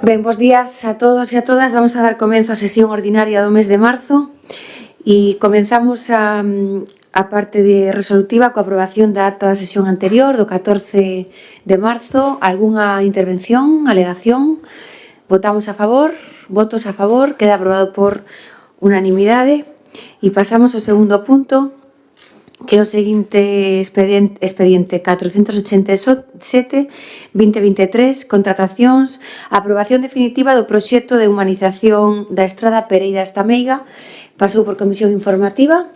Ben, bos días a todos e a todas. Vamos a dar comenzo á sesión ordinaria do mes de marzo e comenzamos a parte resolutiva coa aprobación da acta da sesión anterior do 14 de marzo. Algúnha intervención, alegación? Votamos a favor, votos a favor, queda aprobado por unanimidade. E pasamos ao segundo punto, que é o seguinte expediente 487-2023, contratacións, aprobación definitiva do proxecto de humanización da Estrada Pereira-Estameiga, pasou por comisión informativa.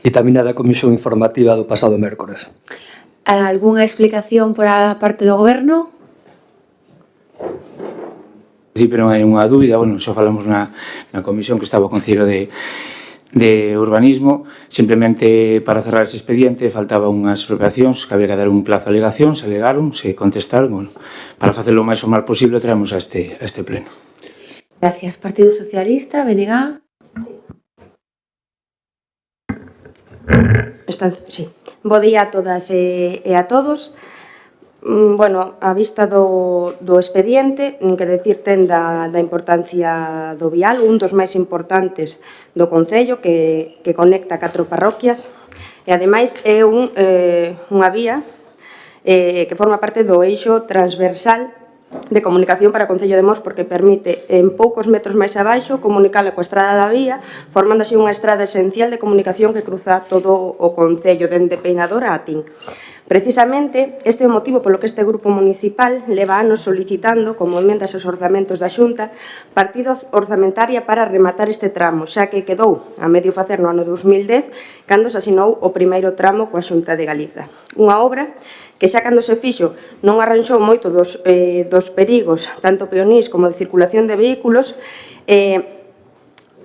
E tamén a da comisión informativa do pasado mércores. Algúnha explicación por a parte do Goberno? Sí, pero non hai unha dúbida, bueno, xa falamos na comisión que estaba o Concello de Urbanismo, simplemente para cerrar ese expediente faltaba unhas expropiacións que había que dar un plazo a alegación, se alegaron, se contestaron, bueno, para facelo o máis formal posible traemos a este pleno. Gracias. Partido Socialista, BNG. Sí. Bo día a todas e a todos. Bueno, a vista do expediente, nin que decir ten da importancia do vial, un dos máis importantes do Concello, que conecta 4 parroquias, e ademais é unha vía que forma parte do eixo transversal de comunicación para o Concello de Mos, porque permite en poucos metros máis abaixo comunicala coa estrada da vía, formando así unha estrada esencial de comunicación que cruza todo o Concello, dende Peinador a Atín. Precisamente, este é o motivo polo que este grupo municipal leva anos solicitando, como emendas aos orzamentos da Xunta, partida orzamentaria para rematar este tramo, xa que quedou a medio facer no ano 2010, cando se asinou o primeiro tramo coa Xunta de Galiza. Unha obra que xa cando se fixo non arranxou moito dos perigos, tanto peonís como de circulación de vehículos,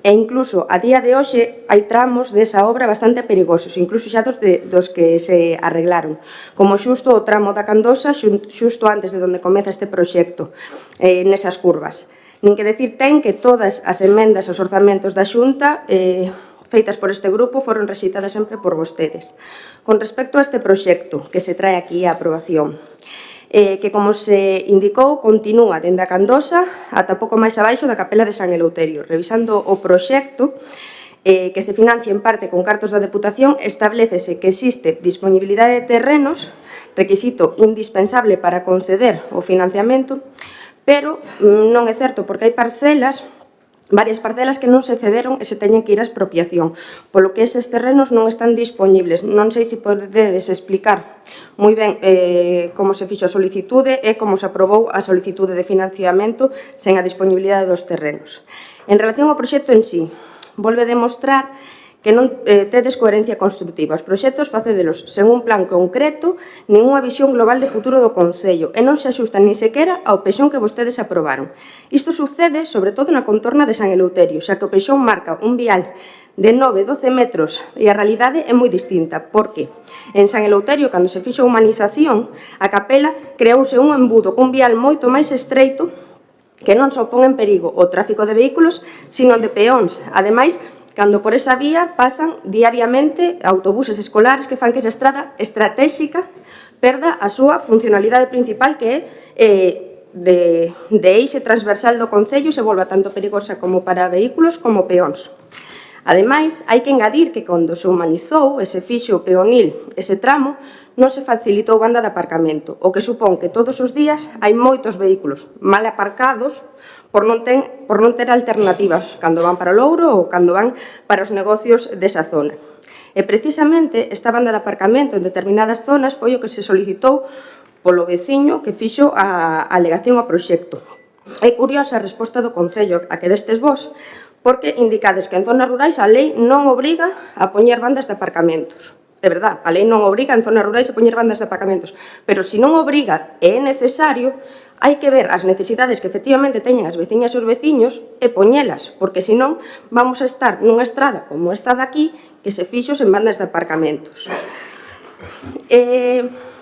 e incluso a día de hoxe hai tramos desa obra bastante perigosos, incluso xa dos que se arreglaron, como xusto o tramo da Candosa, xusto antes de onde comeza este proxecto, nesas curvas. Nin que decir ten que todas as emendas aos orzamentos da Xunta feitas por este grupo foron rexeitadas sempre por vostedes. Con respecto a este proxecto que se trae aquí a aprobación, que, como se indicou, continúa dende a Candosa ata pouco máis abaixo da Capela de San Eleuterio. Revisando o proxecto, que se financia en parte con cartos da Deputación, establecese que existe disponibilidade de terrenos, requisito indispensable para conceder o financiamento, pero non é certo, porque hai varias parcelas que non se cederon e se teñen que ir a expropiación, polo que eses terrenos non están disponibles. Non sei se podedes explicar moi ben como se fixo a solicitude e como se aprobou a solicitude de financiamento sen a disponibilidade dos terrenos. En relación ao proxecto en sí, volve demostrar que non tedes coherencia constructiva. Os proxectos facedelos sen un plan concreto, nin unha visión global de futuro do Concello, e non se axustan nin sequera ao peixón que vostedes aprobaron. Isto sucede, sobre todo, na contorna de San Eleuterio, xa que o peixón marca un vial de 9-12 metros e a realidade é moi distinta, porque en San Eleuterio, cando se fixo a humanización, a capela creouse un embudo cun vial moito máis estreito que non só pon en perigo o tráfico de vehículos, sino de peóns. Ademais, cando por esa vía pasan diariamente autobuses escolares que fan que esa estrada estratégica perda a súa funcionalidade principal, que é de eixe transversal do Concello, se volva tanto perigosa como para vehículos como peóns. Ademais, hai que engadir que cando se humanizou e se fixo peonil ese tramo, non se facilitou banda de aparcamento, o que supón que todos os días hai moitos vehículos mal aparcados por non ter alternativas cando van para o Louro ou cando van para os negocios desa zona. E precisamente esta banda de aparcamento en determinadas zonas foi o que se solicitou polo veciño que fixo a alegación ao proxecto. É curiosa a resposta do Concello a que destes vos, porque indicades que en zonas rurais a lei non obriga a poñer bandas de aparcamentos. É verdad, a lei non obriga en zonas rurais a poñer bandas de aparcamentos, pero se non obriga e é necesario, hai que ver as necesidades que efectivamente teñen as veciñas e os veciños e poñelas, porque senón vamos a estar nunha estrada como esta de aquí, que se fixo sen bandas de aparcamentos.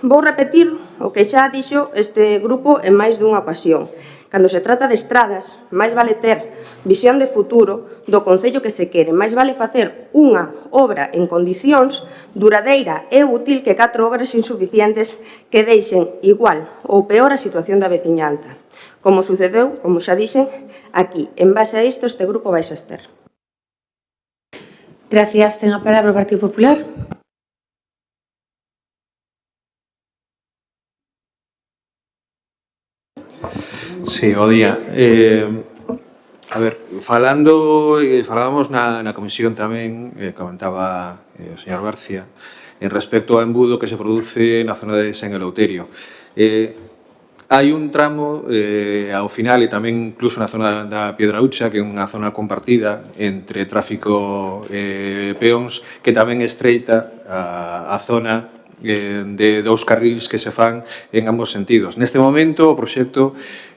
Vou repetir o que xa dixo este grupo en máis dunha ocasión, Cando se trata de estradas, máis vale ter visión de futuro do concello que se quere, máis vale facer unha obra en condicións duradeira e útil que 4 obras insuficientes que deixen igual ou peor a situación da veciñanza. Como sucedeu, como xa dixen, aquí. En base a isto, este grupo vai saster. Gracias. Ten a palabra o Partido Popular. Sí, o día. A ver, falábamos na comisión tamén, comentaba o señor García, en respecto ao embudo que se produce na zona de San Eleuterio. Hai un tramo ao final e tamén incluso na zona da Piedraúcha, que é unha zona compartida entre tráfico e peóns, que tamén estreita a zona de 2 carrils que se fan en ambos sentidos. Neste momento o proxecto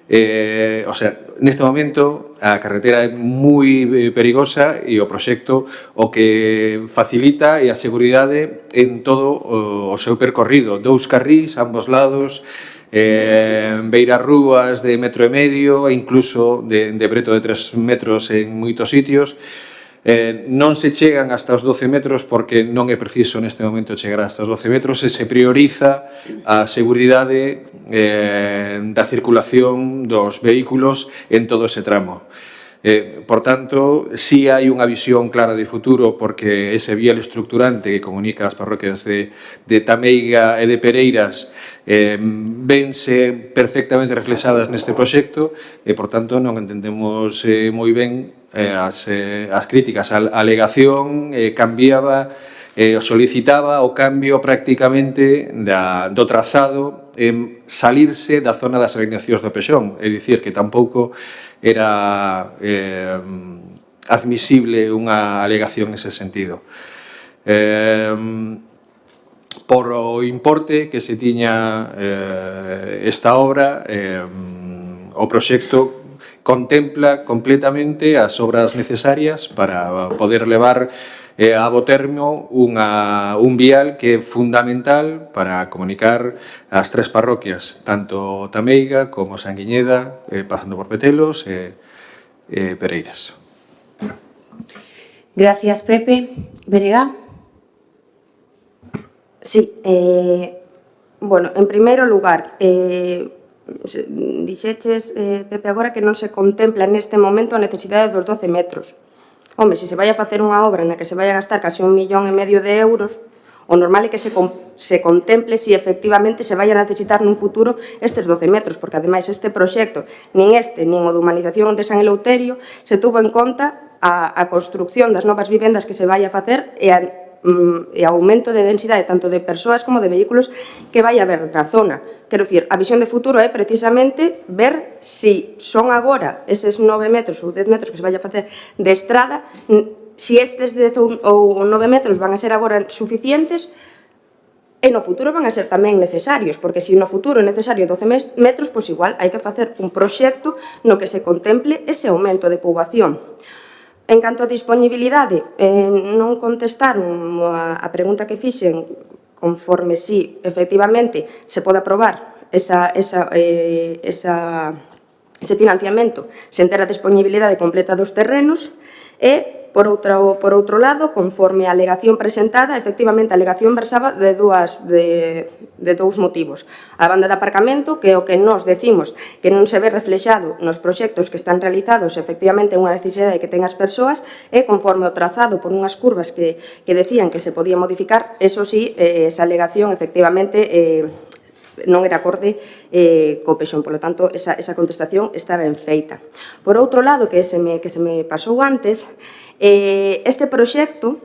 neste momento a carretera é moi perigosa e o proxecto o que facilita é a seguridade en todo o seu percorrido. 2 carrís, ambos lados, beiras rúas de 1,5 metros e incluso de breto de 3 metros en moitos sitios. Non se chegan hasta os 12 metros porque non é preciso neste momento chegar hasta os 12 metros e se prioriza a seguridade da circulación dos vehículos en todo ese tramo. Por tanto, si hai unha visión clara de futuro porque ese vial estructurante que comunica as parroquias de Tameiga e de Pereiras vense perfectamente reflexadas neste proxecto e, por tanto, non entendemos moi ben as críticas. A alegación cambiaba, solicitaba o cambio prácticamente do trazado en salirse da zona das alineacións do Pexón, é dicir, que tampouco era admisible unha alegación nese sentido. Por o importe que se tiña esta obra, o proxecto contempla completamente as obras necesarias para poder levar a bo termo un vial que é fundamental para comunicar as 3 parroquias, tanto Tameiga como Sanguiñeda, pasando por Petelos e Pereiras. Gracias, Pepe. Benega. Sí, bueno, en primeiro lugar, dixeches, Pepe, agora que non se contempla neste momento a necesidade dos 12 metros. Home, se vai a facer unha obra na que se vai a gastar casi 1,5 millón de euros, o normal é que se contemple se efectivamente se vai a necesitar nun futuro estes 12 metros, porque ademais este proxecto, nin o de humanización de San Eleuterio, se tuvo en conta a construcción das novas vivendas que se vai a facer e a aumento de densidade tanto de persoas como de vehículos que vai haber na zona. Quero dicir, a visión de futuro é precisamente ver se son agora eses 9 metros ou 10 metros que se vai a facer de estrada, se estes 10 ou 9 metros van a ser agora suficientes e no futuro van a ser tamén necesarios, porque se no futuro é necesario 12 metros, pois igual hai que facer un proxecto no que se contemple ese aumento de poboación. En canto a disponibilidade, non contestaron a pregunta que fixen conforme si efectivamente se pode aprobar ese financiamento sen ter a disponibilidade completa dos terrenos e, por outro lado, conforme a alegación presentada, efectivamente a alegación versaba de dous motivos. A banda de aparcamento, que é o que nós decimos que non se ve reflexado nos proxectos que están realizados, efectivamente unha necesidade que ten as persoas, e conforme o trazado por unhas curvas que decían que se podía modificar, eso sí, esa alegación efectivamente non era acorde co Pexón, polo tanto, esa contestación está ben feita. Por outro lado, que se me pasou antes, este proxecto,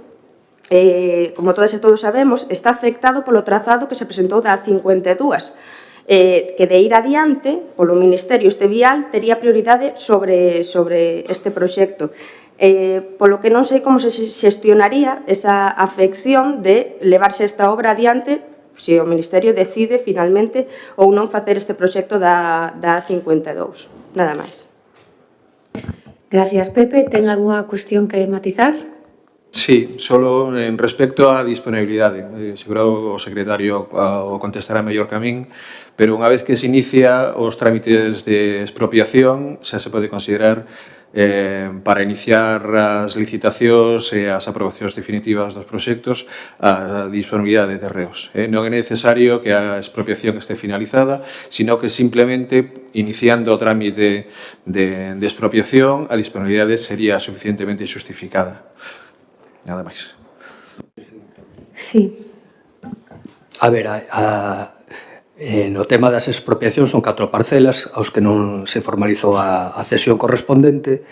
como todas e todos sabemos, está afectado polo trazado que se presentou da 52, que de ir adiante, polo Ministerio este vial, tería prioridade sobre este proxecto. Polo que non sei como se xestionaría esa afección de levarse esta obra adiante se o Ministerio decide finalmente ou non facer este proxecto da 52. Nada máis. Gracias, Pepe. Ten algunha cuestión que matizar? Sí, solo en respecto á disponibilidade. Seguro o secretario o contestará mellor que a min, pero unha vez que se inicia os trámites de expropiación, xa se pode considerar para iniciar as licitacións e as aprobacións definitivas dos proxectos a disponibilidade de terreos. Non é necesario que a expropiación este finalizada, sino que simplemente iniciando o trámite de expropiación a disponibilidade sería suficientemente xustificada. Nada máis. Sí. A ver, no tema das expropiacións son 4 parcelas aos que non se formalizou a cesión correspondente.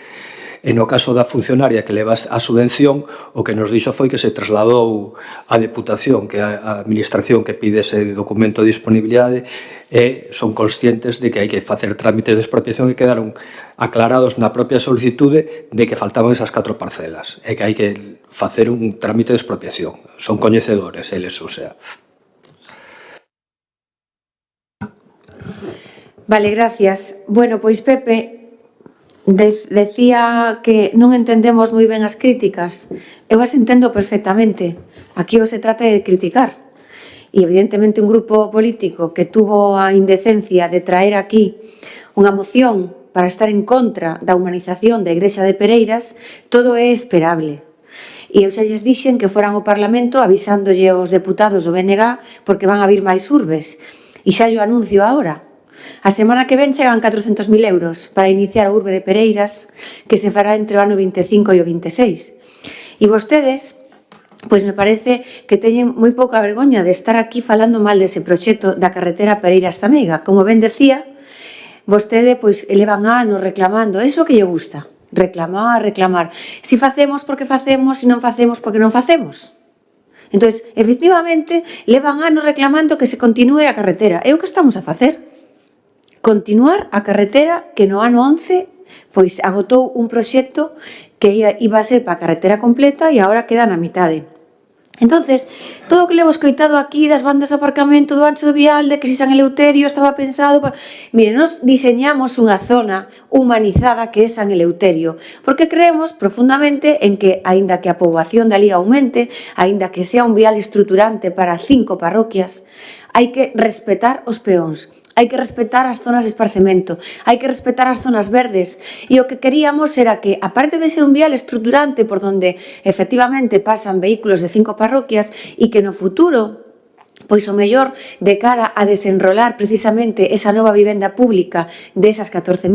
E no caso da funcionaria que leva a subvención, o que nos dixo foi que se trasladou á Deputación, que é a administración que pide ese documento de disponibilidade, e son conscientes de que hai que facer trámites de expropiación que quedaron aclarados na propia solicitude de que faltaban esas 4 parcelas e que hai que facer un trámite de expropiación. Son coñecedores eles, o sea. Vale, gracias. Bueno, pois Pepe decía que non entendemos moi ben as críticas. Eu as entendo perfectamente. Aquí o se trata de criticar. E evidentemente un grupo político que tuvo a indecencia de traer aquí unha moción para estar en contra da humanización da Igrexa de Pereiras, todo é esperable. E eu xa lles dixen que foran ao Parlamento avisándolle aos deputados do BNG porque van a vir máis urbes. E xa yo anuncio agora. A semana que ven chegan 400.000 euros para iniciar a urbe de Pereiras, que se fará entre o ano 25 e o 26. E vostedes, pois me parece que teñen moi pouca vergoña de estar aquí falando mal dese proxecto da carretera Pereiras-Tameiga. Como ben decía, vostede pois elevan anos reclamando eso que lle gusta. Reclamar. Si facemos porque facemos, si non facemos porque non facemos. Entón, efectivamente, levan anos reclamando que se continúe a carretera. É o que estamos a facer. Continuar a carretera que no ano 11 pois agotou un proxecto que iba a ser para a carretera completa e agora queda na mitade. Entonces, todo o que levo escoitado aquí das bandas de aparcamento do ancho do vial, de que si San Eleuterio estaba pensado para... Mire, nos diseñamos unha zona humanizada que é San Eleuterio, porque creemos profundamente en que, aínda que a poboación dali aumente, aínda que sea un vial estruturante para 5 parroquias, hai que respetar os peóns. Hai que respetar as zonas de esparcemento, hai que respetar as zonas verdes. E o que queríamos era que, aparte de ser un vial estruturante por donde efectivamente pasan vehículos de 5 parroquias e que no futuro, pois o mellor de cara a desenrolar precisamente esa nova vivenda pública desas 14.000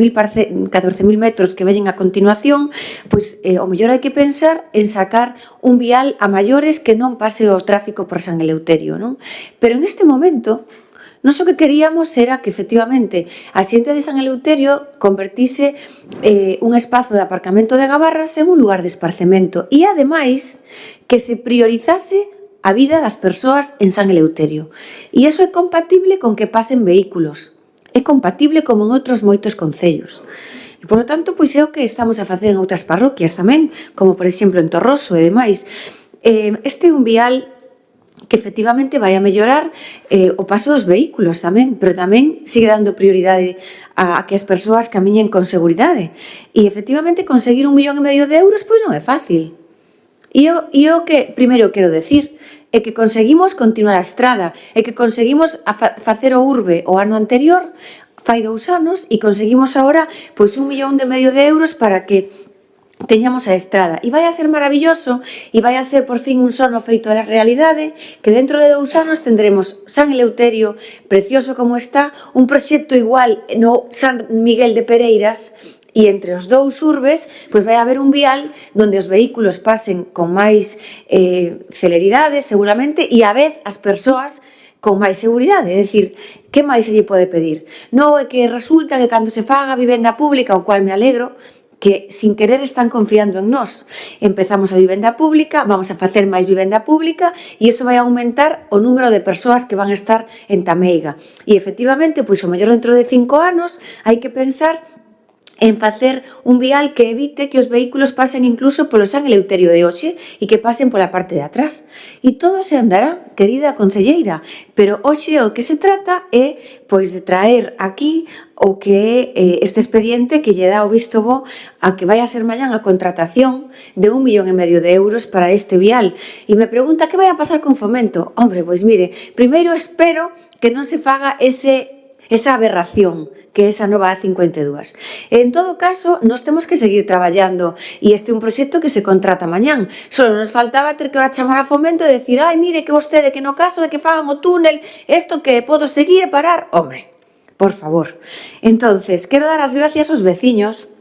metros que veñen a continuación, pois o mellor hai que pensar en sacar un vial a maiores que non pase o tráfico por San Eleuterio, non? Pero en este momento... Nos o que queríamos era que, efectivamente, a xente de San Eleuterio convertise un espazo de aparcamento de gabarras en un lugar de esparcemento e, ademais, que se priorizase a vida das persoas en San Eleuterio. E iso é compatible con que pasen vehículos. É compatible como en outros moitos concellos. E, por lo tanto, pois é o que estamos a facer en outras parroquias tamén, como, por exemplo, en Torroso e demais. Este é un vial que efectivamente vai a mellorar o paso dos vehículos tamén, pero tamén sigue dando prioridade a que as persoas camiñen con seguridade. E efectivamente conseguir 1,5 millón de euros pois non é fácil. E o que primeiro quero decir é que conseguimos continuar a estrada, é que conseguimos facer o urbe o ano anterior, fai 2 anos, e conseguimos agora pois 1,5 millón de euros para que teñamos a estrada. E vai a ser maravilloso e vai a ser por fin un sono feito da realidade, que dentro de 2 anos tendremos San Eleuterio, precioso como está, un proxecto igual no San Miguel de Pereiras, e entre os dous urbes pois vai haber un vial onde os vehículos pasen con máis celeridade seguramente e a vez as persoas con máis seguridade, é dicir, que máis se lle pode pedir? Non é que resulta que cando se faga vivenda pública, o cual me alegro, que sin querer están confiando en nós. Empezamos a vivenda pública, vamos a facer máis vivenda pública e iso vai aumentar o número de persoas que van a estar en Tameiga. E efectivamente, pois o mellor dentro de 5 anos hai que pensar en facer un vial que evite que os vehículos pasen incluso polo San Eleuterio de hoxe e que pasen pola parte de atrás. E todo se andará, querida concelleira, pero hoxe o que se trata é pois de traer aquí o que é este expediente que lle dá o visto bo a que vai a ser mañán a contratación de 1,5 millón de euros para este vial. E me pregunta que vai a pasar con Fomento. Hombre, pois mire, primeiro espero que non se faga esa aberración que é esa nova A52. En todo caso, nós temos que seguir traballando e este é un proxecto que se contrata mañán. Só nos faltaba ter que ora chamar a Fomento e decir mire que vostede que no caso de que fagan o túnel, isto que podo seguir e parar. Hombre, por favor. Entonces, quero dar as gracias aos veciños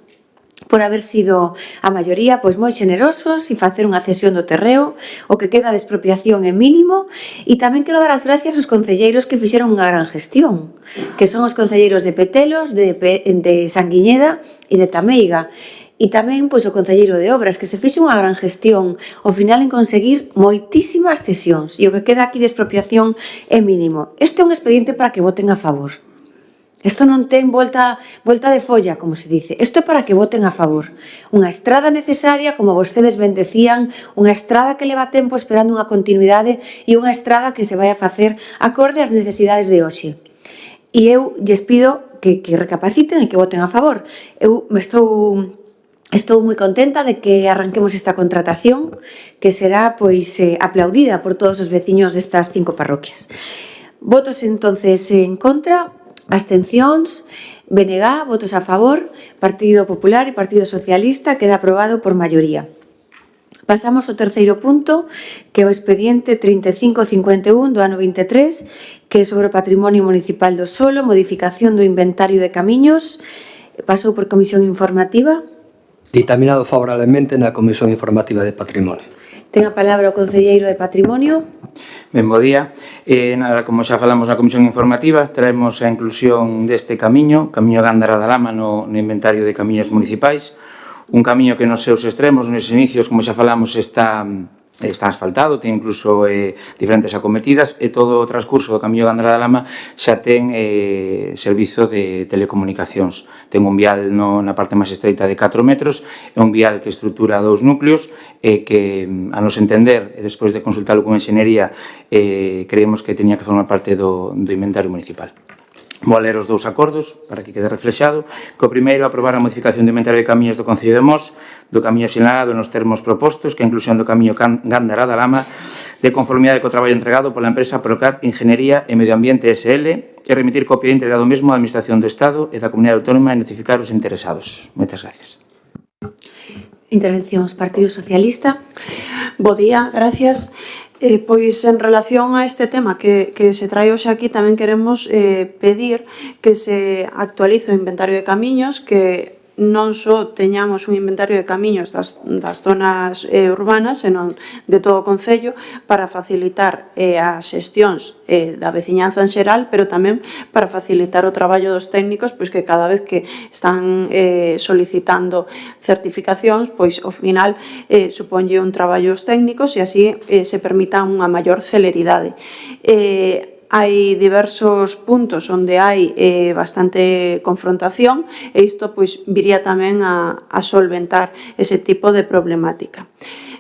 por haber sido a maioría pois moi xenerosos e facer unha cesión do terreo, o que queda de expropiación é mínimo, e tamén quero dar as gracias aos concelleiros que fixeron unha gran gestión, que son os concelleiros de Petelos, de Sanguiñeda e de Tameiga, e tamén pois o concelleiro de Obras, que se fixe unha gran gestión ao final en conseguir moitísimas cesións, e o que queda aquí de expropiación é mínimo. Este é un expediente para que voten a favor. Isto non ten volta de folla, como se dice. Isto é para que voten a favor. Unha estrada necesaria, como vostedes ben decían, unha estrada que leva tempo esperando unha continuidade e unha estrada que se vai a facer acorde ás necesidades de hoxe. E eu lles pido que recapaciten e que voten a favor. Eu estou moi contenta de que arranquemos esta contratación, que será pois aplaudida por todos os veciños destas 5 parroquias. Votos entonces en contra. Abstencións, BNG, votos a favor, Partido Popular e Partido Socialista, queda aprobado por maioría. Pasamos ao terceiro punto, que é o expediente 3551 do ano 23, que é sobre o patrimonio municipal do solo, modificación do inventario de camiños, pasou por comisión informativa. Ditaminado favorablemente na Comisión Informativa de Patrimonio. Ten a palabra o concelleiro de Patrimonio. Ben, bo día. Nada, como xa falamos na Comisión Informativa, traemos a inclusión deste camiño Gándara da Lama no inventario de camiños municipais. Un camiño que nos seus extremos, nos inicios, como xa falamos, está asfaltado, ten incluso diferentes acometidas e todo o transcurso do camiño Gándara da Lama xa ten servizo de telecomunicacións. Ten un vial na parte máis estreita de 4 metros, é un vial que estrutura 2 núcleos e que, a nos entender, e despois de consultalo con enxeñería, creemos que teña que formar parte do inventario municipal. Vou ler os 2 acordos para que quede reflexado. Co primeiro, aprobar a modificación do inventario de camiños do Concello de Mos, do camiño sinalado nos termos propostos, que a inclusión do camiño Gándara da Lama, de conformidade co traballo entregado pola empresa Procat Ingeniería e Medio Ambiente SL, e remitir copia íntegra do mesmo á Administración do Estado e da Comunidade Autónoma e notificar os interesados. Moitas gracias. Intervencións, Partido Socialista. Bo día, gracias. Pois en relación a este tema que se trae hoxe aquí, tamén queremos pedir que se actualice o inventario de camiños, que non só teñamos un inventario de camiños das zonas urbanas, senón de todo o Concello, para facilitar as xestións da veciñanza en xeral, pero tamén para facilitar o traballo dos técnicos, pois que cada vez que están solicitando certificacións, pois ao final suponlle un traballo aos técnicos e así se permita unha maior celeridade. Hai diversos puntos onde hai bastante confrontación e isto pois viría tamén a solventar ese tipo de problemática.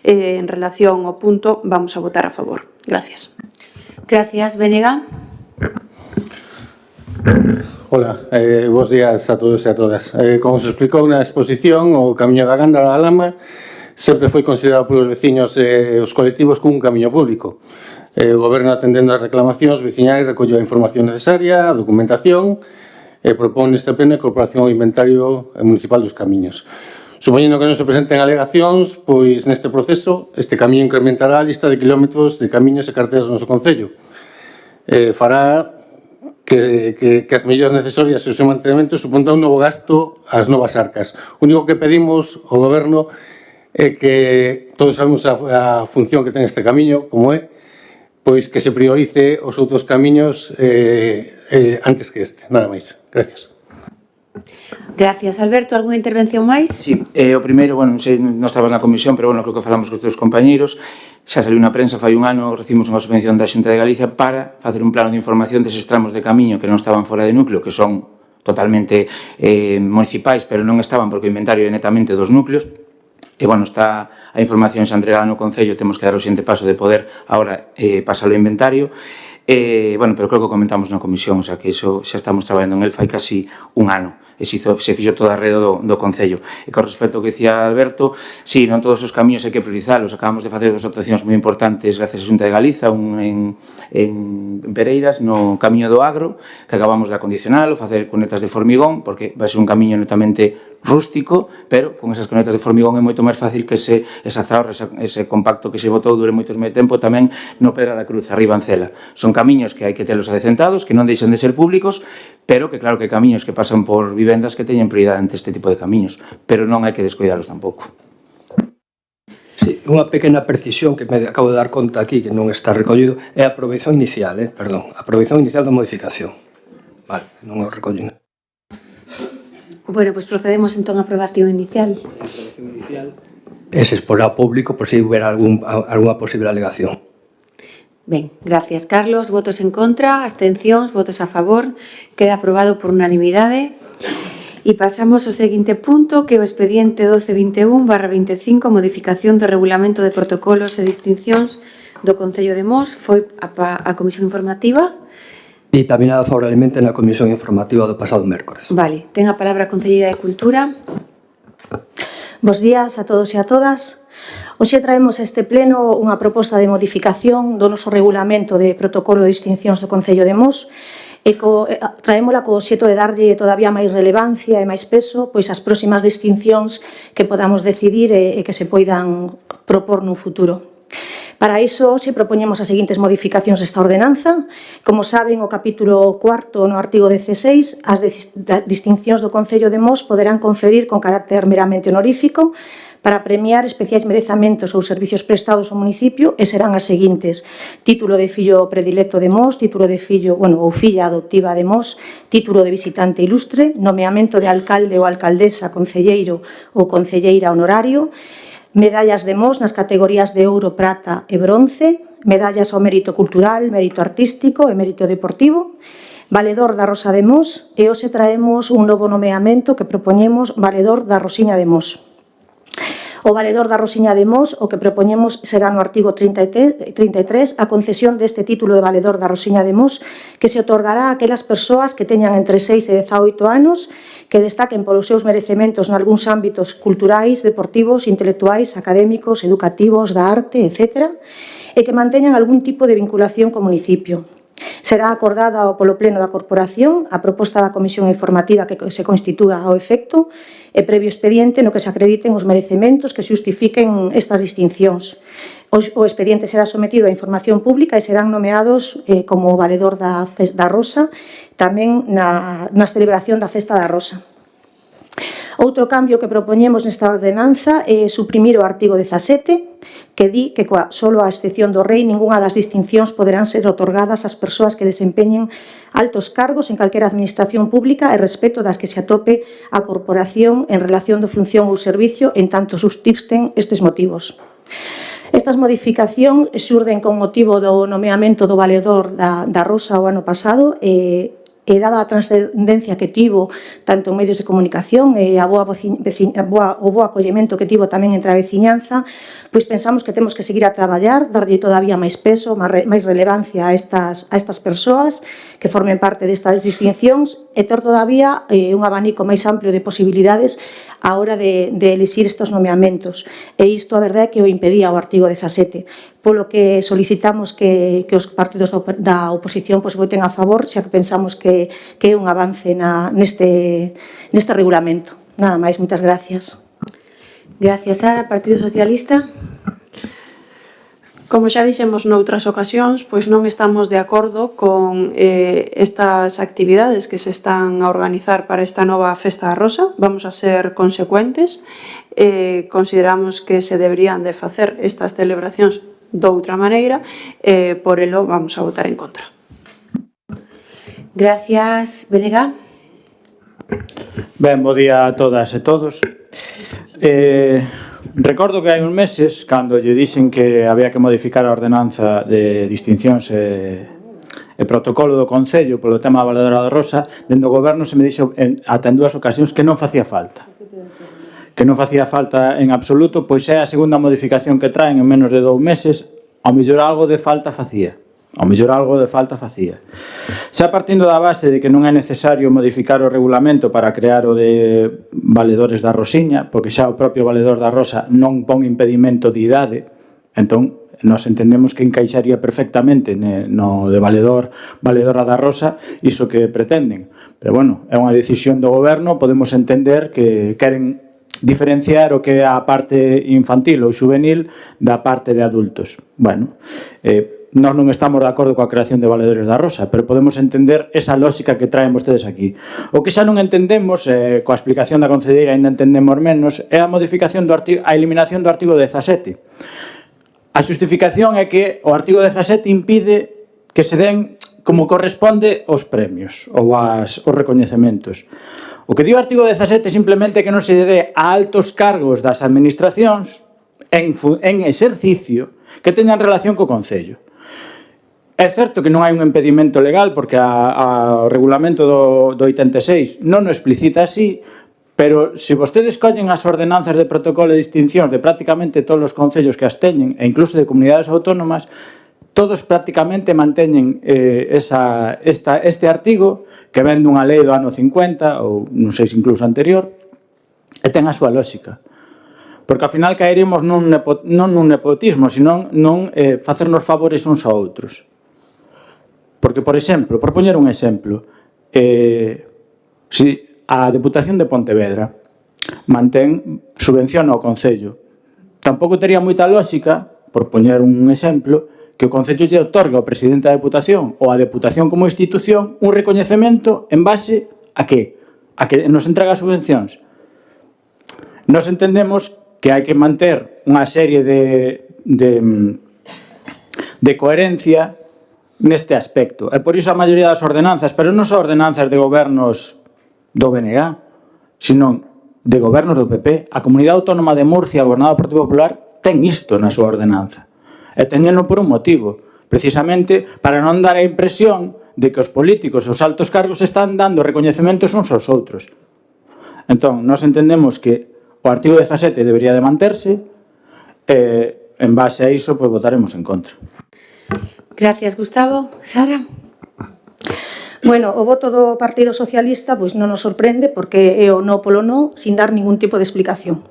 En relación ao punto, vamos a votar a favor. Gracias. Gracias, BNG. Hola, bos días a todos e a todas. Como se explicou na exposición, o camiño da Gándara da Lama sempre foi considerado polos veciños e os colectivos como un camiño público. O Goberno, atendendo as reclamacións veciñais, recolleu a información necesaria, a documentación e propón neste pleno a incorporación ao inventario municipal dos camiños. Supoñendo que non se presenten alegacións, pois neste proceso este camiño incrementará a lista de kilómetros de camiños e carreteras do noso Concello. Fará que as medidas necesarias e o seu mantenimento suponta un novo gasto ás novas arcas. O único que pedimos ao Goberno é que todos sabemos a función que ten este camiño, como é, pois que se priorice os outros camiños antes que este. Nada máis. Gracias. Gracias. Alberto, algunha intervención máis? Sí, o primeiro, bueno, non sei, non estaba na comisión, pero bueno, creo que falamos cos teus compañeiros. Xa saliu na prensa fai un ano, recibimos unha subvención da Xunta de Galicia para facer un plano de información deses tramos de camiño que non estaban fora de núcleo, que son totalmente municipais, pero non estaban porque o inventario é netamente dos núcleos. E, bueno, está a información xa entregada no Concello, temos que dar o siguiente paso de poder agora pasar ao inventario. Bueno, pero creo que comentamos na comisión, o sea, que iso xa estamos traballando en el fai casi un ano, e se fixo toda a rede do Concello. E con respecto ao que dicía Alberto, sí, non todos os camiños hai que priorizalos, acabamos de facer dos actuacións moi importantes gracias á Xunta de Galiza, un en Pereiras, no Camiño do Agro, que acabamos de acondicionar, o facer cunetas de formigón, porque vai ser un camiño netamente rústico, pero con esas cunetas de formigón é moito máis fácil que ese azahor, ese compacto que se botou dure moito máis tempo tamén no Pedra da Cruz, arriba en Cela. Son camiños que hai que telos adecentados, que non deixan de ser públicos, pero que claro que camiños que pasan por vivendas que teñen prioridade ante este tipo de camiños, pero non hai que descuidalos tampouco. Sí, unha pequena precisión que me acabo de dar conta aquí, que non está recollido, é a aprobación inicial, a aprobación inicial da modificación. Vale, non o recollen. Bueno, pois procedemos entón á aprobación inicial. A aprobación inicial é se exporá ao público por se houbera algunha posible alegación. Ben, gracias, Carlos. Votos en contra, abstencións, votos a favor. Queda aprobado por unanimidade. E pasamos ao seguinte punto, que é o expediente 1221/25, modificación do regulamento de protocolos e distincións do Concello de Mos. Foi a comisión informativa. Dictaminada favorablemente na comisión informativa do pasado mércores. Vale, ten a palabra a Concelleira de Cultura. Bos días a todos e a todas. Hoxe traemos a este pleno unha proposta de modificación do noso regulamento de protocolo de distincións do Concello de Mos e traémola co obxecto de darlle todavía máis relevancia e máis peso pois as próximas distincións que podamos decidir e que se poidan propor nun futuro. Para iso, hoxe propoñemos as seguintes modificacións desta ordenanza. Como saben, o capítulo 4, no artigo 16, as distincións do Concello de Mos poderán conferir con carácter meramente honorífico para premiar especiais merezamentos ou servicios prestados ao municipio e serán as seguintes: título de fillo predilecto de Mos, título de fillo, ou filla adoptiva de Mos, título de visitante ilustre, nomeamento de alcalde ou alcaldesa, concelleiro ou concelleira honorario, medallas de Mos nas categorías de ouro, prata e bronce, medallas ao mérito cultural, mérito artístico e mérito deportivo, valedor da Rosa de Mos, e hoxe traemos un novo nomeamento que propoñemos valedor da Rosiña de Mos. O valedor da Rosiña de Mos, o que propoñemos será no artigo 33 a concesión deste título de valedor da Rosiña de Mos, que se otorgará a aquelas persoas que teñan entre 6 e 18 anos, que destaquen polos seus merecementos nalgúns ámbitos culturais, deportivos, intelectuais, académicos, educativos, da arte, etc., e que manteñan algún tipo de vinculación co municipio. Será acordada polo Pleno da Corporación a proposta da Comisión Informativa que se constitúa ao efecto e previo expediente no que se acrediten os merecementos que xustifiquen estas distincións. O expediente será sometido a información pública e serán nomeados como valedor da Rosa tamén na celebración da Festa da Rosa. Outro cambio que propoñemos nesta ordenanza é suprimir o artigo 17, que di que solo a excepción do rei ningunha das distincións poderán ser otorgadas ás persoas que desempeñen altos cargos en calquera administración pública e respecto das que se atope a corporación en relación de función ou servicio en tanto subsisten estes motivos. Estas modificacións xurden con motivo do nomeamento do valedor da Rosa o ano pasado e dada a transcendencia que tivo tanto en medios de comunicación e o bo acollemento que tivo tamén entre a veciñanza, pois pensamos que temos que seguir a traballar, darlle todavía máis peso, máis relevancia a estas persoas que formen parte destas distincións e ter todavía un abanico máis amplio de posibilidades a hora de elixir estes nomeamentos. E isto, a verdade, é que o impedía o artigo 17, polo que solicitamos que os partidos da oposición voten a favor, xa que pensamos que é un avance neste regulamento. Nada máis, moitas gracias. Gracias, Sara. Partido Socialista. Como xa dixemos noutras ocasións, pois non estamos de acordo con estas actividades que se están a organizar para esta nova Festa da Rosa. Vamos a ser consecuentes. Consideramos que se deberían de facer estas celebracións doutra maneira, por elo vamos a votar en contra. Gracias, Belega. Ben, bo día a todas e todos. Recordo que hai uns meses, cando lle dixen que había que modificar a ordenanza de distincións e e protocolo do Concello polo tema da Valedora da Rosa, dende o Goberno se me dixo ata en 2 ocasións que non facía falta. Que non facía falta en absoluto, pois é a segunda modificación que traen en menos de 2 meses, ao mellor algo de falta facía. Xa partindo da base de que non é necesario modificar o regulamento para crear o de valedores da Rosiña, porque xa o propio valedor da Rosa non pon impedimento de idade, entón nos entendemos que encaixaría perfectamente no de valedora da Rosa iso que pretenden. Pero, bueno, é unha decisión do Goberno, podemos entender que queren diferenciar o que é a parte infantil ou juvenil da parte de adultos. Bueno, nós non estamos de acordo coa creación de valedores da Rosa, pero podemos entender esa lógica que traen vostedes aquí. O que xa non entendemos, coa explicación da concelleira ainda entendemos menos, é a modificación a eliminación do artigo 17. A xustificación é que o artigo 17 impide que se den como corresponde os premios ou os recoñecementos. O que di o artigo 17 simplemente que non se dé a altos cargos das administracións en exercicio que teñan relación co Concello. É certo que non hai un impedimento legal porque o regulamento do 86 non o explicita así, pero se vostedes collen as ordenanzas de protocolo de distinción de prácticamente todos os concellos que as teñen, e incluso de comunidades autónomas, todos prácticamente manteñen este artigo que ven dunha lei do ano 50 ou non sei se incluso anterior, e ten a súa lógica. Porque ao final caeremos non nun nepotismo, sino non facernos favores uns a outros. Porque, por exemplo, por poñer un exemplo, se a Deputación de Pontevedra subvenciona ao Concello, tampouco tería moita lógica, por poñer un exemplo, que o Concello lle otorga ao presidente da Deputación ou a Deputación como institución un recoñecemento en base a que? A que nos entrega subvencións. Nos entendemos que hai que manter unha serie de coherencia neste aspecto. E por iso a maioría das ordenanzas, pero non son ordenanzas de gobernos do BNG, sino de gobernos do PP. A Comunidade Autónoma de Murcia, gobernada por Partido Popular, ten isto na súa ordenanza. E teñeno por un motivo, precisamente para non dar a impresión de que os políticos e os altos cargos están dando recoñecementos uns aos outros. Entón, nós entendemos que o artigo 17 debería de manterse e, en base a iso, pois votaremos en contra. Gracias, Gustavo. Sara? Bueno, o voto do Partido Socialista pois non nos sorprende porque é o no polo no sin dar ningún tipo de explicación.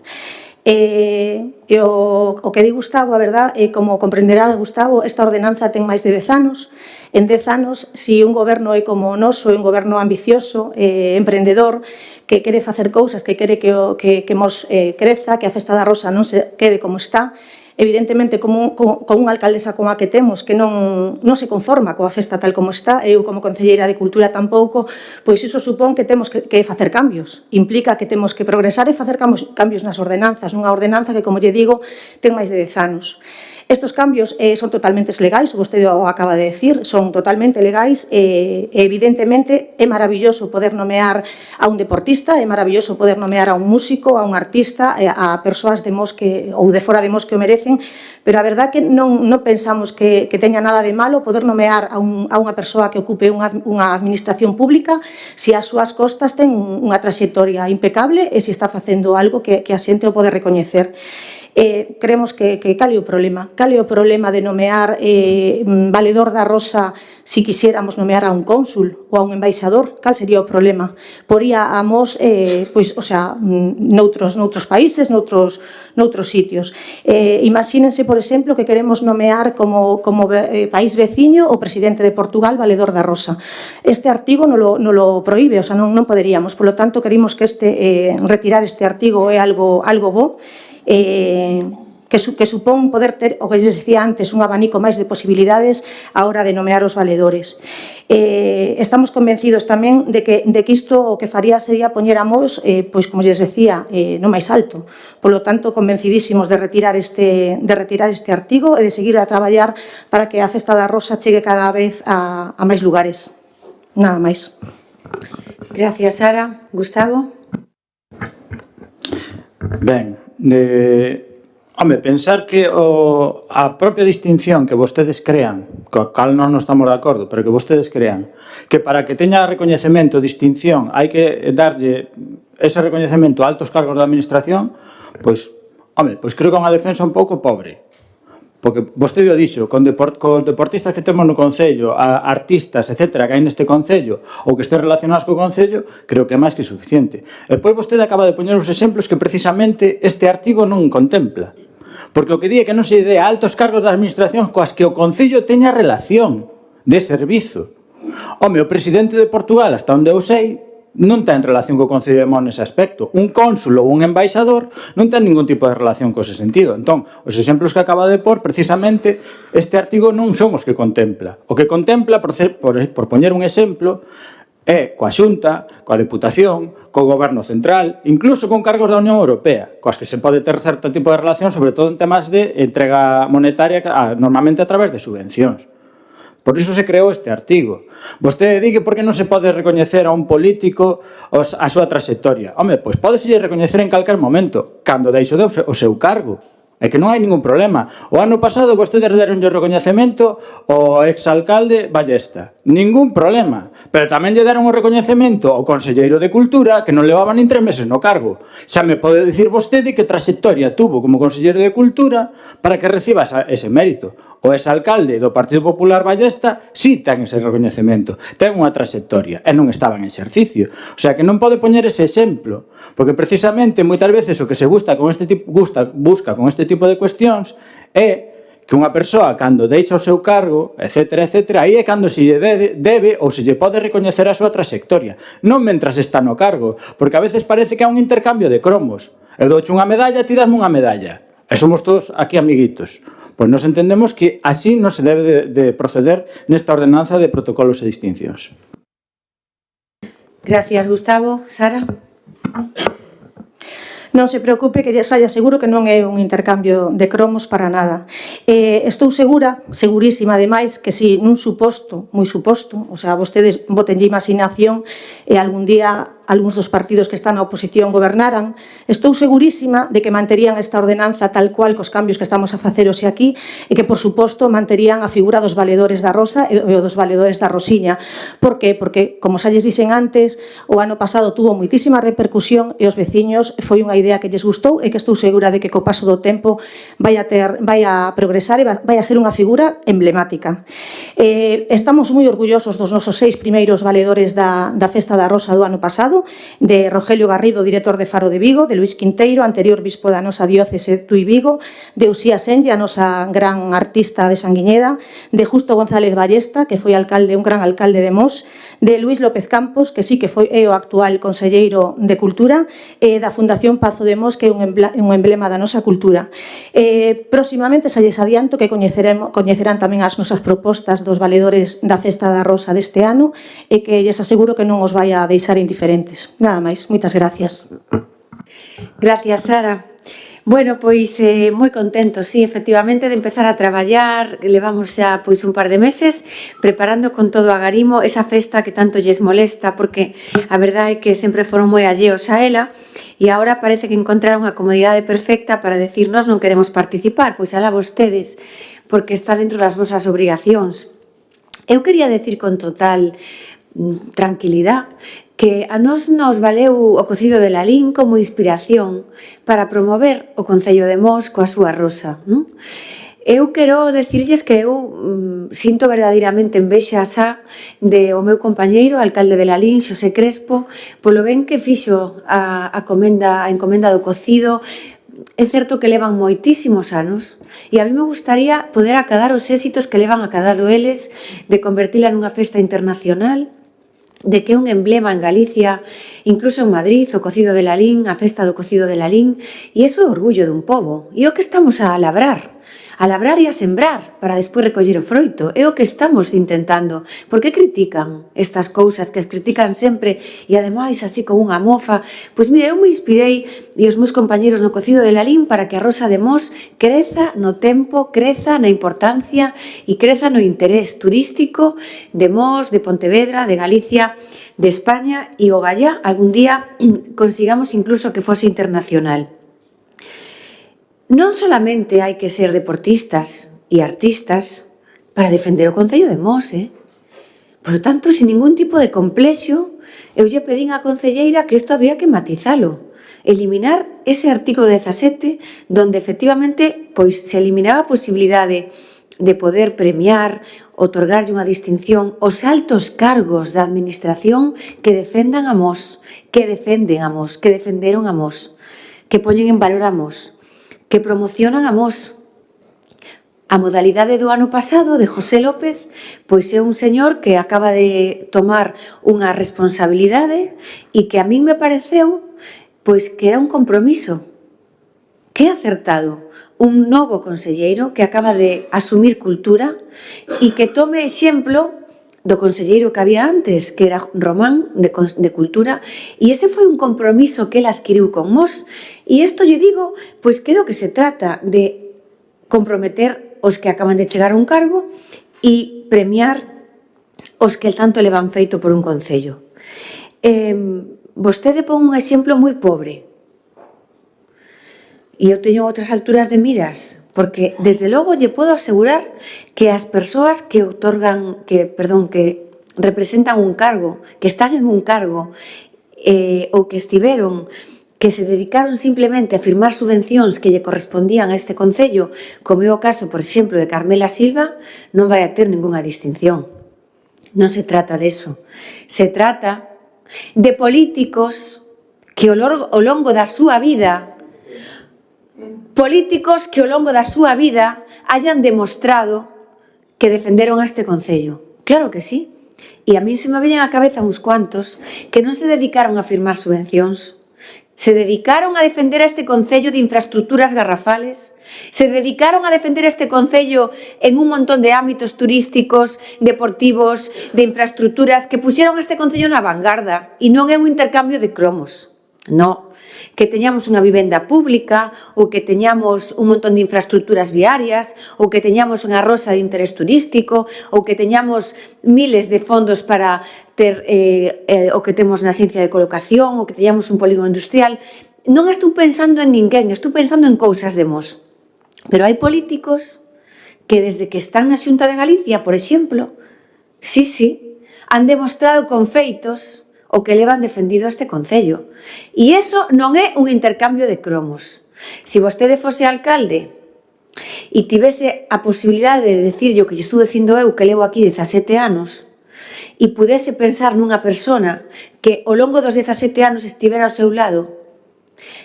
O que di Gustavo, a verdad, como comprenderá Gustavo, esta ordenanza ten máis de 10 anos. En 10 anos, se un goberno é como o noso, é un goberno ambicioso, emprendedor, que quere facer cousas, que quere que mos creza, que a Festa da Rosa non se quede como está, evidentemente, con unha alcaldesa como a que temos, que non se conforma coa festa tal como está, eu como concelleira de Cultura tampouco, pois iso supón que temos que facer cambios. Implica que temos que progresar e facer cambios nas ordenanzas, nunha ordenanza que, como lle digo, ten máis de 10 anos. Estos cambios son totalmente legais, vostede o acaba de decir, son totalmente legais e evidentemente é maravilloso poder nomear a un deportista, é maravilloso poder nomear a un músico, a un artista, a persoas de Mos que ou de fora de Mos que o merecen, pero a verdad que non pensamos que teña nada de malo poder nomear a unha persoa que ocupe unha administración pública se as súas costas ten unha traxectoria impecable e se está facendo algo que a xente o pode recoñecer. Creemos que cal é o problema? Cal é o problema de nomear valedor da Rosa se quixéramos nomear a un cónsul ou a un embaixador? Cal sería o problema? Poría a Mos, noutros países, noutros sitios. Imagínense, por exemplo, que queremos nomear como país veciño o presidente de Portugal valedor da Rosa. Este artigo non lo prohíbe, o sea, non poderíamos. Por lo tanto, queremos que retirar este artigo é algo bo, que supón poder ter, o que lles dicía antes, un abanico máis de posibilidades a hora de nomear os valedores. Estamos convencidos tamén de que isto o que faría sería poñer a Mos, pois como lles decía, no máis alto. Por lo tanto, convencidísimos de retirar este artigo e de seguir a traballar para que a Festa da Rosa chegue cada vez a máis lugares. Nada máis. Gracias, Sara. Gustavo? Ben, Home, pensar que a propia distinción que vostedes crean, co cal non estamos de acordo, pero que vostedes crean, que para que teña recoñecemento, distinción, hai que darlle ese recoñecemento a altos cargos da administración, pois, home, pois creo que é unha defensa un pouco pobre. Porque vostede o dixo, con deportistas que temos no Concello, a artistas, etcétera, que hai neste Concello, ou que estén relacionados co Concello, creo que é máis que suficiente. E depois vostede acaba de poñer os exemplos que precisamente este artigo non contempla. Porque o que di é que non se dé a altos cargos da administración coas que o Concello teña relación de servizo. Home, o presidente de Portugal, hasta onde eu sei, non ten relación co Concello de Mos nese aspecto. Un cónsul ou un embaixador non ten ningún tipo de relación co ese sentido. Entón, os exemplos que acaba de pôr, precisamente, este artigo non son os que contempla. O que contempla, por poñer un exemplo, é coa Xunta, coa Deputación, co Goberno Central, incluso con cargos da Unión Europea, coas que se pode ter certo tipo de relación, sobre todo en temas de entrega monetaria, normalmente a través de subvencións. Por iso se creou este artigo. Vostede di que por que non se pode recoñecer a un político a súa trayectoria. Home, pois pódese recoñecer en calquer momento, cando deixo o seu cargo. É que non hai ningún problema. O ano pasado vostedes deron o recoñecemento ao exalcalde Ballesta. Ningún problema. Pero tamén lle deron o recoñecemento ao conselleiro de Cultura que non levaba nin 3 meses no cargo. Xa me pode dicir vostede que trayectoria tuvo como conselleiro de Cultura para que reciba ese mérito. O exalcalde do Partido Popular Ballesta sí ten ese recoñecemento, ten unha trayectoria e non estaba en exercicio. O sea que non pode poñer ese exemplo, porque precisamente moitas veces o que se busca con este tipo de cuestións é que unha persoa cando deixa o seu cargo, etcétera, etcétera, aí é cando se lle debe ou se lle pode recoñecer a súa trayectoria, non mentras está no cargo, porque a veces parece que é un intercambio de cromos. Eu douche unha medalla, ti dasme unha medalla, e somos todos aquí amiguitos. Pois nos entendemos que así non se debe de proceder nesta ordenanza de protocolos e distincións. Gracias, Gustavo. Sara? Non se preocupe que xa lle aseguro que non é un intercambio de cromos para nada. Estou segurísima ademais, que si nun suposto, moi suposto, o sea, vostedes botenlle imaginación e algún día algúns dos partidos que están na oposición gobernaran, estou segurísima de que manterían esta ordenanza tal cual cos cambios que estamos a facer hoxe aquí e que, por suposto, manterían a figura dos valedores da Rosa e dos valedores da Rosiña. Por qué? Porque, como xa lles dixen antes, o ano pasado tuvo moitísima repercusión e os veciños foi unha idea que lles gustou e que estou segura de que co paso do tempo vai a progresar e vai a ser unha figura emblemática. Estamos moi orgullosos dos nosos 6 primeiros valedores da Festa da Rosa do ano pasado, de Rogelio Garrido, director de Faro de Vigo, de Luís Quinteiro, anterior bispo da nosa diócese Tui Vigo, de Uxía Senlle, a nosa gran artista de Sanguiñeda, de Justo González Ballesta, que foi un gran alcalde de Mos, de Luís López Campos, que sí que é o actual conselleiro de Cultura, e da Fundación Pazo de Mos, que é un emblema da nosa cultura. Próximamente xa lles adianto que coñecerán tamén as nosas propostas dos valedores da Festa da Rosa deste ano e que lles aseguro que non os vai a deixar indiferentes. Nada máis, moitas gracias. Gracias, Sara. Bueno, pois moi contentos, sí, efectivamente, de empezar a traballar. Levamos xa pois un par de meses preparando con todo agarimo esa festa que tanto lles molesta, porque a verdade é que sempre foron moi alleos a ela e agora parece que encontraron a comodidade perfecta para decirnos non queremos participar, pois alá vostedes, porque está dentro das vosas obrigacións. Eu quería decir con total tranquilidade que a nós nos valeu o cocido de Lalín como inspiración para promover o Concello de Mos coa súa rosa. Eu quero decirlles que eu sinto verdadeiramente envexa xa de o meu compañeiro, alcalde de Lalín, Xosé Crespo, polo ben que fixo a encomenda do cocido. É certo que levan moitísimos anos e a mí me gustaría poder acadar os éxitos que levan acadado eles de convertila nunha festa internacional, de que é un emblema en Galicia, incluso en Madrid, o cocido de Lalín, a festa do cocido de Lalín, e iso é o orgullo dun pobo, e o que estamos a labrar e a sembrar para despois recoller o froito, é o que estamos intentando. Por que critican estas cousas que as critican sempre e ademais así con unha mofa? Pois mire, eu me inspirei e os meus compañeros no cocido de Lalín para que a Rosa de Mos creza no tempo, creza na importancia e creza no interés turístico de Mos, de Pontevedra, de Galicia, de España e o gallá algún día consigamos incluso que fose internacional. non solamente hai que ser deportistas e artistas para defender o Concello de Mos, Por lo tanto, sin ningún tipo de complexo, eu lle pedín á concelleira que isto había que matizalo, eliminar ese artículo 17 donde efectivamente pois se eliminaba a posibilidade de poder premiar, otorgarlle unha distinción aos altos cargos da administración que defendan a Mos, que defenden a Mos, que defenderon a Mos, que poñen en valor a Mos, que promocionan a Mos. A modalidade do ano pasado de José López pois é un señor que acaba de tomar unha responsabilidade e que a min me pareceu pois que era un compromiso. Que acertado un novo conselleiro que acaba de asumir cultura e que tome exemplo do conselleiro que había antes, que era Román, de Cultura, e ese foi un compromiso que ele adquiriu con Mos. E isto lle digo, pois que do que se trata de comprometer os que acaban de chegar a un cargo e premiar os que tanto levan feito por un concello. Vostede pon un exemplo moi pobre. E eu teño outras alturas de miras, porque desde logo lle podo asegurar que as persoas que representan un cargo, que están en un cargo ou que estiveron, que se dedicaron simplemente a firmar subvencións que lle correspondían a este concello, como é o caso, por exemplo, de Carmela Silva, non vai a ter ningunha distinción. Non se trata deso. Se trata de políticos que ao longo da súa vida hayan demostrado que defenderon a este concello. Claro que sí. E a mí se me veñen á cabeza uns cuantos que non se dedicaron a firmar subvencións, se dedicaron a defender a este concello de infraestructuras garrafales, se dedicaron a defender este concello en un montón de ámbitos turísticos, deportivos, de infraestructuras que puxeron este concello na vanguarda e non é un intercambio de cromos. No, que teñamos unha vivenda pública ou que teñamos un montón de infraestructuras viarias ou que teñamos unha rosa de interés turístico ou que teñamos miles de fondos para ter o que temos na xencia de colocación ou que teñamos un polígono industrial. Non estou pensando en ninguén, estou pensando en cousas de Mos. Pero hai políticos que desde que están na Xunta de Galicia, por exemplo, han demostrado con feitos o que levan defendido a este concello. E iso non é un intercambio de cromos. Se vostede fose alcalde e tivese a posibilidade de decirlle o que lle estou dicindo eu, que levo aquí 17 anos, e pudese pensar nunha persona que ao longo dos 17 anos estivera ao seu lado,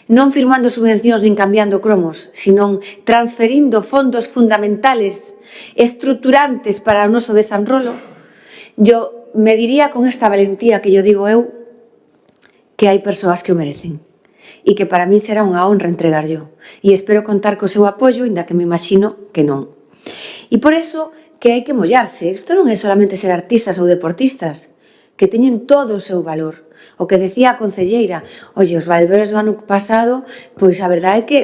non firmando subvencións nin cambiando cromos, sino transferindo fondos fundamentales, estruturantes para o noso desenrolo, yo me diría con esta valentía que yo digo eu que hai persoas que o merecen e que para mí será unha honra entregar yo e espero contar co seu apoio, inda que me imagino que non. E por eso que hai que mollarse. Isto non é solamente ser artistas ou deportistas, que teñen todo o seu valor. O que decía a concelleira, oye, os valedores do ano pasado, pois a verdade é que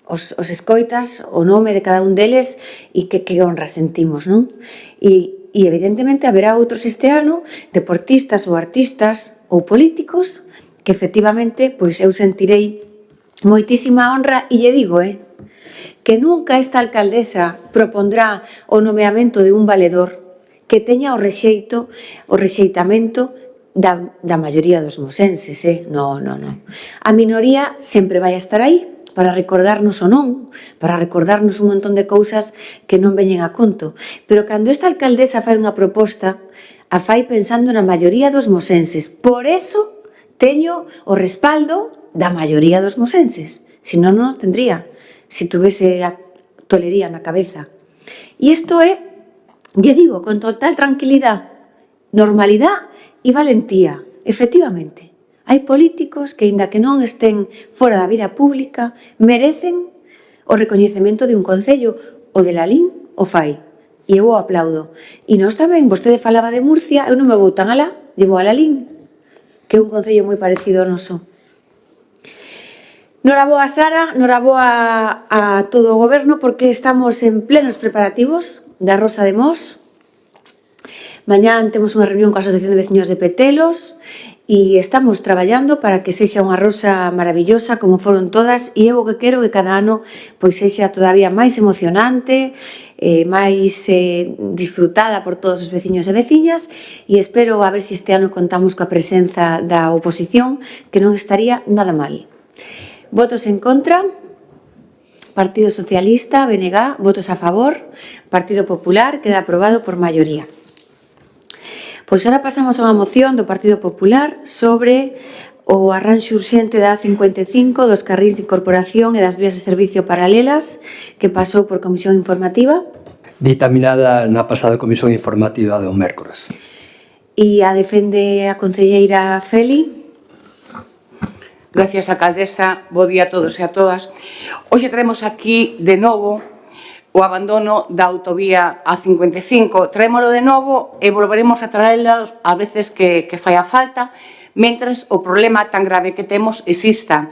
os escoitas o nome de cada un deles e que honra sentimos, non? E evidentemente haberá outros este ano, deportistas ou artistas ou políticos, que efectivamente pois eu sentirei moitísima honra e lle digo, que nunca esta alcaldesa propondrá o nomeamento de un valedor que teña o rexeitamento da maioría dos mosenses, Non. A minoría sempre vai estar aí para recordarnos ou non, para recordarnos un montón de cousas que non veñen a conto. Pero cando esta alcaldesa fai unha proposta, a fai pensando na maioría dos mosenses. Por eso teño o respaldo da maioría dos mosenses. Se non, non o tendría, se tuvese a tolería na cabeza. E isto é, lle digo, con total tranquilidade, normalidade e valentía, efectivamente. Hai políticos que, aínda que non estén fora da vida pública, merecen o recoñecemento de un concello. O de Lalín o fai. E eu o aplaudo. E nós tamén, vostede falaba de Murcia, eu non me vou tan alá, llevo a Lalín, que é un concello moi parecido ao noso. Noraboa Sara, noraboa a todo o goberno, porque estamos en plenos preparativos da Rosa de Mos. Mañán temos unha reunión coa Asociación de Veciños de Petelos e estamos traballando para que sexa unha rosa maravillosa como foron todas, e eu o que quero que cada ano pois sexa todavía máis emocionante, máis disfrutada por todos os veciños e veciñas, e espero a ver se este ano contamos coa presenza da oposición, que non estaría nada mal. Votos en contra: Partido Socialista, BNG, votos a favor, Partido Popular, queda aprobado por maioría. Pois ahora pasamos a unha moción do Partido Popular sobre o arranxo urxente da A55 dos carrís de incorporación e das vías de servicio paralelas que pasou por comisión informativa. Ditaminada na pasada comisión informativa do mércores. E a defende a concelleira Feli. Gracias, alcaldesa. Bo día a todos e a todas. Hoxe traemos aquí de novo o abandono da autovía A55. Traémolo de novo e volveremos a traerlo a veces que fai a falta, mentres o problema tan grave que temos exista.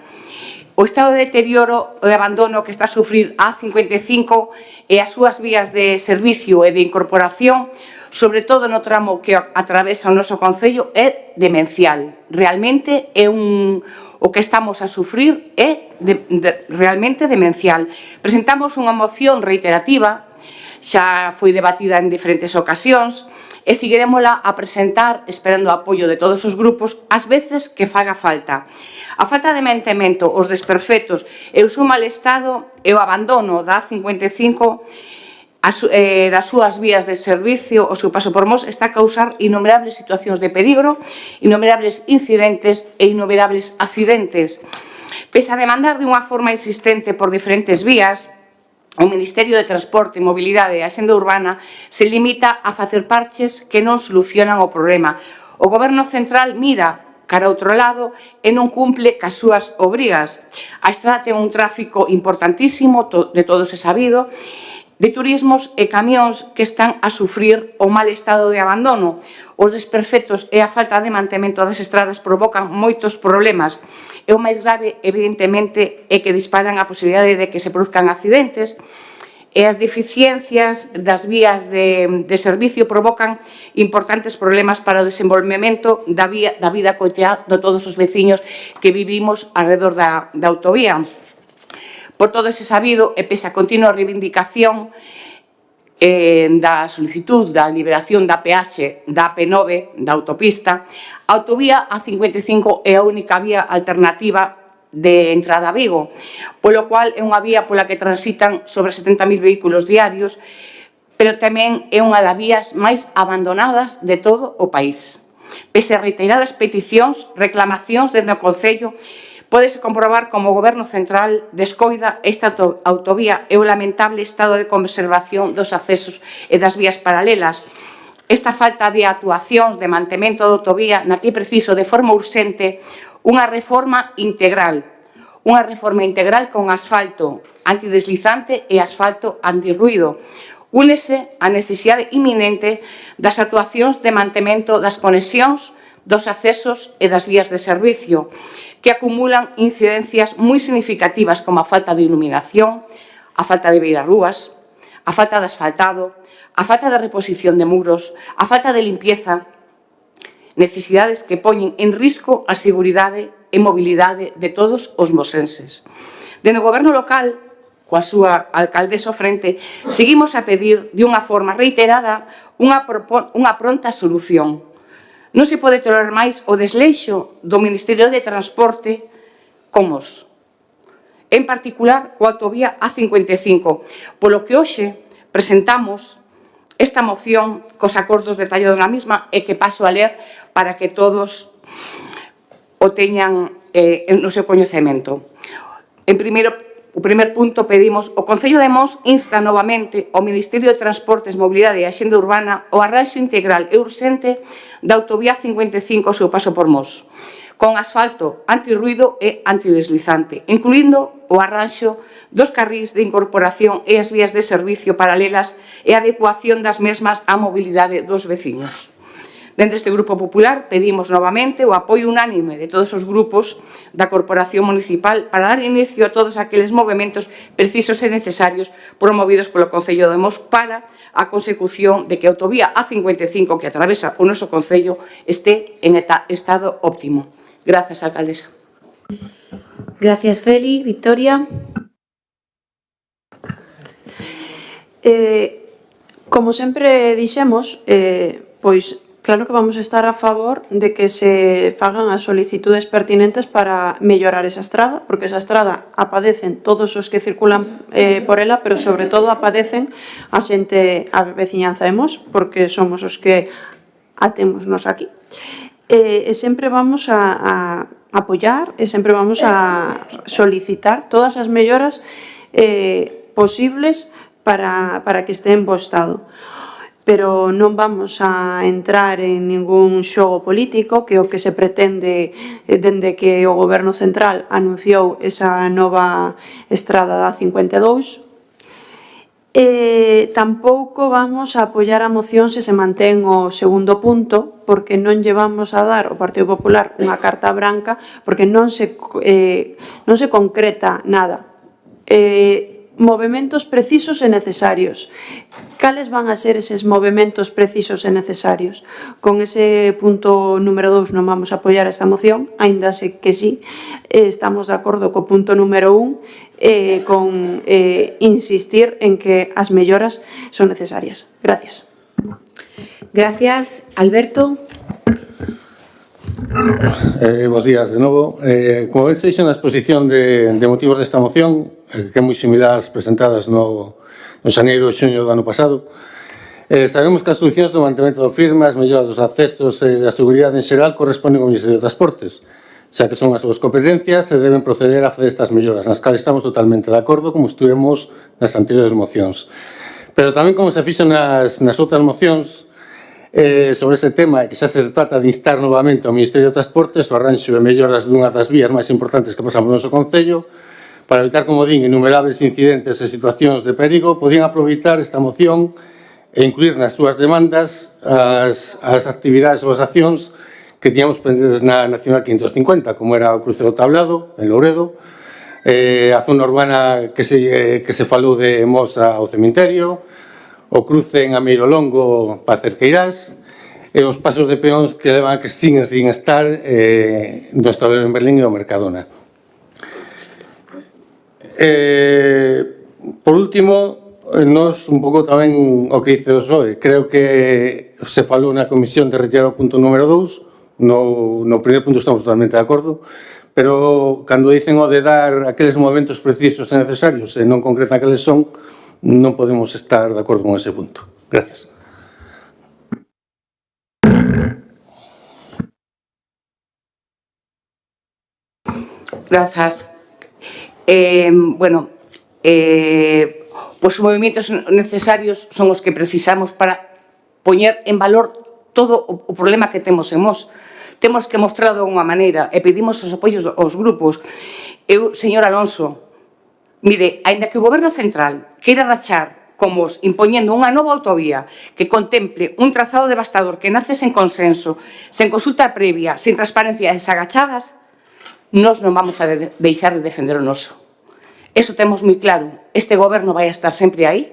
O estado de deterioro e abandono que está a sufrir a A55 e as súas vías de servicio e de incorporación, sobre todo no tramo que atravesa o noso concello, é demencial. Realmente é o que estamos a sufrir é realmente demencial. Presentamos unha moción reiterativa, xa foi debatida en diferentes ocasións, e seguiremosla a presentar esperando o apoio de todos os grupos as veces que faga falta. A falta de mantemento, os desperfectos e o seu mal estado e o abandono da A55 das súas vías de servicio, o seu paso por Mos, está a causar innumerables situacións de peligro, innumerables incidentes e innumerables accidentes. Pese a demandar de unha forma insistente por diferentes vías, o Ministerio de Transporte, Mobilidade e Axenda Urbana se limita a facer parches que non solucionan o problema. O Goberno Central mira cara a outro lado e non cumple cas súas obrigas. A estrada ten un tráfico importantísimo, de todos é sabido, de turismos e camións que están a sufrir o mal estado de abandono. Os desperfectos e a falta de mantemento das estradas provocan moitos problemas. E o máis grave, evidentemente, é que disparan a posibilidade de que se produzcan accidentes, e as deficiencias das vías de servicio provocan importantes problemas para o desenvolvemento da vida cotiá de todos os veciños que vivimos alrededor da autovía. Por todo ese sabido, e pese a continua reivindicación da solicitud da liberación da peaxe da AP9, da autopista, a autovía A55 é a única vía alternativa de entrada a Vigo, polo cual é unha vía pola que transitan sobre 70.000 vehículos diarios, pero tamén é unha das vías máis abandonadas de todo o país. Pese a reiteradas peticións, reclamacións dentro do Concello, pódese comprobar como o Goberno Central descoida esta autovía e o lamentable estado de conservación dos accesos e das vías paralelas. Esta falta de actuacións de mantemento da autovía na que é preciso de forma urxente unha reforma integral con asfalto antideslizante e asfalto antirruído. Únese a necesidade inminente das actuacións de mantemento das conexións, dos accesos e das vías de servicio, que acumulan incidencias moi significativas como a falta de iluminación, a falta de beirarrúas, a falta de asfaltado, a falta de reposición de muros, a falta de limpieza, necesidades que poñen en risco a seguridade e mobilidade de todos os mosenses. Dende o Goberno local, coa súa alcaldesa ao frente, seguimos a pedir de unha forma reiterada unha pronta solución. Non se pode tolerar máis o desleixo do Ministerio de Transporte con Mos, en particular coa autovía A55, polo que hoxe presentamos esta moción cos acordos detallados na mesma e que paso a ler para que todos o teñan no seu coñecemento. O primer punto pedimos: o Concello de Mos insta novamente ao Ministerio de Transportes, Mobilidade e Axenda Urbana o arranxo integral e urxente da autovía 55 ao seu paso por Mos, con asfalto antirruído e antideslizante, incluindo o arranxo dos carrís de incorporación e as vías de servicio paralelas e a adecuación das mesmas á mobilidade dos veciños. Dende este Grupo Popular pedimos novamente o apoio unánime de todos os grupos da Corporación Municipal para dar inicio a todos aqueles movementos precisos e necesarios promovidos polo Concello de Mos para a consecución de que a autovía A55 que atravesa o noso Concello este en estado óptimo. Grazas, alcaldesa. Gracias, Feli. Victoria. Como sempre dixemos, pois claro que vamos a estar a favor de que se fagan as solicitudes pertinentes para mellorar esa estrada, porque esa estrada apadecen todos os que circulan por ela, pero sobre todo apadecen a xente, a veciñanza de Mos, porque somos os que a temosnos aquí. E sempre vamos a apoiar e sempre vamos a solicitar todas as melloras posibles para que este en bo estado. Pero non vamos a entrar en ningún xogo político, que é o que se pretende dende que o Goberno Central anunciou esa nova estrada da 52. Tampouco vamos a apoiar a moción se se mantén o segundo punto, porque non lle vamos a dar ao Partido Popular unha carta branca, porque non se concreta nada. Movementos precisos e necesarios. Cales van a ser eses movementos precisos e necesarios? Con ese punto número 2 non vamos a apoiar esta moción, aínda sei que sí, estamos de acordo co punto número 1 con insistir en que as melloras son necesarias. Gracias. Gracias, Alberto. Bos días de novo. Como ben se dixo na exposición de motivos desta moción, que é moi similar ás presentadas no xaneiro e xuño do ano pasado, sabemos que as solucións do mantemento do firme, as melloras dos accesos e da seguridade en xeral corresponden ao Ministerio de Transportes, xa que son as súas competencias e deben proceder a facer estas melloras, nas cales estamos totalmente de acordo, como estuvemos nas anteriores mocións. Pero tamén, como se fixo nas outras mocións, sobre ese tema, que xa se trata de instar novamente ao Ministerio de Transportes o arranxo e melloras dunha das vías máis importantes que pasamos no noso Concello, para evitar, como din, innumerables incidentes e situacións de perigo, podían aproveitar esta moción e incluir nas súas demandas as actividades ou as accións que tiñamos pendentes na Nacional 550, como era o cruce do Tablado, en Louredo, a zona urbana que se falou de Mos ao cemiterio, o cruce en Ameiro Longo para Cerqueirás e os pasos de peóns que levan que siguen sin estar do Establero en Berlín e do Mercadona. Por último, nos un pouco tamén o que dice o PSOE, creo que se falou na comisión de retirar o punto número 2, no primeiro punto estamos totalmente de acordo, pero cando dicen o de dar aqueles movementos precisos e necesarios e non concretan aqueles son, non podemos estar de acordo con ese punto. Gracias. Grazas. Os movimentos necesarios son os que precisamos para poñer en valor todo o problema que temos en Mos. Temos que mostrarlo de unha maneira e pedimos os apoios aos grupos. Eu, señor Alonso, mire, aínda que o Goberno Central queira rachar con Mos impoñendo unha nova autovía que contemple un trazado devastador que nace sen consenso, sen consulta previa, sen transparencia e desagachadas, nós non vamos a deixar de defender o noso. Eso temos moi claro. Este Goberno vai a estar sempre aí,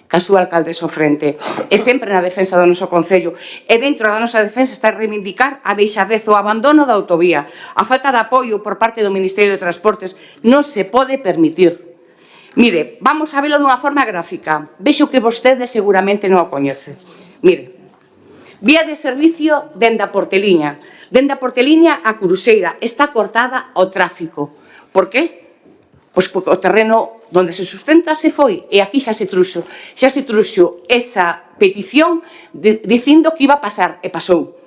ca súa alcaldesa ao frente, e sempre na defensa do noso Concello. E dentro da nosa defensa está a reivindicar a deixadez, o abandono da autovía, a falta de apoio por parte do Ministerio de Transportes. Non se pode permitir. Mire, vamos a velo dunha forma gráfica. Vexo que vostede seguramente non o coñece. Mire, vía de servicio dende a Porteliña. Dende a Porteliña a Cruceira está cortada ao tráfico. Por qué? Pois porque o terreno donde se sustenta se foi e aquí xa se truxo esa petición dicindo que iba a pasar e pasou.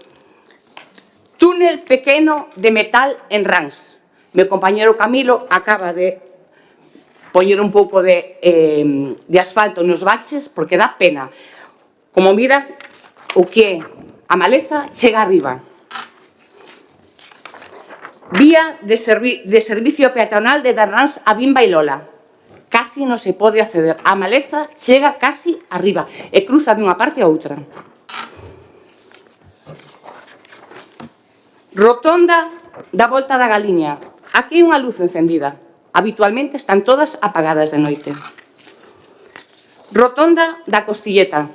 Túnel pequeno de metal en Rans. Meu compañero Camilo acaba de poñer un pouco de asfalto nos baches porque dá pena. Como mira o que a maleza chega arriba. Vía de servicio peatonal de Darrans a Bimba e Lola. Casi non se pode acceder. A maleza chega casi arriba e cruza dunha parte a outra. Rotonda da Volta da Galiña. Aquí hai unha luz encendida. Habitualmente están todas apagadas de noite. Rotonda da Costilleta.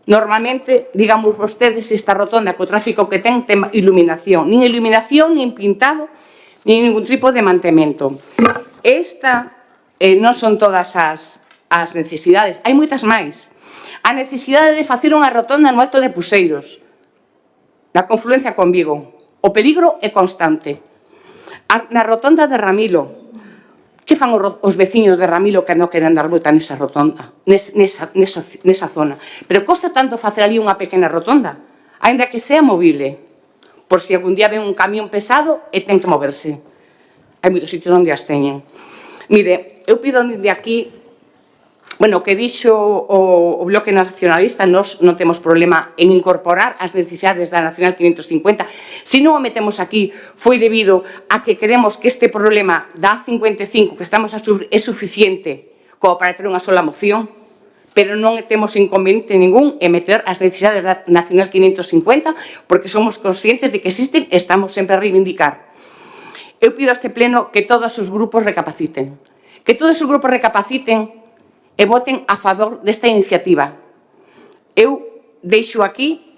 Normalmente, digamos vostedes, esta rotonda co tráfico que ten iluminación. Nin iluminación, nin pintado, nin ningún tipo de mantemento. Esta non son todas as necesidades. Hai moitas máis. A necesidade de facer unha rotonda no Alto de Puseiros, na confluencia con Vigo. O peligro é constante. Na rotonda de Ramilo. Que fan os veciños de Ramilo que non queren dar volta nesa rotonda, nesa zona? Pero costa tanto facer ali unha pequena rotonda, aínda que sea movible, por si algún día ven un camión pesado e ten que moverse. Hai moitos sitios onde as teñen. Mire, eu pido de aquí, bueno, que dixo o Bloque Nacionalista, nós non temos problema en incorporar as necesidades da Nacional 550. Se non o metemos aquí, foi debido a que queremos que este problema da A55 que estamos a sufrir é suficiente como para ter unha sola moción, pero non temos inconveniente ningún en meter as necesidades da Nacional 550 porque somos conscientes de que existen e estamos sempre a reivindicar. Eu pido a este pleno que todos os grupos recapaciten. Que todos os grupos recapaciten e voten a favor desta iniciativa. Eu deixo aquí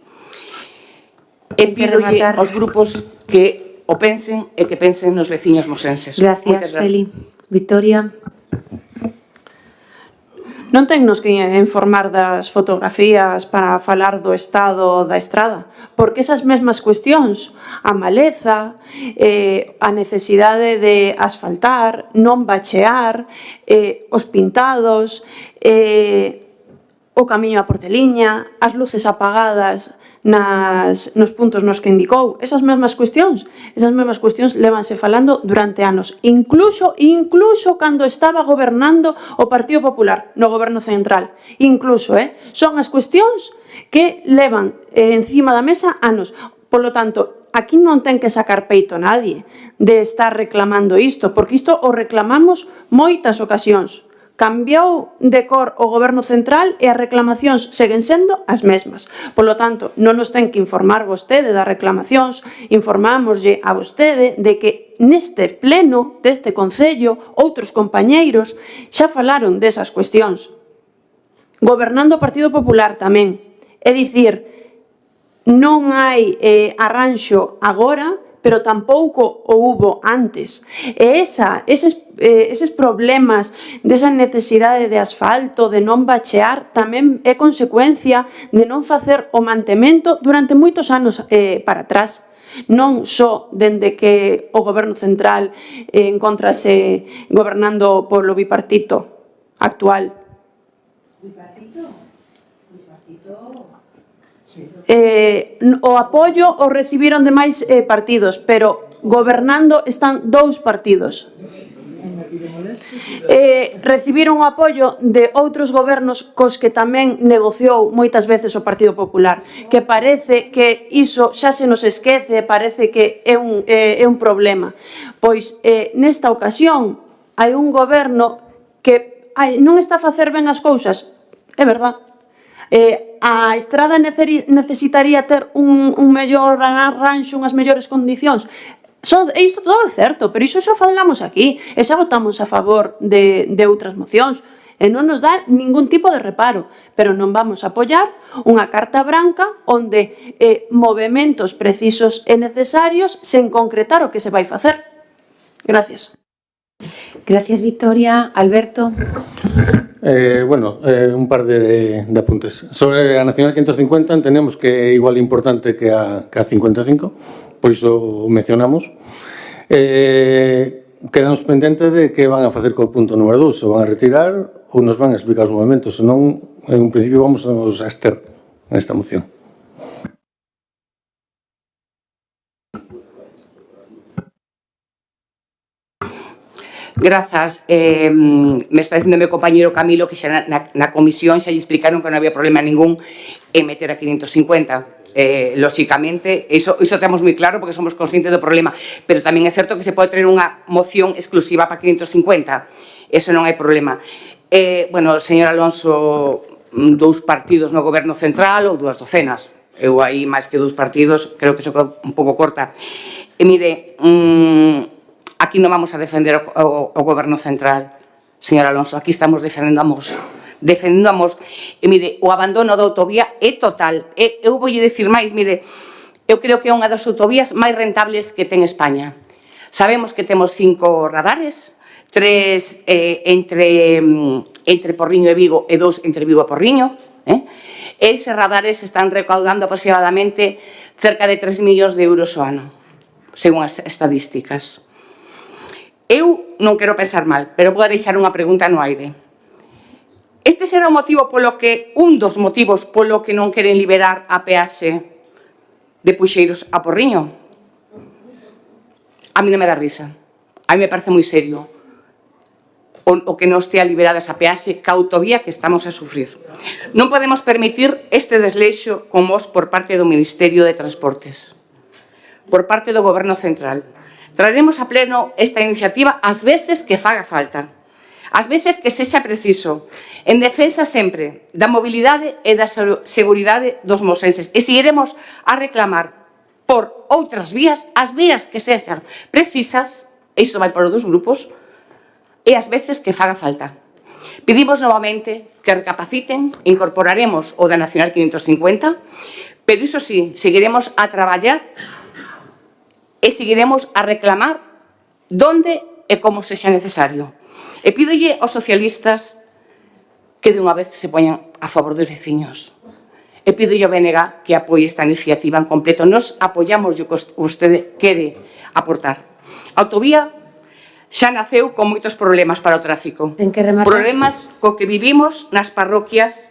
e pidolle aos grupos que o pensen e que pensen nos veciños mosenses. Gracias, Feli. Victoria. Non tennos que informar das fotografías para falar do estado da estrada, porque esas mesmas cuestións, a maleza, a necesidade de asfaltar, non bachear, os pintados, o camiño a Porteliña, as luces apagadas nos puntos nos que indicou, esas mesmas cuestións lévanse falando durante anos, incluso cando estaba gobernando o Partido Popular no goberno central, son as cuestións que levan encima da mesa anos. Polo tanto, aquí non ten que sacar peito nadie de estar reclamando isto, porque isto o reclamamos moitas ocasións. Cambiou de cor o goberno central e as reclamacións seguen sendo as mesmas. Polo tanto, non nos ten que informar vostede das reclamacións, informámoslle a vostede de que neste pleno deste Concello outros compañeiros xa falaron desas cuestións. Gobernando o Partido Popular tamén. É dicir, non hai arranxo agora, pero tampouco o hubo antes. E eses problemas desa necesidade de asfalto, de non bachear, tamén é consecuencia de non facer o mantemento durante moitos anos para atrás. Non só dende que o goberno central encontrase gobernando polo bipartito actual. O apoio o recibiron de máis partidos, pero gobernando están dous partidos. Recibiron o apoio de outros gobernos cos que tamén negociou moitas veces o Partido Popular, que parece que iso xa se nos esquece, parece que é un problema. Pois nesta ocasión hai un goberno que non está a facer ben as cousas, é verdad. A estrada necesitaría ter un mellor arranxo, unhas mellores condicións. Isto todo é certo, pero iso xa falamos aquí e xa votamos a favor de outras mocións e non nos dá ningún tipo de reparo, pero non vamos a apoiar unha carta branca onde movementos precisos e necesarios sen concretar o que se vai facer. Gracias. Gracias, Victoria. Alberto. Un par de apuntes. Sobre a Nacional 550 entendemos que é igual de importante que a 55, por iso o mencionamos. Quedamos pendentes de que van a facer co punto número 2, se van a retirar ou nos van a explicar os movementos, senón, en un principio, vamos a nos abster nesta moción. Grazas. Me está dicindo meu compañero Camilo que xa na comisión xa lle explicaron que non había problema ningún en meter a 550. Lóxicamente, iso temos moi claro porque somos conscientes do problema, pero tamén é certo que se pode tener unha moción exclusiva para 550. Eso non hai problema. Señor Alonso, 2 partidos no goberno central ou 2 docenas. eu aí máis que 2 partidos creo que se quedou un pouco corta. E mire, aquí non vamos a defender o goberno central, señor Alonso, aquí estamos defendendo a Mos. E mire, o abandono da autovía é total. Eu vou dicir máis, mire, eu creo que é unha das autovías máis rentables que ten España. Sabemos que temos 5 radares, 3 entre Porriño e Vigo e 2 entre Vigo e Porriño. Eses radares están recaudando aproximadamente cerca de 3 millóns de euros ao ano, según as estadísticas. Eu non quero pensar mal, pero vou deixar unha pregunta no aire. Este será o motivo un dos motivos polo que non queren liberar a peaxe de Puxeiros a Porriño? A mí non me dá risa. A mí me parece moi serio o que non estea liberada esa peaxe ca autovía que estamos a sufrir. Non podemos permitir este desleixo con Mos por parte do Ministerio de Transportes, por parte do Goberno Central. Traeremos a pleno esta iniciativa ás veces que faga falta, ás veces que sexa preciso, en defensa sempre da mobilidade e da seguridade dos mosenses. E seguiremos a reclamar por outras vías, as vías que sexan precisas, e isto vai por os 2 grupos, e as veces que faga falta. Pedimos novamente que recapaciten, incorporaremos o da Nacional 550, pero iso sí, seguiremos a traballar e seguiremos a reclamar donde e como sexa necesario. E pídolle aos socialistas que de unha vez se poñan a favor dos veciños. E pídolle ao BNG que apoie esta iniciativa en completo. Nos apoiamos o que vostede quere aportar. A autovía xa naceu con moitos problemas para o tráfico. Problemas co que vivimos nas parroquias.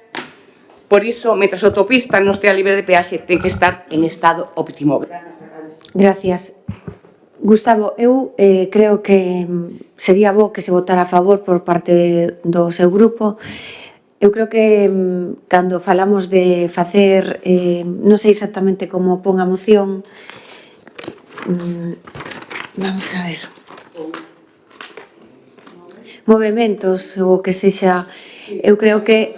Por iso, mentre a autopista non estea libre de peaxe, ten que estar en estado óptimo. Gracias. Gustavo, eu creo que sería bo que se votara a favor por parte do seu grupo. Eu creo que cando falamos de facer, non sei exactamente como pon a moción, vamos a ver, movementos ou que sexa, eu creo que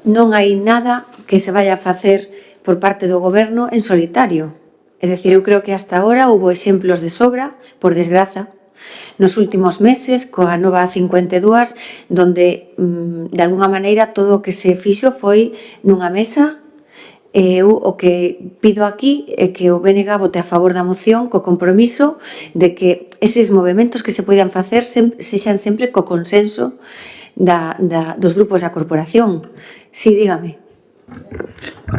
non hai nada que se vaya a facer por parte do goberno en solitario. É dicir, eu creo que hasta agora houve exemplos de sobra, por desgraza, nos últimos meses, coa nova 52, donde, de alguna maneira, todo o que se fixo foi nunha mesa. Eu o que pido aquí é que o BNG vote a favor da moción co compromiso de que eses movementos que se poidan facer sexan sempre co consenso dos grupos da corporación. Sí, dígame.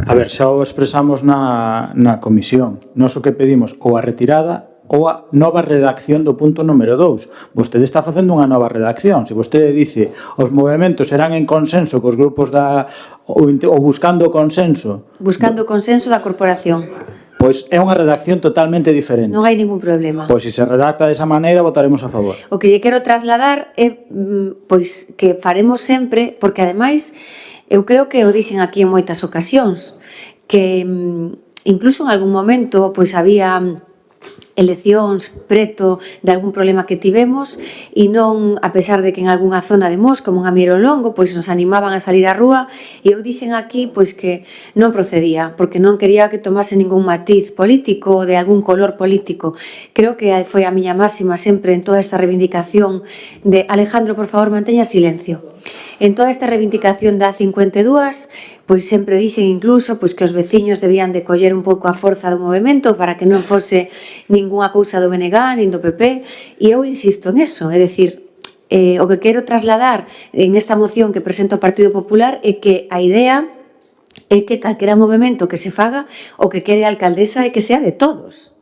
A ver, xa o expresamos na comisión. Nos o que pedimos ou a retirada ou a nova redacción do punto número 2. Vostede está facendo unha nova redacción. Se vostede dice os movementos serán en consenso cos grupos ou buscando consenso. Buscando consenso da corporación. Pois é unha redacción totalmente diferente. Non hai ningún problema. Pois se se redacta desa maneira, votaremos a favor. O que lle quero trasladar é pois que faremos sempre, porque ademais eu creo que o dixen aquí en moitas ocasións, que incluso en algún momento pois había eleccións preto de algún problema que tivemos e non, a pesar de que en algunha zona de Mos, como en Amiero Longo, pois nos animaban a salir á rúa e eu dixen aquí pois que non procedía, porque non quería que tomase ningún matiz político ou de algún color político. Creo que foi a miña máxima sempre en toda esta reivindicación de Alejandro, por favor, manteña silencio. En toda esta reivindicación da 52, pois sempre dixen incluso pois que os veciños debían de coller un pouco a forza do movemento para que non fose ningunha cousa do BNG nin do PP, e eu insisto en eso, é dicir, o que quero trasladar en esta moción que presenta o Partido Popular é que a idea é que calquera movemento que se faga o que quere a alcaldesa é que sea de todos.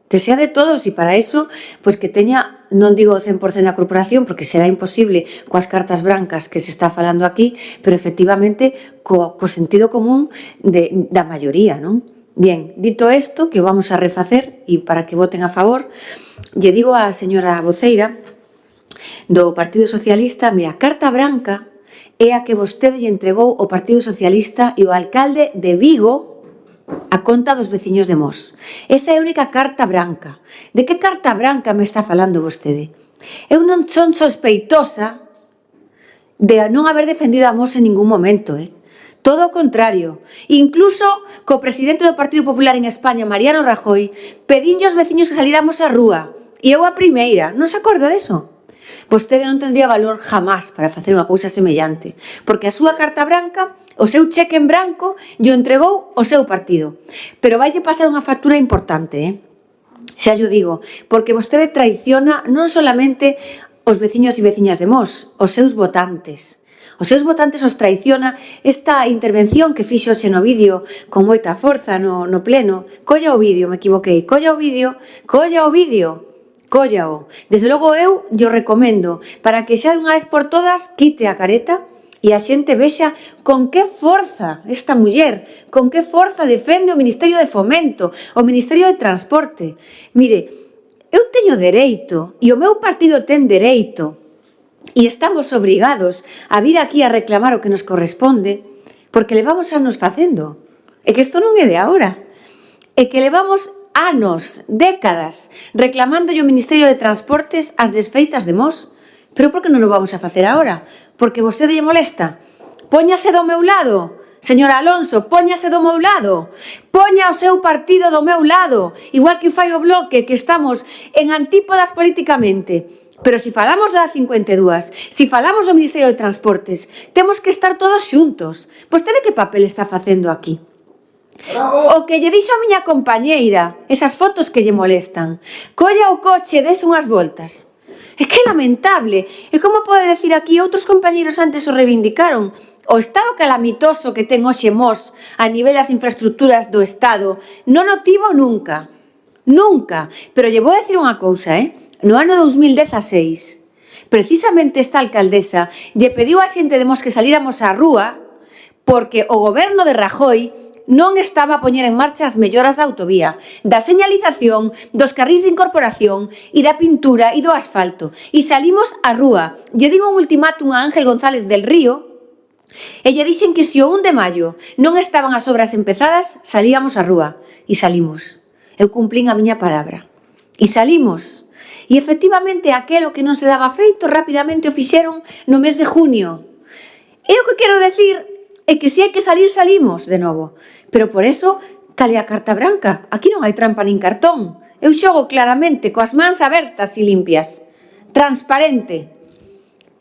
Que sea de todos, e para eso, pois que teña, non digo o 100% da corporación, porque será imposible coas cartas brancas que se está falando aquí, pero efectivamente co sentido común da maioría, non? Bien, dito isto, que vamos a refacer, e para que voten a favor, lle digo á señora voceira do Partido Socialista, mira, a carta branca é a que vostede lle entregou ao Partido Socialista e o alcalde de Vigo a conta dos veciños de Mos. Esa é a única carta branca. De que carta branca me está falando vostede? Eu non son sospeitosa de non haber defendido a Mos en ningún momento, Todo o contrario. Incluso co presidente do Partido Popular en España, Mariano Rajoy, pedinlle aos veciños que salíramos á rúa. E eu a primeira. Non se acorda deso? Vostede non tendría valor jamás para facer unha cousa semellante, porque a súa carta branca, o seu cheque en branco, lle entregou o seu partido. Pero vaille pasar unha factura importante, xa yo digo, porque vostede traiciona non solamente os veciños e veciñas de Mos, os seus votantes. Os seus votantes os traiciona esta intervención que fixo xe no vídeo con moita forza no pleno. Colla o vídeo, me equivoquei. Colla o vídeo. Cóllao. Desde logo eu yo recomendo para que xa de unha vez por todas quite a careta e a xente vexa con que forza esta muller, con que forza defende o Ministerio de Fomento, o Ministerio de Transporte. Mire, eu teño dereito e o meu partido ten dereito e estamos obrigados a vir aquí a reclamar o que nos corresponde porque levamos anos facendo. É que isto non é de agora. É que levamos anos, décadas, reclamando o Ministerio de Transportes as desfeitas de Mos. Pero por que non o vamos a facer agora? Porque vostede lle molesta. Póñase do meu lado, señora Alonso, póñase do meu lado. Poña o seu partido do meu lado, igual que fai o Bloque, que estamos en antípodas políticamente. Pero se falamos da 52, se falamos do Ministerio de Transportes, temos que estar todos xuntos. Vostede que papel está facendo aquí? O que lle dixo a miña compañeira, esas fotos que lle molestan. Colla o coche, des unhas voltas. É que é lamentable. E como pode decir aquí, outros compañeiros antes o reivindicaron, o estado calamitoso que ten hoxe Mos a nivel das infraestructuras do Estado non o tivo nunca. Nunca. Pero lle vou decir unha cousa, No ano 2016, precisamente esta alcaldesa lle pediu a xente de Mos que salíramos á rúa porque o goberno de Rajoy non estaba a poñer en marcha as melloras da autovía, da señalización, dos carrís de incorporación e da pintura e do asfalto. E salimos á rúa. Lle digo un ultimátum a Ángel González del Río e lle dixen que se o 1 de maio non estaban as obras empezadas, salíamos á rúa. E salimos. Eu cumplín a miña palabra. E salimos. E efectivamente aquelo que non se daba feito rapidamente o fixeron no mes de junio. E o que quero decir é que se hai que salir, salimos de novo. Pero por eso, cale a carta branca. Aquí non hai trampa nin cartón. Eu xogo claramente, coas mans abertas e limpias. Transparente.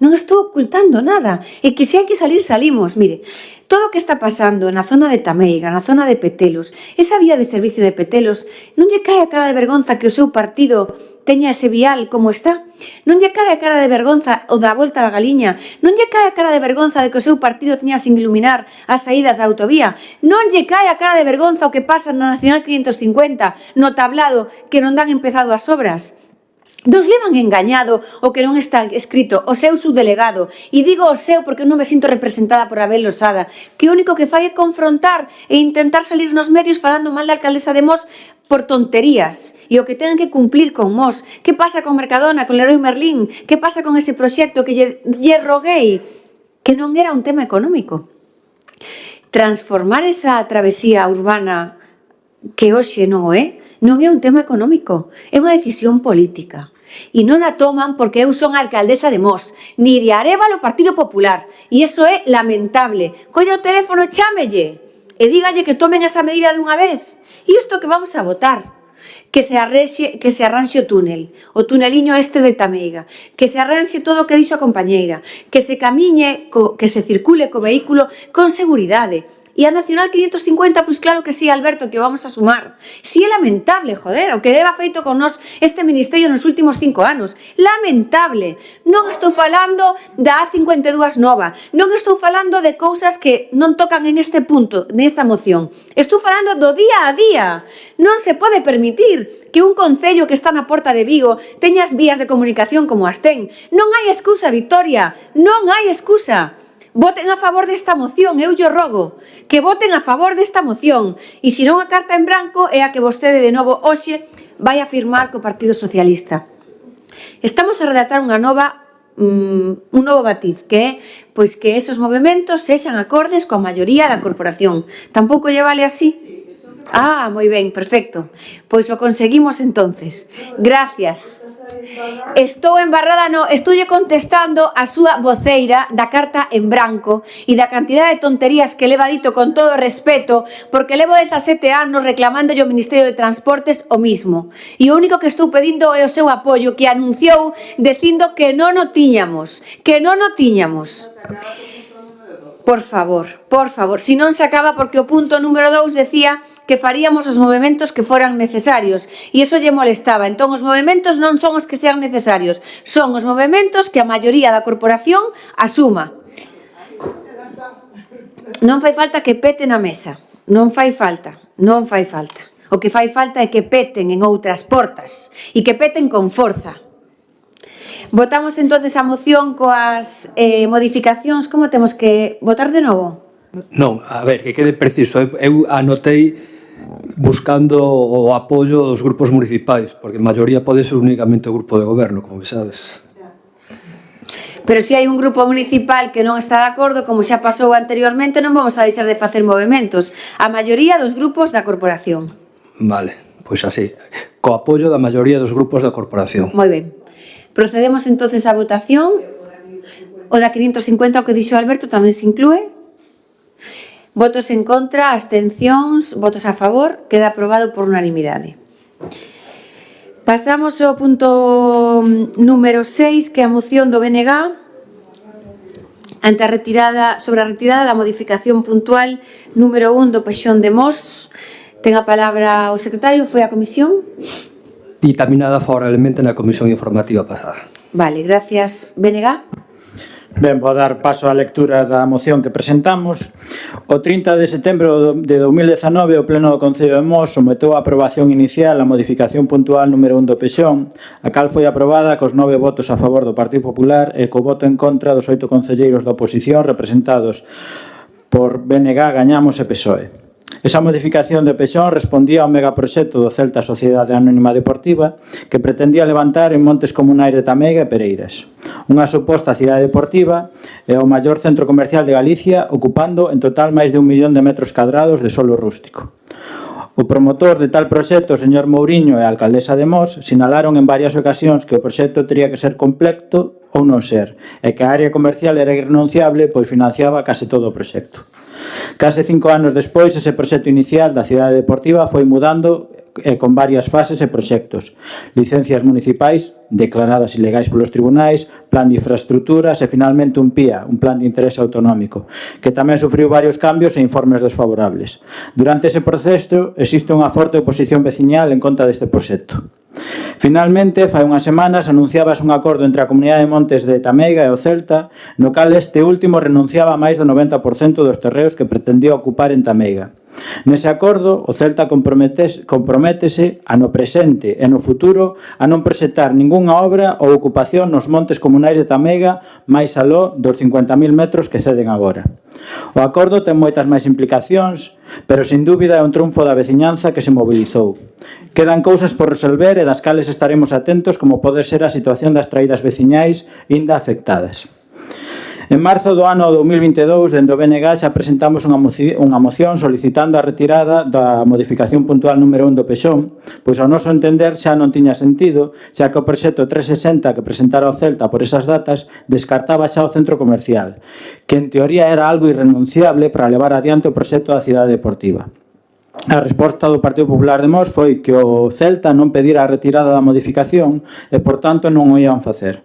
Non estou ocultando nada. E que se hai que salir, salimos. Mire, todo o que está pasando na zona de Tameiga, na zona de Petelos, esa vía de servicio de Petelos, non lle cae a cara de vergonza que o seu partido teña ese vial como está? Non lle cae a cara de vergonza o da Volta da Galiña? Non lle cae a cara de vergonza de que o seu partido teña sin iluminar as saídas da autovía? Non lle cae a cara de vergonza o que pasa na Nacional 550, no tablado, que non dan empezado as obras? Nos levan engañado o que non está escrito o seu subdelegado, e digo o seu porque non me sinto representada por Abel Losada, que o único que fai é confrontar e intentar salir nos medios falando mal da alcaldesa de Mos por tonterías, e o que ten que cumplir con Mos. Que pasa con Mercadona, con Leroy Merlin? Que pasa con ese proxecto que lle roguei? Que non era un tema económico. Transformar esa travesía urbana que hoxe non o é un tema económico, é unha decisión política. E non a toman porque eu son alcaldesa de Mos, ni de Arévalo Partido Popular, e iso é lamentable. Colla o teléfono e chámelle, e dígalle que tomen esa medida de unha vez. E isto que vamos a votar, que se arranxe o tuneliño este de Tameiga, que se arranxe todo o que dixo a compañeira, que se camiñe, que se circule co vehículo con seguridade. E a Nacional 550, pois claro que sí, Alberto, que o vamos a sumar. Si é lamentable, joder, o que deba feito con nós este ministerio nos últimos 5 anos. Lamentable. Non estou falando da A52 nova, non estou falando de cousas que non tocan en este punto, nesta moción. Estou falando do día a día. Non se pode permitir que un concello que está na Porta de Vigo teña as vías de comunicación como as ten. Non hai excusa, Victoria, non hai excusa. Voten a favor desta moción, eu llo rogo, que voten a favor desta moción. E se non a carta en branco é a que vostede de novo hoxe vai a firmar co Partido Socialista. Estamos a redactar un novo matiz, que é pois que esos movementos sexan acordes coa maioría da corporación. Tampouco lle vale así? Ah, moi ben, perfecto. Pois o conseguimos entonces. Gracias. Estou embarrada, no, estoulle contestando a súa voceira da carta en branco e da cantidad de tonterías que leva dito con todo respeto, porque levo 17 anos reclamando ao Ministerio de Transportes o mismo. E o único que estou pedindo é o seu apoio, que anunciou dicindo que non o tiñamos, Por favor, si non se acaba, porque o punto número 2 decía que faríamos os movementos que foran necesarios e iso lle molestaba. Entón, os movementos non son os que sean necesarios, son os movementos que a maioría da corporación asuma. Non fai falta que peten a mesa, non fai falta. O que fai falta é que peten en outras portas e que peten con forza. Votamos entonces a moción coas modificacións. Como temos que votar de novo? Non, a ver, que quede preciso. Eu anotei buscando o apoio dos grupos municipais, porque a maioría pode ser únicamente o grupo de goberno, como sabes. Pero se hai un grupo municipal que non está de acordo, como xa pasou anteriormente, non vamos a deixar de facer movementos. A maioría dos grupos da corporación. Vale, pois así. Co apoio da maioría dos grupos da corporación. Moi ben. Procedemos entonces á votación. O da 550, o que dixo Alberto, tamén se inclúe. Votos en contra, abstencións, votos a favor, queda aprobado por unanimidade. Pasamos ao punto número 6, que é a moción do BNG sobre a retirada da modificación puntual número 1 do Pexón de Mos. Ten a palabra o secretario, foi a comisión. Ditaminada favorablemente na comisión informativa pasada. Vale, gracias. BNG. Ben, vou dar paso á lectura da moción que presentamos. O 30 de setembro de 2019, o Pleno do Concello de Mos someteu a aprobación inicial a modificación puntual número 1 do Pexón, a cal foi aprobada cos 9 votos a favor do Partido Popular e co voto en contra dos 8 concelleiros da oposición representados por BNG, Gañamos e PSOE. Esa modificación de Pexón respondía ao megaproxecto do Celta Sociedade Anónima Deportiva que pretendía levantar en montes comunais de Tameiga e Pereiras unha suposta cidade deportiva e o maior centro comercial de Galicia, ocupando en total máis de 1 millón de metros cadrados de solo rústico. O promotor de tal proxecto, o señor Mouriño e a alcaldesa de Mos, sinalaron en varias ocasións que o proxecto tería que ser completo ou non ser, e que a área comercial era irrenunciable pois financiaba case todo o proxecto. Case 5 anos despois, ese proxecto inicial da cidade deportiva foi mudando con varias fases e proxectos. Licencias municipais declaradas ilegais polos tribunais, plan de infraestructuras e finalmente un PIA, un plan de interés autonómico, que tamén sufriu varios cambios e informes desfavorables. Durante ese proceso existe unha forte oposición veciñal en contra deste proxecto. Finalmente, fai unhas semanas, anunciabas un acordo entre a Comunidade de Montes de Tameiga e o Celta, no cal este último renunciaba a máis do 90% dos terreos que pretendía ocupar en Tameiga. Nese acordo, o Celta comprométese a no presente e no futuro a non proxectar ningunha obra ou ocupación nos montes comunais de Tameiga máis aló dos 50.000 metros que ceden agora. O acordo ten moitas máis implicacións, pero sin dúbida é un triunfo da veciñanza que se mobilizou. Quedan cousas por resolver e das cales estaremos atentos, como pode ser a situación das traídas veciñais inda afectadas. En marzo do ano 2022, dende o BNG, xa presentamos unha moción solicitando a retirada da modificación puntual número 1 do Pexón, pois ao noso entender xa non tiña sentido, xa que o proxecto 360 que presentara o Celta por esas datas descartaba xa o centro comercial, que en teoría era algo irrenunciable para levar adiante o proxecto da cidade deportiva. A resposta do Partido Popular de Mos foi que o Celta non pedira a retirada da modificación e, por tanto, non o iban facer.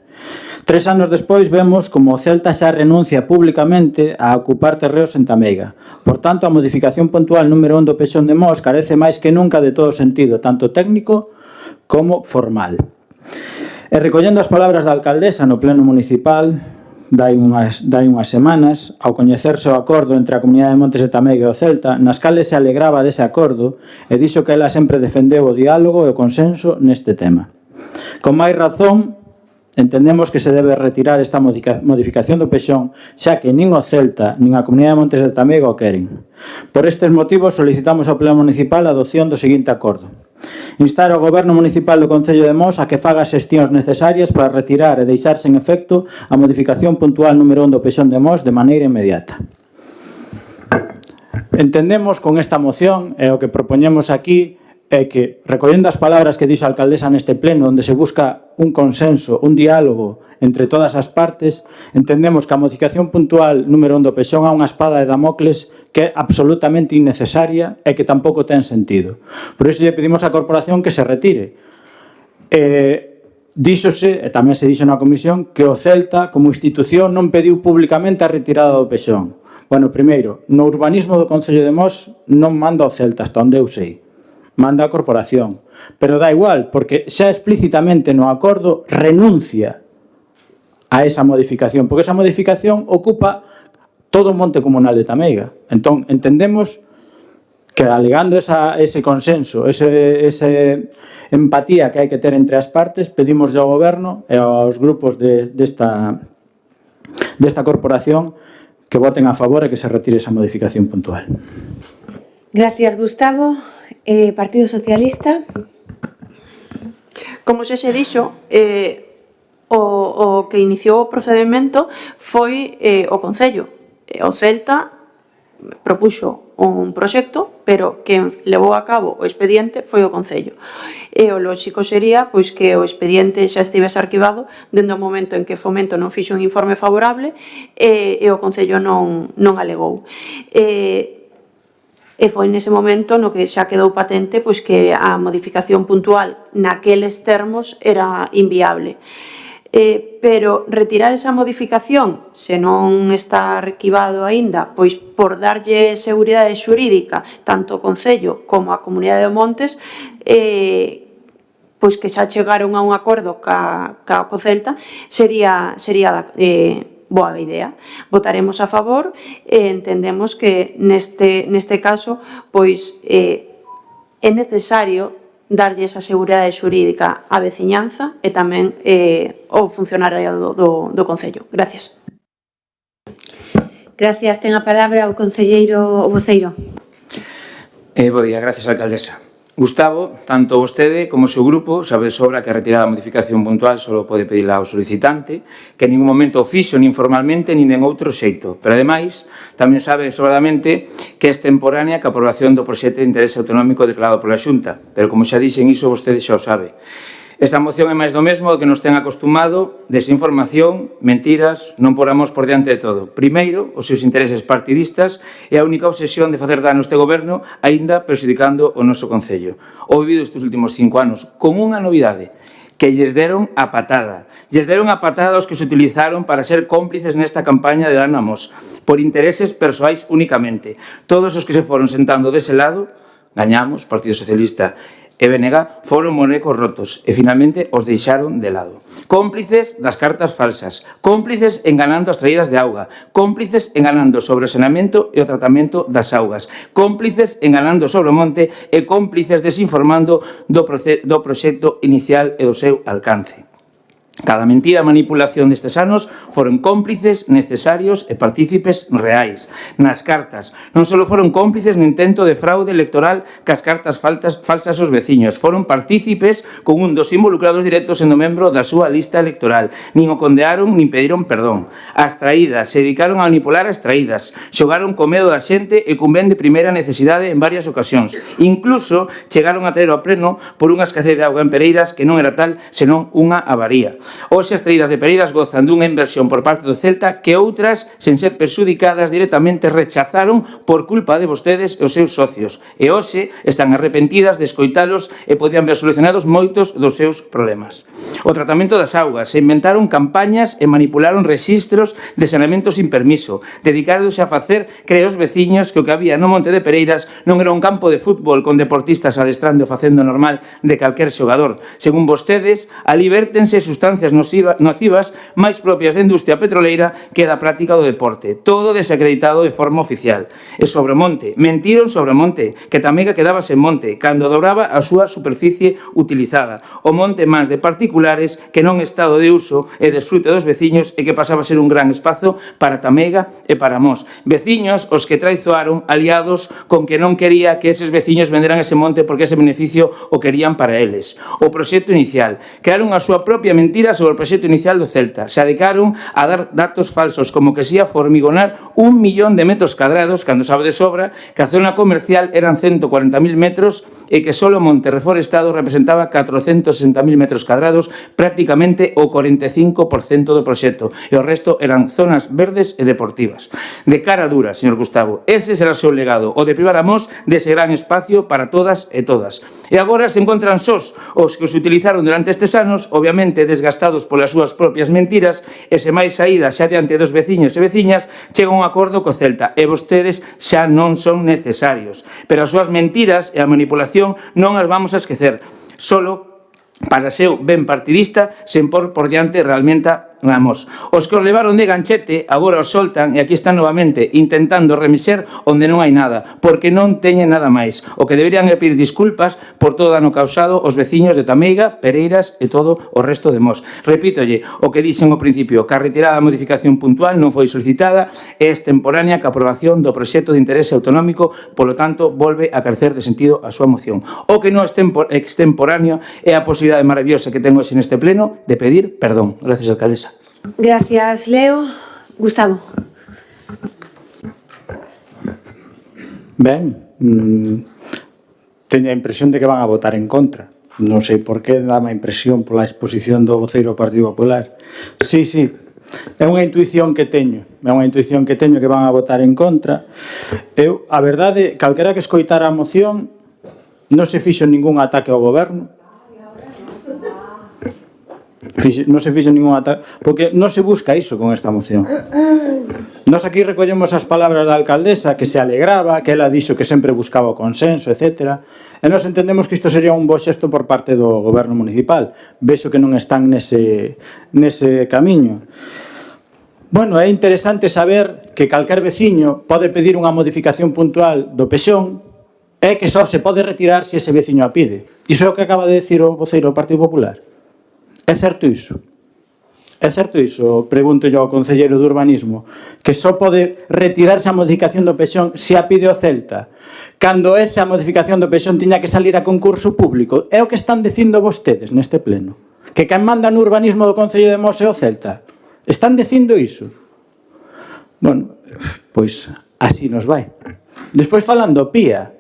3 anos despois vemos como o Celta xa renuncia públicamente a ocupar terreos en Tameiga. Por tanto, a modificación puntual número 1 do Pexón de Mos carece máis que nunca de todo sentido, tanto técnico como formal. E recollendo as palabras da alcaldesa no pleno municipal dai unhas semanas, ao coñecerse o acordo entre a Comunidade de Montes de Tameiga e o Celta, nas cales se alegraba dese acordo e dixo que ela sempre defendeu o diálogo e o consenso neste tema. Con máis razón, entendemos que se debe retirar esta modificación do Pexón, xa que nin o Celta nin a Comunidade de Montes de Tameiga o queren. Por estes motivos, solicitamos ao Pleno Municipal a adopción do seguinte acordo. Instar ao Goberno Municipal do Concello de Mos a que faga as xestións necesarias para retirar e deixar sen efecto a modificación puntual número 1 do Pexón de Mos de maneira inmediata. Entendemos con esta moción e o que propoñemos aquí é que, recollendo as palabras que dixo a alcaldesa neste pleno, onde se busca un consenso, un diálogo entre todas as partes, entendemos que a modificación puntual número 1 do Pexón é unha espada de Damocles que é absolutamente innecesaria e que tampouco ten sentido. Por iso lle pedimos á corporación que se retire. Díxose, e tamén se dixo na comisión, que o Celta, como institución, non pediu públicamente a retirada do Pexón. Bueno, primeiro, no urbanismo do Concello de Mos non manda o Celta, hasta onde eu sei. Manda a corporación. Pero dá igual, porque xa explícitamente no acordo renuncia a esa modificación, porque esa modificación ocupa todo o monte comunal de Tameiga. Entón, entendemos que alegando ese consenso, esa empatía que hai que ter entre as partes, pedimos ao Goberno e aos grupos desta corporación que voten a favor e que se retire esa modificación puntual. Gracias, Gustavo. Partido Socialista. Como xa se dixo, o que iniciou o procedimento foi o Concello. O Celta propuxo un proxecto, pero quen levou a cabo o expediente foi o Concello. E o lóxico sería pois que o expediente xa estivese arquivado dende o momento en que Fomento non fixo un informe favorable e o Concello non alegou. E foi nese momento no que xa quedou patente pois que a modificación puntual naqueles termos era inviable. Pero retirar esa modificación, se non está arquivado aínda, pois por darlle seguridade xurídica tanto ao Concello como á Comunidade de Montes, pois que xa chegaron a un acordo ca Celta, sería boa idea. Votaremos a favor e entendemos que neste caso pois é necesario darlle esa seguridade xurídica á veciñanza e tamén ao funcionario do Concello. Gracias. Gracias. Ten a palabra o concelleiro voceiro. Bo día, gracias, alcaldesa. Gustavo, tanto vostede como o seu grupo sabe de sobra que a retirada da modificación puntual só pode pedirla ao solicitante, que en ningún momento o fixo nin formalmente nin en outro xeito. Pero, ademais, tamén sabe sobradamente que é extemporánea que a aprobación do proxecto de interese autonómico declarado pola Xunta. Pero, como xa dixen, iso vostede xa o sabe. Esta moción é máis do mesmo do que nos ten acostumado, desinformación, mentiras, non poramos por diante de todo. Primeiro, os seus intereses partidistas e a única obsesión de facer dano este goberno, aínda perxudicando o noso Concello. O vivido estes últimos 5 anos con unha novidade, que lles deron a patada. Lles deron a patada aos que se utilizaron para ser cómplices nesta campaña de dano a Mos, por intereses persoais únicamente. Todos os que se foron sentando dese lado, gañamos, Partido Socialista e BNG, foron monecos rotos e finalmente os deixaron de lado. Cómplices das cartas falsas, cómplices enganando as traídas de auga, cómplices enganando sobre o saneamento e o tratamento das augas, cómplices enganando sobre o monte e cómplices desinformando do proxecto inicial e do seu alcance. Cada mentira e manipulación destes anos foron cómplices necesarios e partícipes reais. Nas cartas, non só foron cómplices no intento de fraude electoral que as cartas falsas aos veciños, foron partícipes con un dos involucrados directos sendo membro da súa lista electoral. Nin o condearon, nin pediron perdón. As traídas, se dedicaron a manipular as traídas, xogaron co medo da xente e cun ben de primeira necesidade en varias ocasións. Incluso chegaron a ter ao pleno por unha escasez de auga en Pereiras que non era tal, senón unha avaría. Hoxe as traídas de Pereiras gozan dunha inversión por parte do Celta que outras, sen ser perxudicadas, directamente rechazaron por culpa de vostedes e os seus socios. E hoxe están arrepentidas de escoitalos e podían ver solucionados moitos dos seus problemas. O tratamento das augas, se inventaron campañas e manipularon rexistros de saneamento sin permiso, dedicándose a facer creer aos veciños que o que había no Monte de Pereiras non era un campo de fútbol con deportistas adestrando e facendo normal de calquer xogador. Según vostedes, ali vértense sustancias nocivas máis propias da industria petroleira que da práctica do deporte. Todo desacreditado de forma oficial. E sobre o monte, mentiron sobre o monte, que Tameiga quedaba sen monte, cando dobraba a súa superficie utilizada. O monte máis de particulares que non estado de uso e desfrute dos veciños e que pasaba a ser un gran espazo para Tameiga e para Mos. Veciños os que traizoaron aliados con que non quería que eses veciños venderan ese monte porque ese beneficio o querían para eles. O proxecto inicial, crearon a súa propia mentira mentira sobre o proxecto inicial do Celta. Se dedicaron a dar datos falsos, como que se ia formigonar 1 millón de metros cadrados, cando sabe de sobra que a zona comercial eran 140.000 metros e que só o monte reforestado representaba 460.000 metros cadrados, prácticamente o 45% do proxecto, e o resto eran zonas verdes e deportivas. De cara dura, señor Gustavo, ese será o seu legado, o de privar a Mos dese gran espacio para todas e todas. E agora se encontran sós os que os utilizaron durante estes anos, obviamente desgastados polas súas propias mentiras, e se máis saída xa diante dos veciños e veciñas, chega un acordo co Celta, e vostedes xa non son necesarios. Pero as súas mentiras e a manipulación non as vamos a esquecer, solo para seu ben partidista, sen por diante realmente a Mos. Os que os levaron de ganchete agora os soltan e aquí están novamente intentando remexer onde non hai nada, porque non teñen nada máis. O que deberían é pedir disculpas por todo o dano causado aos veciños de Tameiga, Pereiras e todo o resto de Mos. Repítolle o que dixen ao principio, que a retirada da modificación puntual non foi solicitada e é extemporánea que a aprobación do proxecto de interese autonómico, polo tanto, volve a carecer de sentido a súa moción. O que non é extemporáneo é a posibilidade maravillosa que tengo hoxe neste pleno de pedir perdón. Gracias, alcaldesa. Gracias, Leo. Gustavo. Ben, teño a impresión de que van a votar en contra. Non sei por qué, dá-me a impresión pola exposición do voceiro do Partido Popular. Sí, é unha intuición que teño. É unha intuición que teño que van a votar en contra. Eu, a verdade, calquera que escoitara a moción, non se fixo ningún ataque ao goberno. Non se fixo ningún ataque, porque non se busca iso con esta moción. Nós aquí recollemos as palabras da alcaldesa, que se alegraba, que ela dixo que sempre buscaba o consenso, etc. E nós entendemos que isto sería un bo xesto por parte do goberno municipal. Vexo que non están nese camiño. Bueno, é interesante saber que calquer veciño pode pedir unha modificación puntual do pexón e que só se pode retirar se ese veciño a pide. Iso é o que acaba de decir o voceiro do Partido Popular. É certo iso? É certo iso? Pregunto yo ao concelleiro de Urbanismo, que só pode retirarse a modificación do pexón se a pide o Celta, cando esa modificación do pexón tiña que salir a concurso público. É o que están dicindo vostedes neste pleno. Que quen manda no urbanismo do Concello de Mos é o Celta. Están dicindo iso. Bueno, pois así nos vai. Despois falando PIA,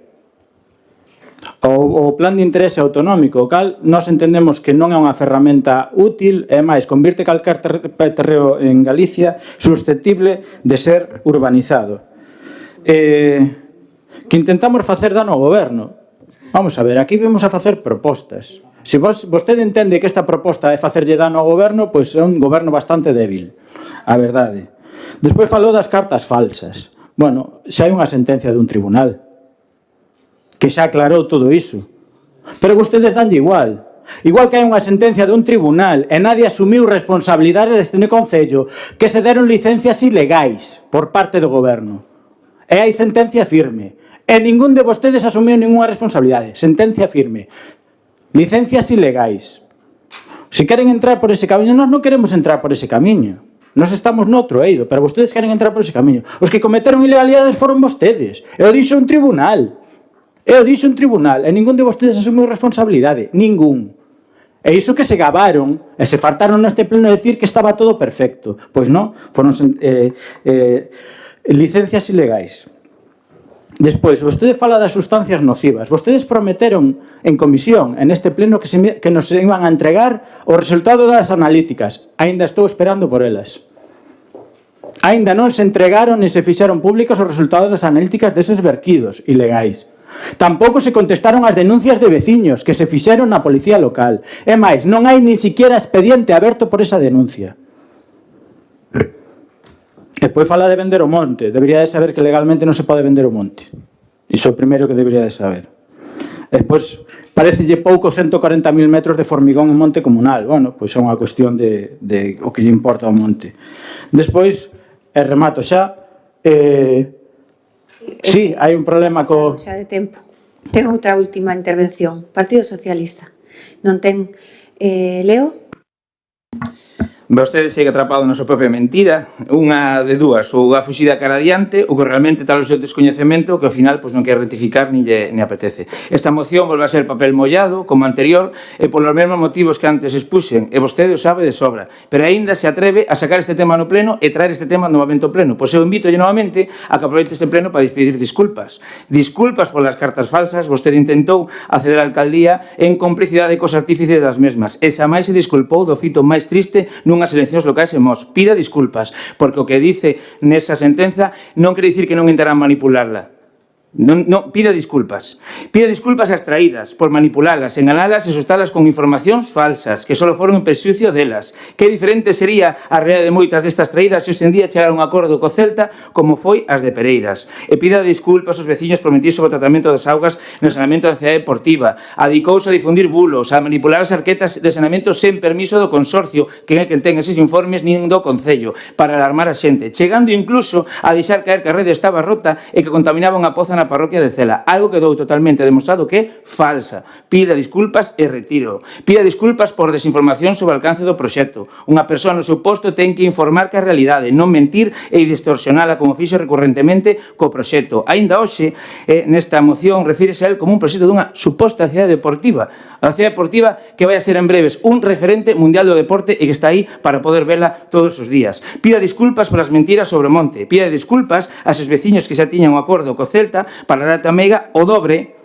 o plan de interese autonómico, o cal nós entendemos que non é unha ferramenta útil e máis convirte calquer terreo en Galicia susceptible de ser urbanizado. Que intentamos facer dano ao goberno. Vamos a ver, aquí vemos a facer propostas. Se vostede entende que esta proposta é facerlle dano ao goberno, pois é un goberno bastante débil, a verdade. Despois falou das cartas falsas. Bueno, xa hai unha sentencia dun tribunal que xa aclarou todo iso. Pero vostedes danlle igual. Igual que hai unha sentencia dun tribunal e nadie asumiu responsabilidades deste concello, que se deron licencias ilegais por parte do goberno. E hai sentencia firme. E ningún de vostedes asumiu ninguna responsabilidade. Sentencia firme. Licencias ilegais. Se queren entrar por ese camiño, nós non queremos entrar por ese camiño. Nós estamos noutro eido, pero vostedes queren entrar por ese camiño. Os que cometeron ilegalidades foron vostedes. E o dixo un tribunal. E ningún de vostedes asumiu responsabilidade. Ningún. E iso que se gabaron e se fartaron neste pleno de decir que estaba todo perfecto. Pois non, foron licencias ilegais. Despois, vostede fala das sustancias nocivas. Vostedes prometeron en comisión, en este pleno, que nos iban a entregar o resultado das analíticas. Ainda estou esperando por elas. Ainda non se entregaron ni se fixeron públicas os resultados das analíticas deses verquidos ilegais. Tampouco se contestaron as denuncias de veciños que se fixeron na policía local. É máis, non hai ni siquiera expediente aberto por esa denuncia. Despois fala de vender o monte. Debería de saber que legalmente non se pode vender o monte. Iso é o primeiro que debería de saber. Despois, parecelle pouco 140.000 metros de formigón en monte comunal. Bueno, pois é unha cuestión de o que lle importa ao monte. Despois, e remato xa, sí, hai un problema co... Xa de tempo. Ten outra última intervención. Partido Socialista. Non ten... Leo? Vostede segue atrapado na súa propia mentira, unha de dúas, ou a fuxida cara adiante, ou que realmente tal o seu descoñecemento que ao final non quer rectificar ni apetece. Esta moción volve a ser papel mollado, como a anterior, e polos mesmos motivos que antes expuxen, e vostede o sabe de sobra, pero aínda se atreve a sacar este tema no pleno e traer este tema novamente ao pleno. Pois eu invito novamente a que aproveite este pleno para pedir disculpas. Disculpas polas cartas falsas, vostede intentou acceder á alcaldía en complicidade cos artífices das mesmas, e xa máis se disculpou do fito máis triste nunhas eleccións locais en Mos. Pida disculpas, porque o que dice nesa sentenza non quere dicir que non intentarán manipularla. Non, pida disculpas. Pida disculpas ás traídas por manipulalas, enganalas e sostalas con informacións falsas que só foron en perxuicio delas. Que diferente sería a realidade de moitas destas traídas se hoxe en día chegaron a un acordo co Celta como foi as de Pereiras. E pida disculpas aos veciños por mentir sobre o tratamento das augas no saneamento da cidade deportiva. Adicouse a difundir bulos, a manipular as arquetas de saneamento sen permiso do consorcio, que é quen ten eses informes nin do Concello, para alarmar a xente, chegando incluso a deixar caer que a rede estaba rota e que contaminaba unha poza na parroquia de Cela, algo que dou totalmente demostrado que é falsa. Pida disculpas e retiro. Pida disculpas por desinformación sobre o alcance do proxecto. Unha persoa no seu posto ten que informar que a realidade, non mentir e distorsionala como fixo recurrentemente co proxecto. Aínda hoxe, nesta moción, refírese a él como un proxecto dunha suposta cidade deportiva. A cidade deportiva que vai a ser en breves un referente mundial do deporte e que está aí para poder vela todos os días. Pida disculpas polas mentiras sobre o monte. Pida disculpas a esos veciños que xa tiñan un acordo co Celta para dar tamén o dobre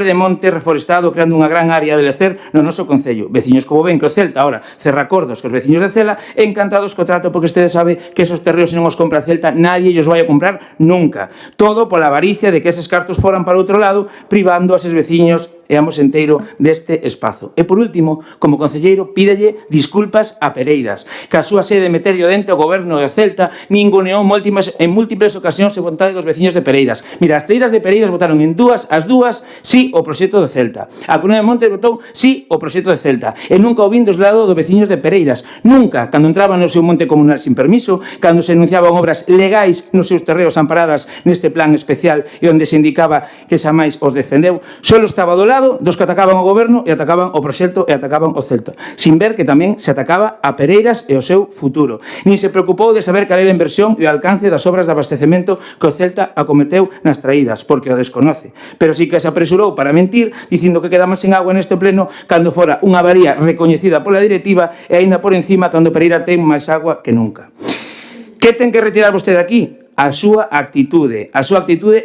de monte reforestado creando unha gran área de lecer no noso concello. Veciños como ven que o Celta ahora cerra acordos cos veciños de Cela, encantados co trato porque ustedes sabe que esos terreos se non os compra Celta, nadie os vai a comprar nunca. Todo pola avaricia de que eses cartos foran para outro lado, privando a eses veciños e amos enteiro deste espazo. E por último, como concelleiro, pídelle disculpas a Pereiras, que a súa sede meterio dente o goberno de Celta ninguneou en múltiples ocasións e vontade dos veciños de Pereiras. Mira, as traídas de Pereiras votaron as dúas sí o proxecto de Celta. A Comunidade de Monte votou sí o proxecto de Celta. E nunca o vin dos lados dos veciños de Pereiras. Nunca, cando entraban no seu monte comunal sin permiso, cando se anunciaban obras legais nos seus terreos amparadas neste plan especial e onde se indicaba que xa máis os defendeu, só estaba do lado dos que atacaban o goberno e atacaban o proxecto e atacaban o Celta, sin ver que tamén se atacaba a Pereiras e o seu futuro. Nin se preocupou de saber cal era a inversión e o alcance das obras de abastecemento que o Celta acometeu nas traídas, porque o desconoce. Pero sí que se apresurou para mentir, dicindo que quedamos sen agua neste pleno cando fora unha avaría recoñecida pola directiva e aínda por encima cando Pereira ten máis agua que nunca. Que ten que retirar vostede aquí? A súa actitude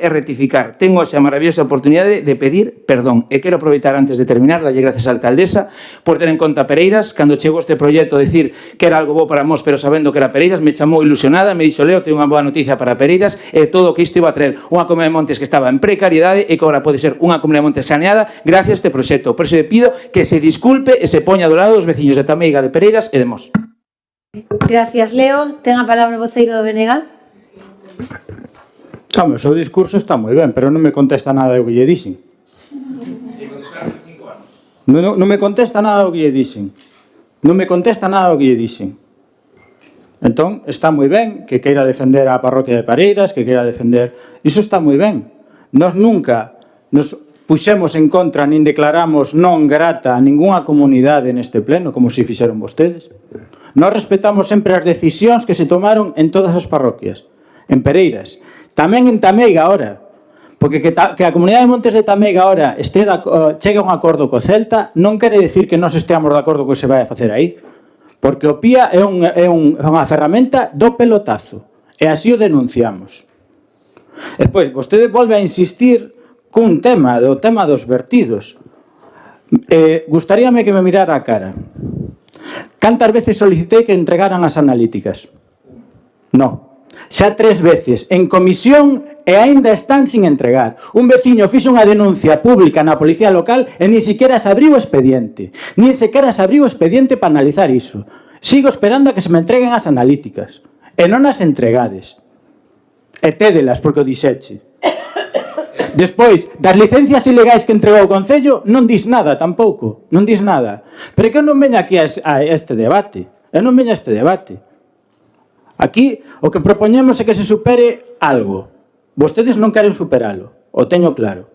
é rectificar. Tengo esa maravillosa oportunidade de pedir perdón. E quero aproveitar antes de terminar, dalle gracias á alcaldesa por ter en conta Pereiras. Cando chegou este proxecto, decir que era algo bo para Mos, pero sabendo que era Pereiras, me chamou ilusionada, me dixo, Leo, ten unha boa noticia para Pereiras, e todo o que isto iba a traer unha Comunidade de Montes que estaba en precariedade e que agora pode ser unha Comunidade de Montes saneada gracias a este proxecto. Por iso le pido que se disculpe e se poña do lado dos veciños de Tameiga, de Pereiras e de Mos. Gracias, Leo. Ten a palabra o voceiro do BNG. O seu discurso está moi ben, pero non me contesta nada do que lle dixen. Non me contesta nada do que lle dixen. Non me contesta nada do que lle dixen. Entón, está moi ben que queira defender a parroquia de Pereiras, que queira defender... Iso está moi ben. Nós nunca nos puxemos en contra nin declaramos non grata a ningunha comunidade neste pleno, como se fixeron vostedes. Nós respetamos sempre as decisións que se tomaron en todas as parroquias. En Pereiras, tamén en Tameiga ahora, porque que a Comunidade de Montes de Tameiga ahora chegue a un acordo co Celta non quere decir que nós esteamos de acordo co que se vai a facer aí, porque o PIA é unha ferramenta do pelotazo, e así o denunciamos. Despois, vostede volve a insistir cun tema, do tema dos vertidos. Gustaríame que me mirara a cara. Cantas veces solicitei que entregaran as analíticas? Non. Xa 3 veces en comisión e aínda están sin entregar. Un veciño fixo unha denuncia pública na policía local e nin siquiera se abriu o expediente. Nin siquiera se abriu o expediente para analizar iso. Sigo esperando a que se me entreguen as analíticas. E non as entregades. E tédelas, porque o dixeche. Despois, das licencias ilegais que entregou o Concello, non dis nada tampouco. Non dis nada. Pero que non veña aquí a este debate. E non veña a este debate. Aquí o que propoñemos é que se supere algo. Vostedes non queren superalo, o teño claro.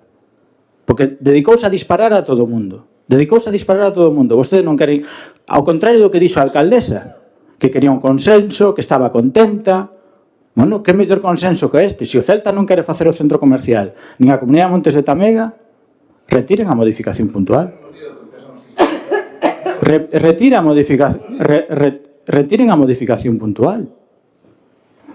Porque dedicouse a disparar a todo o mundo. Dedicouse a disparar a todo o mundo. Vostedes non queren, ao contrario do que dixo a alcaldesa, que quería un consenso, que estaba contenta. Bueno, que mellor consenso que este? Se o Celta non quere facer o centro comercial, nin a Comunidade de Montes de Tamega, retiren a modificación puntual. Retiren a modificación puntual.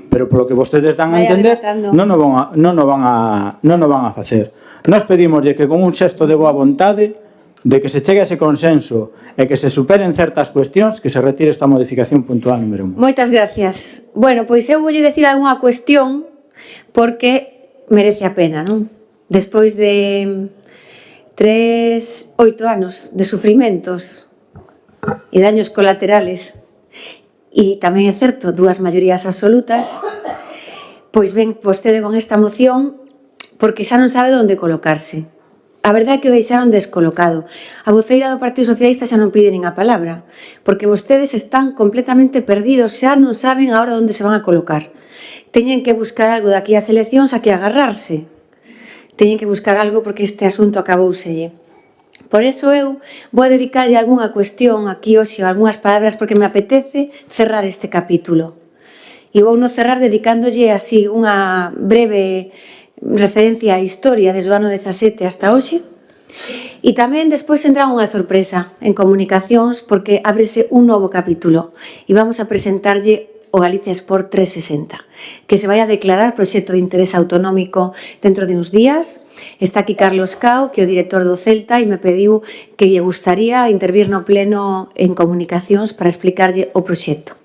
Pero polo que vostedes dan a entender, non o van a facer. Nós pedimoslle que con un xesto de boa vontade, de que se chegue a ese consenso e que se superen certas cuestións, que se retire esta modificación puntual número 1. Moitas gracias. Bueno, pois eu voulle decir algunha cuestión porque merece a pena, non? Despois de 8 anos de sufrimentos e daños colaterales, e tamén é certo, 2 maiorías absolutas, pois ven vostede con esta moción porque xa non sabe onde colocarse. A verdade é que o deixaron descolocado. A voceira do Partido Socialista xa non pide nin a palabra, porque vostedes están completamente perdidos, xa non saben a hora onde se van a colocar. Teñen que buscar algo daqui ás eleccións a que agarrarse. Teñen que buscar algo porque este asunto acabouselle. Por eso eu vou dedicarlle algunha cuestión aquí hoxe, algunhas palabras, porque me apetece cerrar este capítulo. E vou non cerrar dedicándolle así unha breve referencia á historia desde o ano 17 hasta hoxe. E tamén despois entra unha sorpresa en comunicacións porque ábrese un novo capítulo e vamos a presentarlle o Galicia Sport 360, que se vai a declarar proxecto de interés autonómico dentro de uns días. Está aquí Carlos Cao, que é o director do Celta, e me pediu que lle gustaría intervir no pleno en comunicacións para explicarlle o proxecto.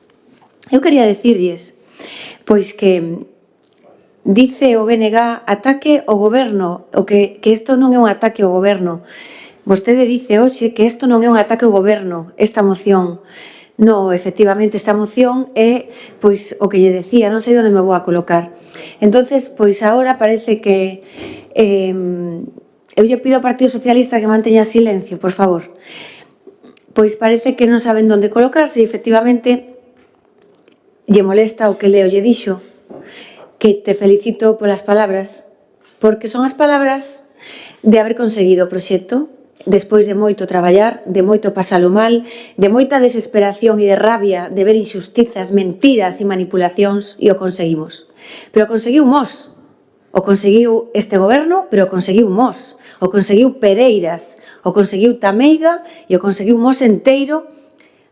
Eu quería decirlles, pois que dice o BNG ataque ao goberno, o que isto non é un ataque ao goberno. Vostede dice hoxe que isto non é un ataque ao goberno, esta moción. No, efectivamente, esta moción é, pois, o que lle decía, non sei onde me vou a colocar. Entonces, pois, agora parece que eu lle pido ao Partido Socialista que manteña silencio, por favor. Pois parece que non saben onde colocarse e, efectivamente, lle molesta o que Leo lle dixo, que te felicito polas palabras, porque son as palabras de haber conseguido o proxecto, despois de moito traballar, de moito pasalo mal, de moita desesperación e de rabia de ver injustizas, mentiras e manipulacións, e o conseguimos. Pero conseguiu Mos, o conseguiu este goberno, pero o conseguiu Mos, o conseguiu Pereiras, o conseguiu Tameiga e o conseguiu Mos enteiro,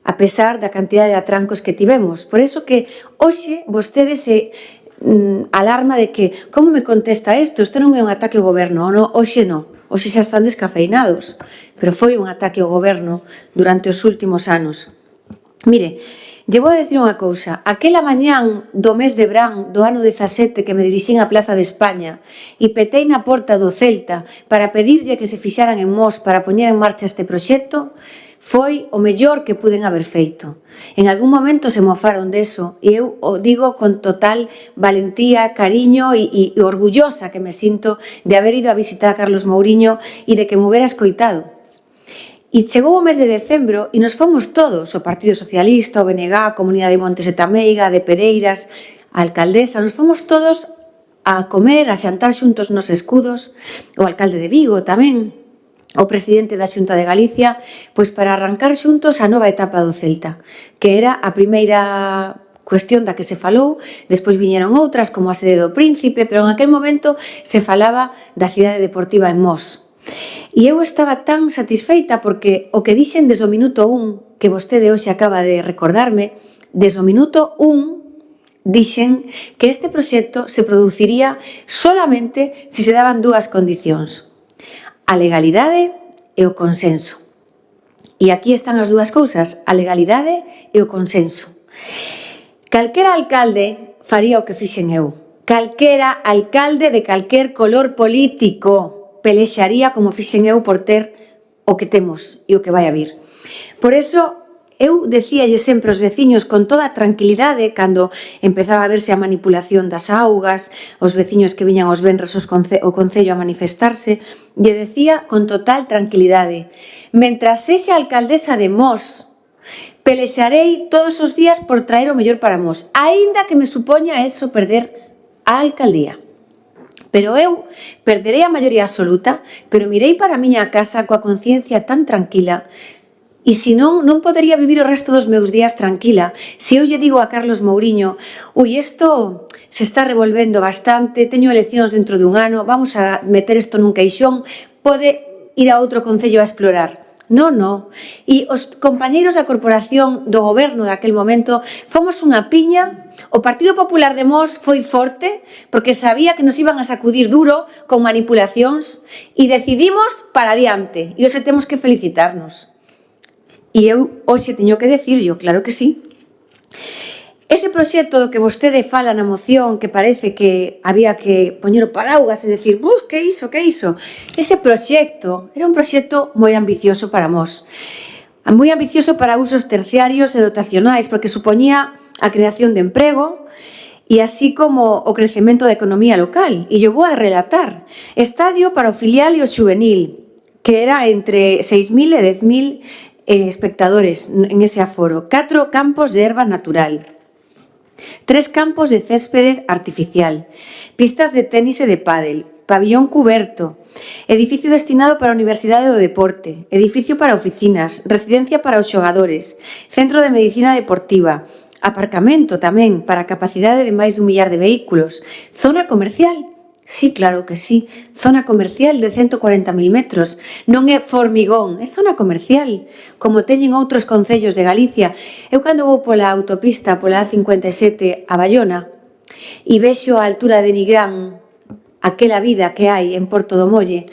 a pesar da cantidad de atrancos que tivemos. Por eso que hoxe vostede se alarma de que como me contesta isto? Isto non é un ataque ao goberno, non? Hoxe non. Hoxe xa están descafeinados, pero foi un ataque ao goberno durante os últimos anos. Mire, lle vou a decir unha cousa. Aquela mañán do mes de Brán do ano 17 que me dirixín á Plaza de España e petei na porta do Celta para pedirlle que se fixaran en Mos para poñer en marcha este proxecto, foi o mellor que puden haber feito. En algún momento se mofaron deso e eu o digo con total valentía, cariño e orgullosa que me sinto de haber ido a visitar a Carlos Mouriño e de que me hubiera escoitado. E chegou o mes de decembro e nos fomos todos, o Partido Socialista, o BNG, a Comunidade de Montes de Tameiga, de Pereiras, a alcaldesa, nos fomos todos a comer, a xantar xuntos nos escudos, o alcalde de Vigo tamén, o presidente da Xunta de Galicia, pois para arrancar xuntos a nova etapa do Celta, que era a primeira cuestión da que se falou, despois viñeron outras como a sede do Príncipe, pero en aquel momento se falaba da cidade deportiva en Mos. E eu estaba tan satisfeita porque o que dixen desde o minuto 1, que vostede hoxe acaba de recordarme, desde o minuto 1 dixen que este proxecto se produciría solamente se se daban dúas condicións: a legalidade e o consenso. E aquí están as dúas cousas, a legalidade e o consenso. Calquera alcalde faría o que fixen eu. Calquera alcalde de calquer color político pelexaría como fixen eu por ter o que temos e o que vai a vir. Por eso, eu decíalle sempre aos veciños con toda a tranquilidade cando empezaba a verse a manipulación das augas, os veciños que viñan os venres o Concello a manifestarse, lle decía con total tranquilidade: mentras sexa alcaldesa de Mos, pelexarei todos os días por traer o mellor para Mos, aínda que me supoña eso perder a alcaldía. Pero eu perderei a maioría absoluta, pero mirei para a miña casa coa conciencia tan tranquila E se non podería vivir o resto dos meus días tranquila. Se eu lle digo a Carlos Mouriño, ui, isto se está revolvendo bastante, teño eleccións dentro dun ano, vamos a meter isto nun caixón, pode ir a outro concello a explorar. Non. E os compañeiros da corporación do goberno daquel momento fomos unha piña. O Partido Popular de Mos foi forte porque sabía que nos iban a sacudir duro con manipulacións e decidimos para adiante. E hoxe temos que felicitarnos. E eu hoxe teño que decirlo, claro que sí. Ese proxecto do que vostede fala na moción, que parece que había que poñer o paraugas e decir, que iso? Ese proxecto era un proxecto moi ambicioso para Mos. Moi ambicioso para usos terciarios e dotacionais, porque supoñía a creación de emprego e así como o crecemento da economía local. E yo vou a relatar. Estadio para o filial e o xuvenil, que era entre 6.000 e 10.000 espectadores en ese aforo, 4 campos de erva natural, 3 campos de céspede artificial, pistas de tenis e de pádel, pabillón cuberto, edificio destinado para a Universidade do Deporte, edificio para oficinas, residencia para os xogadores, centro de medicina deportiva, aparcamento tamén para a capacidade de máis dun millar de vehículos, zona comercial. Sí, claro que sí. Zona comercial de 140.000 metros. Non é formigón, é zona comercial, como teñen outros concellos de Galicia. Eu cando vou pola autopista, pola A57 a Bayona, e vexo a altura de Nigrán, aquela vida que hai en Porto do Molle,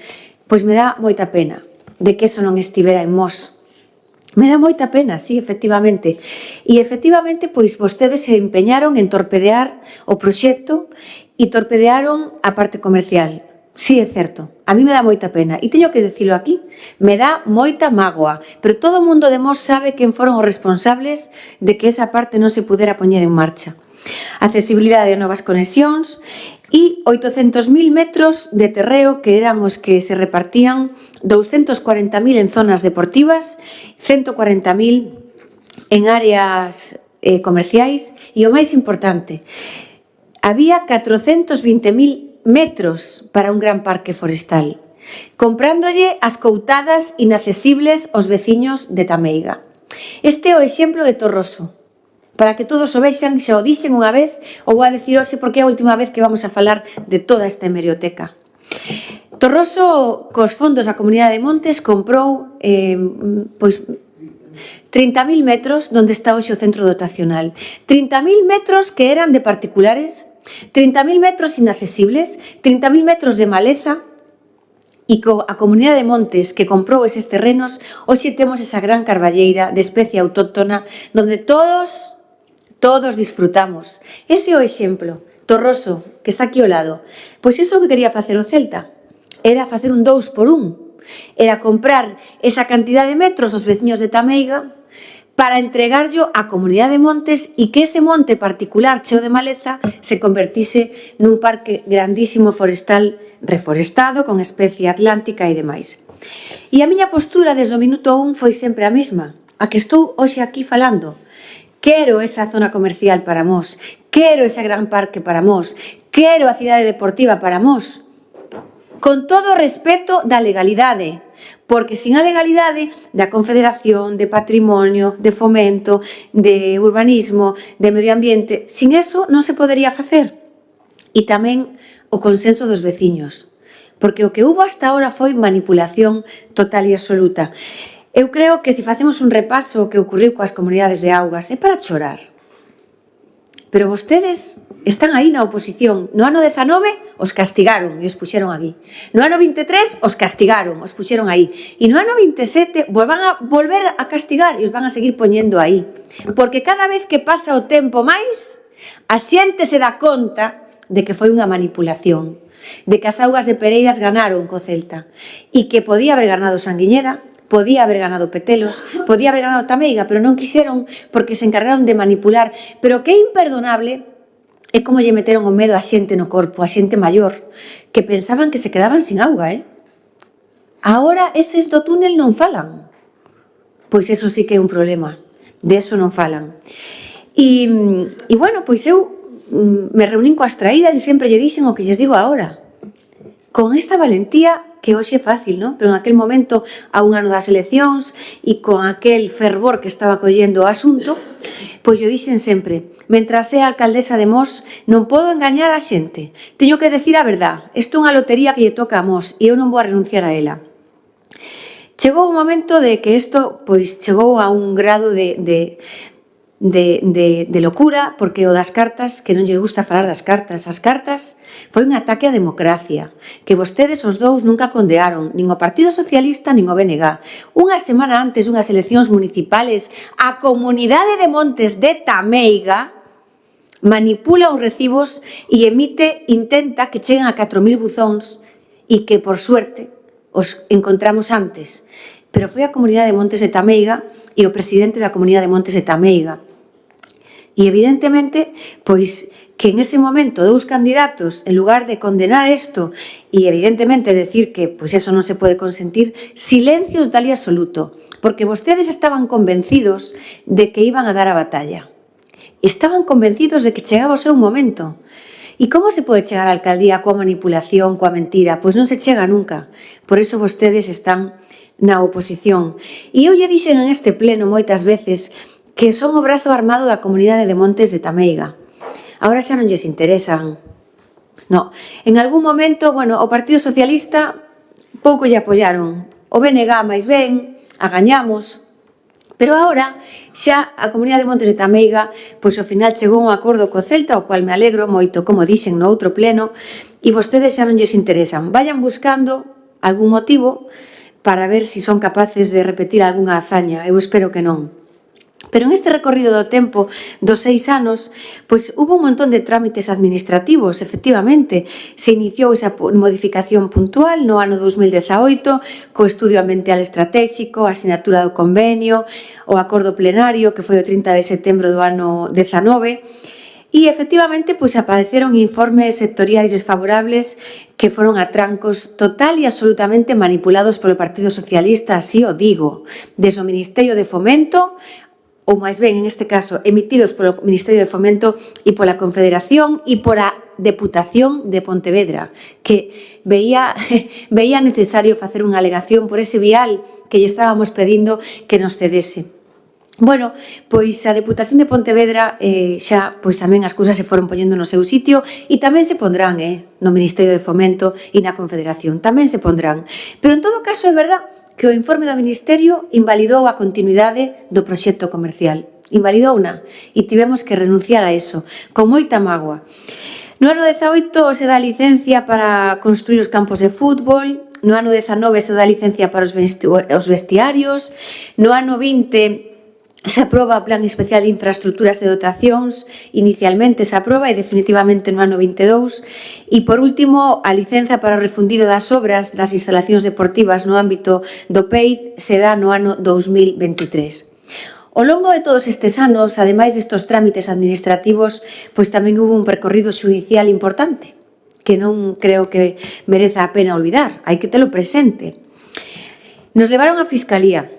pois me dá moita pena de que eso non estivera en Mos. Me dá moita pena, sí, efectivamente. E efectivamente, pois vostedes se empeñaron en torpedear o proxecto e torpedearon a parte comercial. Sí, é certo. A mí me dá moita pena. E teño que dicilo aquí. Me dá moita mágoa. Pero todo o mundo de Mos sabe quen foron os responsables de que esa parte non se pudera poñer en marcha. Accesibilidade de novas conexións e 800.000 metros de terreo que eran os que se repartían, 240.000 en zonas deportivas, 140.000 en áreas comerciais e o máis importante, había 420.000 metros para un gran parque forestal, comprándolle as coutadas inaccesibles aos veciños de Tameiga. Este é o exemplo de Torroso. Para que todos o vexan, xa o dixen unha vez, ou vou a decir hoxe porque é a última vez que vamos a falar de toda esta hemeroteca. Torroso, cos fondos da Comunidade de Montes, comprou 30.000 metros onde está hoxe o centro dotacional. 30.000 metros que eran de particulares, 30.000 metros inaccesibles, 30.000 metros de maleza, e a Comunidade de Montes que comprou eses terrenos, hoxe temos esa gran carballeira de especie autóctona onde todos disfrutamos. Ese é o exemplo. Torroso, que está aquí ao lado. Pois iso que quería facer o Celta era facer un 2x1. Era comprar esa cantidad de metros aos veciños de Tameiga para entregarlo á Comunidade de Montes e que ese monte particular cheo de maleza se convertise nun parque grandísimo forestal reforestado con especie atlántica e demais. E a miña postura desde o minuto 1 foi sempre a mesma, a que estou hoxe aquí falando. Quero esa zona comercial para Mos, quero ese gran parque para Mos, quero a cidade deportiva para Mos, con todo o respeto da legalidade, porque sin a legalidade da Confederación, de Patrimonio, de Fomento, de Urbanismo, de Medio Ambiente, sin eso non se podería facer. E tamén o consenso dos veciños, porque o que hubo hasta ahora foi manipulación total e absoluta. Eu creo que se facemos un repaso que ocorreu coas comunidades de augas é para chorar. Pero vostedes están aí na oposición. No ano 19 os castigaron e os puxeron aquí. No ano 23 os castigaron, os puxeron aí. E no ano 27 van a volver a castigar e os van a seguir poñendo aí. Porque cada vez que pasa o tempo máis, a xente se dá conta de que foi unha manipulación, de que as augas de Pereiras ganaron co Celta e que podía haber ganado Sanguiñeda, podía haber ganado Petelos, podía haber ganado Tameiga, pero non quixeron porque se encargaron de manipular. Pero o que é imperdonable é como lle meteron o medo a xente no corpo, a xente maior, que pensaban que se quedaban sin auga, Ahora eses do túnel non falan. Pois eso sí que é un problema, de eso non falan. E bueno, pois eu me reunín coas traídas e sempre lle dixen o que lles digo agora. Con esta valentía que hoxe é fácil, non? Pero en aquel momento, a un ano das eleccións e con aquel fervor que estaba collendo o asunto, pois yo dixen sempre, mentras sea alcaldesa de Mos, non podo engañar a xente. Teño que decir a verdad, isto é unha lotería que lle toca a Mos e eu non vou a renunciar a ela. Chegou o momento de que isto, pois, chegou a un grado de locura, porque o das cartas, que non lle gusta falar das cartas. As cartas foi un ataque á democracia, que vostedes os dous nunca condearon, nin o Partido Socialista nin o BNG. Unha semana antes dunhas eleccións municipales, a Comunidade de Montes de Tameiga manipula os recibos e intenta que cheguen a 4.000 buzóns e que, por suerte, os encontramos antes. Pero foi a Comunidade de Montes de Tameiga e o presidente da Comunidade de Montes de Tameiga. E, evidentemente, pois, que en ese momento dous candidatos, en lugar de condenar isto e, evidentemente, decir que pois eso non se pode consentir, silencio total e absoluto, porque vostedes estaban convencidos de que iban a dar a batalla. Estaban convencidos de que chegaba o seu momento. E como se pode chegar á alcaldía coa manipulación, coa mentira? Pois non se chega nunca. Por iso vostedes están na oposición. E eu lle dixen en este pleno moitas veces que son o brazo armado da Comunidade de Montes de Tameiga. Agora xa non lles interesan. No. En algún momento, bueno, o Partido Socialista pouco lle apoyaron. O BNG máis ben, a gañamos. Pero agora, xa a Comunidade de Montes de Tameiga, pois ao final chegou un acordo co Celta, o cual me alegro moito, como dixen no outro pleno, e vostedes xa non lles interesan. Vayan buscando algún motivo para ver se son capaces de repetir algunha hazaña. Eu espero que non. Pero en este recorrido do tempo dos 6 anos, pois hubo un montón de trámites administrativos, efectivamente. Se iniciou esa modificación puntual no ano 2018, co estudio ambiental estratégico, a asinatura do convenio, o acordo plenario, que foi o 30 de setembro do ano 19, e efectivamente pois apareceron informes sectoriais desfavorables que foron a trancos total e absolutamente manipulados polo Partido Socialista, así o digo, desde o Ministerio de Fomento, ou máis ben, en este caso, emitidos polo Ministerio de Fomento e pola Confederación e pola Deputación de Pontevedra, que veía necesario facer unha alegación por ese vial que lle estábamos pedindo que nos cedese. Bueno, pois a Deputación de Pontevedra xa pois tamén as cousas se foron poñendo no seu sitio e tamén se pondrán no Ministerio de Fomento e na Confederación, tamén se pondrán. Pero en todo caso é verdad que o informe do Ministerio invalidou a continuidade do proxecto comercial. Invalidouna e tivemos que renunciar a eso, con moita mágoa. No ano 18 se dá licencia para construir os campos de fútbol, no ano 19 se dá licencia para os vestiarios, no ano 20 se aproba o Plan Especial de Infraestructuras e Dotacións, inicialmente se aproba e definitivamente no ano 22, e por último a licenza para o refundido das obras das instalacións deportivas no ámbito do PEIT se dá no ano 2023. Ao longo de todos estes anos, ademais destes trámites administrativos, pois tamén hubo un percorrido xudicial importante, que non creo que mereza a pena olvidar, hai que telo presente. Nos levaron á Fiscalía,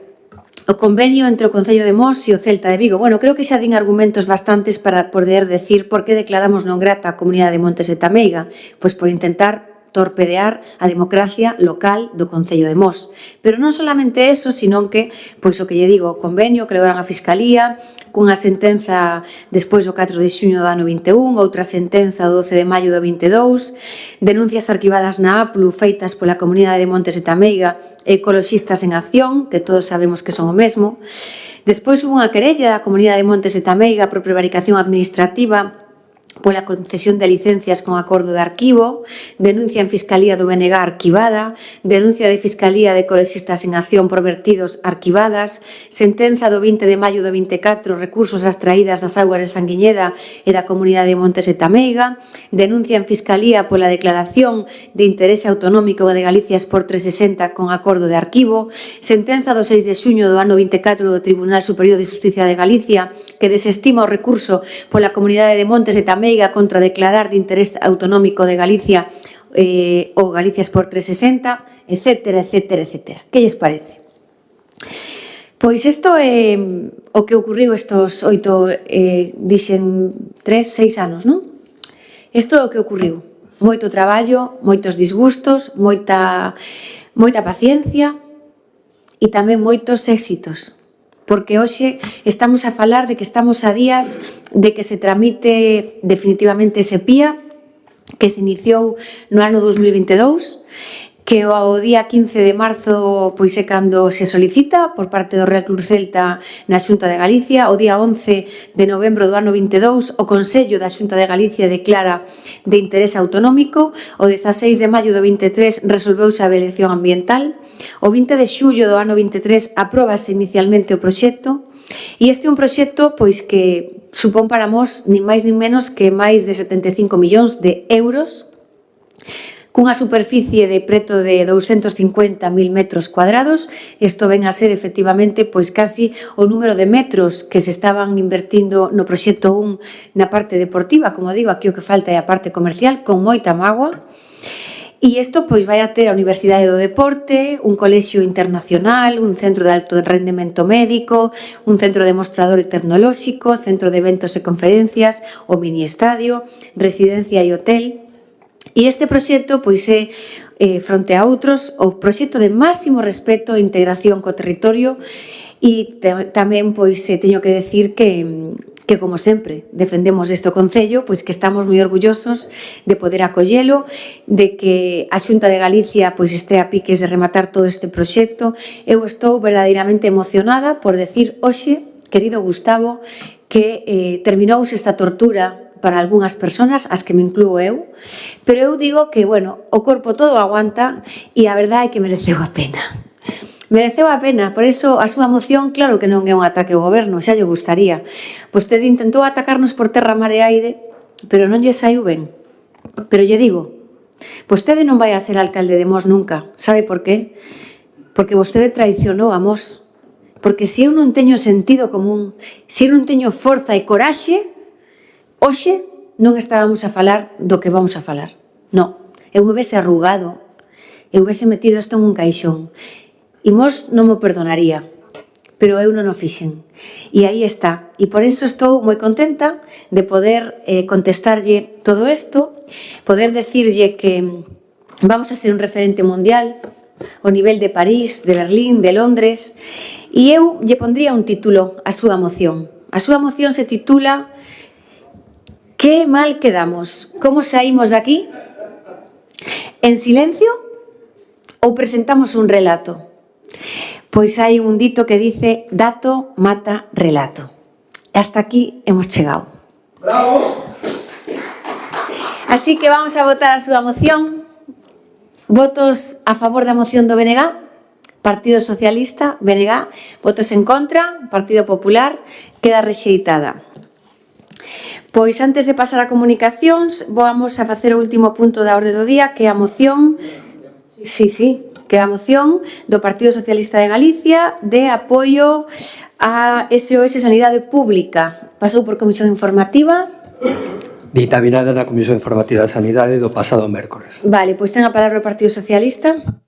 o convenio entre o Concello de Mos e o Celta de Vigo. Bueno, creo que xa din argumentos bastantes para poder decir por que declaramos non grata a Comunidade de Montes de Tameiga, pois por intentar torpedear a democracia local do Concello de Mos. Pero non solamente eso, sino que, pois o que lle digo, o convenio que levaron a Fiscalía, cunha sentenza despois do 4 de xuño do ano 21, outra sentenza do 12 de maio do 22, denuncias arquivadas na APLU feitas pola Comunidade de Montes de Tameiga e Ecoloxistas en Acción, que todos sabemos que son o mesmo. Despois hubo unha querella da Comunidade de Montes de Tameiga por prevaricación administrativa pola concesión de licencias con acordo de arquivo, denuncia en Fiscalía do BNG arquivada, denuncia de Fiscalía de Ecoloxistas en Acción por vertidos arquivadas, sentenza do 20 de maio do 24, recursos ás traídas das augas de Sanguiñeda e da Comunidade de Montes de Tameiga, denuncia en Fiscalía pola declaración de interese autonómico de Galicia Sport 360 con acordo de arquivo, sentenza do 6 de xuño do ano 24 do Tribunal Superior de Xusticia de Galicia que desestima o recurso pola Comunidade de Montes de Tameiga contra declarar de interés autonómico de Galicia o Galicia Sport 360, etcétera, etcétera, etcétera. Que lles parece? Pois isto é o que ocurriu estos 8, dixen 3, 6 anos, non? Isto é o que ocurriu. moito traballo, moitos disgustos, moita paciencia e tamén moitos éxitos. Porque hoxe estamos a falar de que estamos a días de que se tramite definitivamente ese PIA, que se iniciou no ano 2022, que o día 15 de marzo pois é cando se solicita por parte do Real Club Celta na Xunta de Galicia. O día 11 de novembro do ano 22 o Consello da Xunta de Galicia declara de interés autonómico. O 16 de maio do 23 resolveuse a evaluación ambiental. O 20 de xullo do ano 23 apróbase inicialmente o proxecto. E este é un proxecto pois que supón para nós nin máis nin menos que máis de 75 millóns de euros, cunha superficie de preto de 250.000 metros cuadrados. Isto ven a ser efectivamente pois casi o número de metros que se estaban invertindo no proxecto 1 na parte deportiva. Como digo, aquí o que falta é a parte comercial, con moita mágoa. E isto pois vai a ter a Universidade do Deporte, un colexio internacional, un centro de alto rendemento médico, un centro demostrador tecnolóxico, centro de eventos e conferencias, o mini estadio, residencia e hotel. E este proxecto pois é, fronte a outros, o proxecto de máximo respeto e integración co territorio. E tamén pois teño que decir que como sempre defendemos este Concello, pois que estamos moi orgullosos de poder acollelo, de que a Xunta de Galicia pois este a piques de rematar todo este proxecto. Eu estou verdadeiramente emocionada por decir hoxe, querido Gustavo, que terminouse esta tortura para algunhas persoas, as que me incluo eu, pero eu digo que, bueno, o corpo todo aguanta e a verdade é que mereceu a pena. Mereceu a pena, por iso a súa moción, claro que non é un ataque ao goberno, xa lle gustaría. Vostede intentou atacarnos por terra, mar e aire, pero non lle saiu ben. Pero lle digo, vostede non vai a ser alcalde de Mos nunca. Sabe por qué? Porque vostede traicionou a Mos. Porque se eu non teño sentido común, se eu non teño forza e coraxe, hoxe non estábamos a falar do que vamos a falar. Non, eu me vese arrugado, eu vese metido isto en un caixón. E Mos non me perdonaría, pero eu non o fixen. E aí está. E por iso estou moi contenta de poder contestarlle todo isto, poder decirlle que vamos a ser un referente mundial ao nivel de París, de Berlín, de Londres, e eu lle pondría un título á súa moción. A súa moción se titula ¿Qué mal quedamos? Como saímos de aquí? En silencio ou presentamos un relato? Pois hai un dito que dice dato mata relato. E hasta aquí hemos chegado. ¡Bravo! Así que vamos a votar a súa moción. Votos a favor da moción do BNG, Partido Socialista, BNG. Votos en contra, Partido Popular, queda rexeitada. Pois antes de pasar a comunicacións, vamos a facer o último punto da orde do día, que é a moción, que é a moción do Partido Socialista de Galicia de apoio a SOS Sanidade Pública. Pasou por Comisión Informativa. Dictaminada na Comisión Informativa de Sanidade do pasado mércores. Vale, pois ten a palabra o Partido Socialista.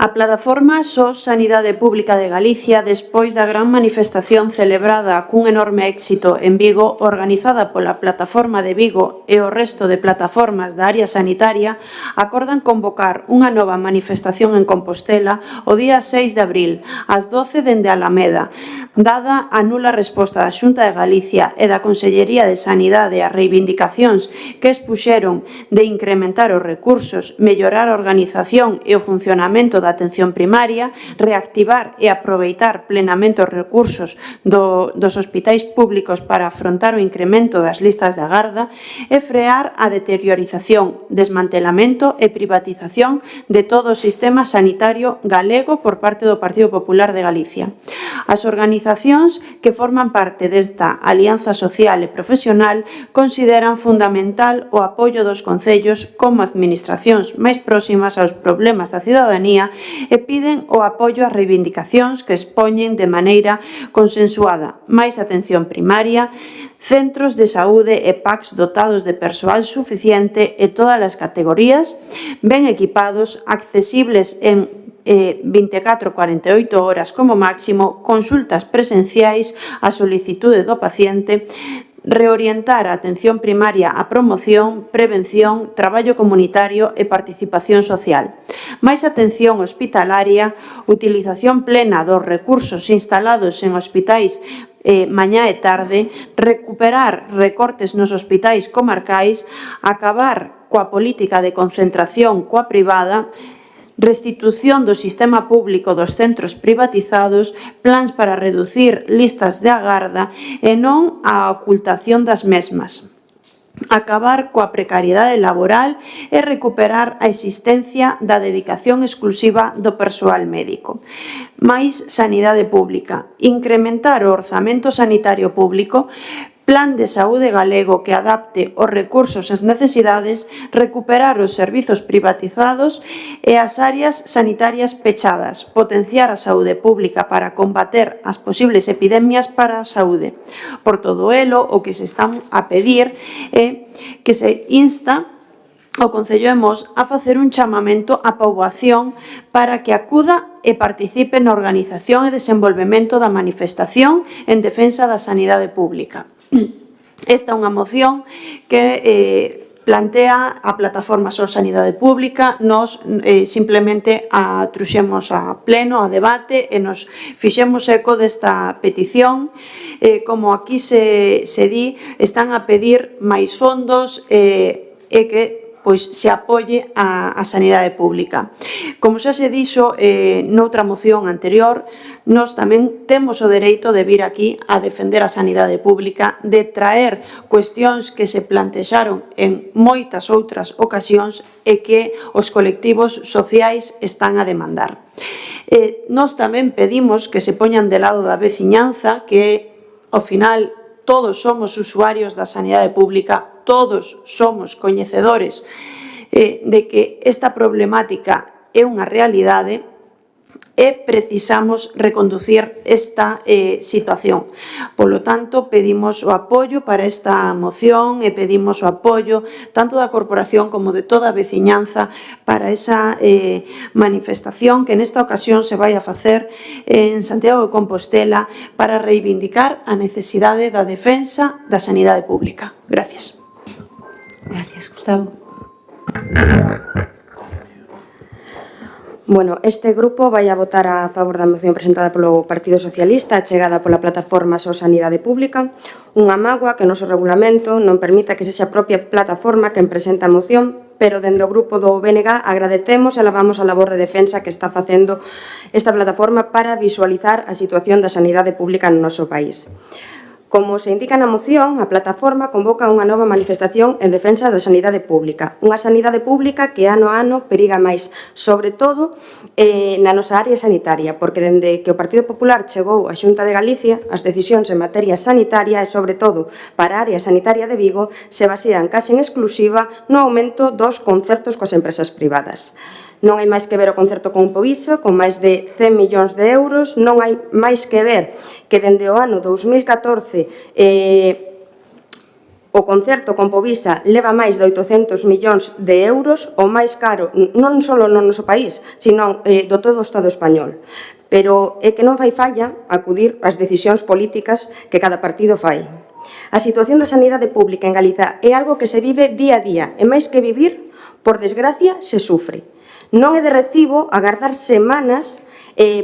A plataforma SOS Sanidade Pública de Galicia, despois da gran manifestación celebrada cun enorme éxito en Vigo, organizada pola Plataforma de Vigo e o resto de plataformas da área sanitaria, acordan convocar unha nova manifestación en Compostela o día 6 de abril, ás 12 dende Alameda, dada a nula resposta da Xunta de Galicia e da Consellería de Sanidade ás reivindicacións que expuxeron de incrementar os recursos, mellorar a organización e o funcionamento da atención primaria, reactivar e aproveitar plenamente os recursos dos hospitais públicos para afrontar o incremento das listas de agarda e frear a deteriorización, desmantelamento e privatización de todo o sistema sanitario galego por parte do Partido Popular de Galicia. As organizacións que forman parte desta alianza social e profesional consideran fundamental o apoio dos concellos como administracións máis próximas aos problemas da cidadanía e piden o apoio ás reivindicacións que expoñen de maneira consensuada máis atención primaria, centros de saúde e PACs dotados de persoal suficiente e todas as categorías, ben equipados, accesibles en 24-48 horas como máximo, consultas presenciais a solicitude do paciente, reorientar a atención primaria a promoción, prevención, traballo comunitario e participación social. Máis atención hospitalaria, utilización plena dos recursos instalados en hospitais mañá e tarde, recuperar recortes nos hospitais comarcais, acabar coa política de concentración coa privada, restitución do sistema público dos centros privatizados, plans para reducir listas de agarda e non a ocultación das mesmas. Acabar coa precariedade laboral e recuperar a existencia da dedicación exclusiva do persoal médico. Mais sanidade pública, incrementar o orzamento sanitario público, plan de saúde galego que adapte os recursos ás necesidades, recuperar os servizos privatizados e as áreas sanitarias pechadas, potenciar a saúde pública para combater as posibles epidemias para a saúde. Por todo elo, o que se están a pedir é que se insta o Concello de Mos a facer un chamamento á poboación para que acuda e participe na organización e desenvolvemento da manifestación en defensa da sanidade pública. Esta é unha moción que plantea a plataforma Só Sanidade Pública. Nos simplemente a truxemos a pleno, a debate, e nos fixemos eco desta petición. Como aquí se di, están a pedir máis fondos e que se apoie a sanidade pública. Como xa se dixo noutra moción anterior, nós tamén temos o dereito de vir aquí a defender a sanidade pública, de traer cuestións que se plantexaron en moitas outras ocasións e que os colectivos sociais están a demandar. Nós tamén pedimos que se poñan de lado da veciñanza, que ao final todos somos usuarios da sanidade pública, todos somos coñecedores de que esta problemática é unha realidade e precisamos reconducir esta situación. Polo tanto, pedimos o apoio para esta moción e pedimos o apoio tanto da corporación como de toda a veciñanza para esa manifestación que nesta ocasión se vai a facer en Santiago de Compostela para reivindicar a necesidade da defensa da sanidade pública. Gracias. Gracias, Gustavo. Bueno, este grupo vai a votar a favor da moción presentada polo Partido Socialista, achegada pola plataforma Só Sanidade Pública. Unha mágoa que o noso regulamento non permita que sexa a propia plataforma quen presenta a moción, pero dende o grupo do BNG agradecemos e lavamos a labor de defensa que está facendo esta plataforma para visualizar a situación da sanidade pública no noso país. Como se indica na moción, a plataforma convoca unha nova manifestación en defensa da sanidade pública. Unha sanidade pública que ano a ano periga máis, sobre todo na nosa área sanitaria, porque dende que o Partido Popular chegou á Xunta de Galicia, as decisións en materia sanitaria e, sobre todo, para a área sanitaria de Vigo, se basean case en exclusiva no aumento dos concertos coas empresas privadas. Non hai máis que ver o concerto con Povisa, con máis de 100 millóns de euros, non hai máis que ver que dende o ano 2014 o concerto con Povisa leva máis de 800 millóns de euros, o máis caro non só no noso país, sino do todo o Estado español. Pero é que non fai falla acudir ás decisións políticas que cada partido fai. A situación da sanidade pública en Galiza é algo que se vive día a día, e máis que vivir, por desgracia, se sufre. Non é de recibo agardar semanas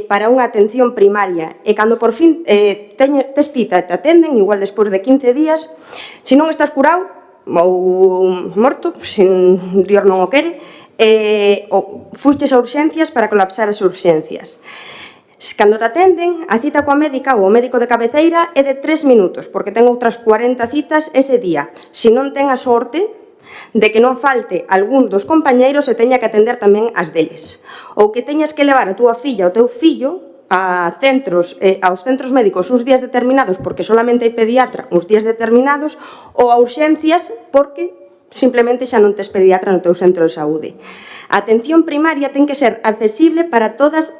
para unha atención primaria e cando por fin tes cita e te atenden, igual despois de 15 días, se non estás curado ou morto, se Dios non o quere, ou fustes a urxencias para colapsar as urxencias. Cando te atenden, a cita coa médica ou o médico de cabeceira é de 3 minutos, porque ten outras 40 citas ese día. Se non ten a sorte de que non falte algún dos compañeiros e teña que atender tamén as deles. Ou que teñas que levar a túa filla ou teu fillo aos centros médicos uns días determinados porque solamente hai pediatra uns días determinados, ou a urxencias porque simplemente xa non tes pediatra no teu centro de saúde. A atención primaria ten que ser accesible para todas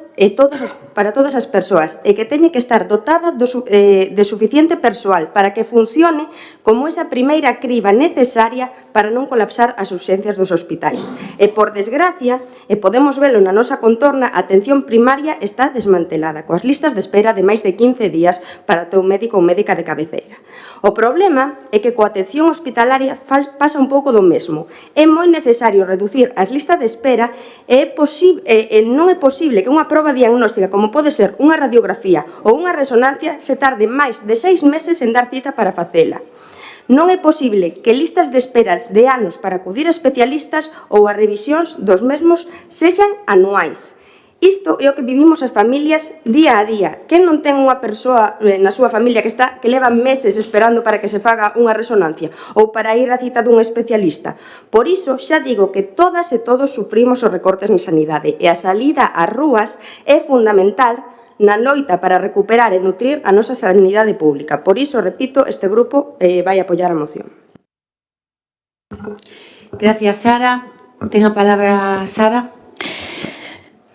as persoas e que teñe que estar dotada de suficiente persoal para que funcione como esa primeira criba necesaria para non colapsar as urxencias dos hospitais. E, por desgracia, e podemos velo na nosa contorna, a atención primaria está desmantelada, coas listas de espera de máis de 15 días para o teu médico ou médica de cabeceira. O problema é que coa atención hospitalaria pasa un pouco do mesmo. É moi necesario reducir as listas de espera e non é posible que unha proba diagnóstica como pode ser unha radiografía ou unha resonancia se tarde máis de 6 meses en dar cita para facela. Non é posible que listas de esperas de anos para acudir a especialistas ou as revisións dos mesmos sexan anuais. Isto é o que vivimos as familias día a día. Quen non ten unha persoa na súa familia que leva meses esperando para que se faga unha resonancia ou para ir á cita dun especialista? Por iso, xa digo que todas e todos sufrimos os recortes na sanidade e a salida ás rúas é fundamental na loita para recuperar e nutrir a nosa sanidade pública. Por iso, repito, este grupo vai apoiar a moción. Gracias, Sara. Ten a palabra Sara.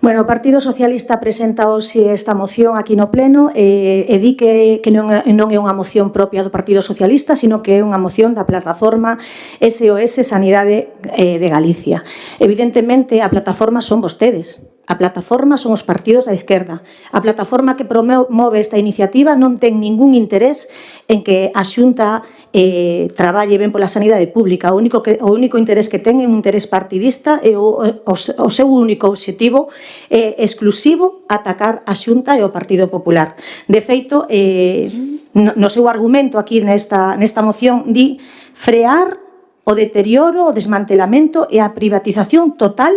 Bueno, o Partido Socialista presenta hoxe esta moción aquí no Pleno e di que non é unha moción propia do Partido Socialista, sino que é unha moción da plataforma SOS Sanidade de Galicia. Evidentemente, a plataforma son vostedes. A plataforma son os partidos da izquierda. A plataforma que promove esta iniciativa non ten ningún interés en que a Xunta traballe ben pola sanidade pública. O único interés que ten é un interés partidista e o seu único obxectivo é exclusivo atacar a Xunta e o Partido Popular. De feito, no seu argumento aquí nesta moción di frear o deterioro, o desmantelamento e a privatización total,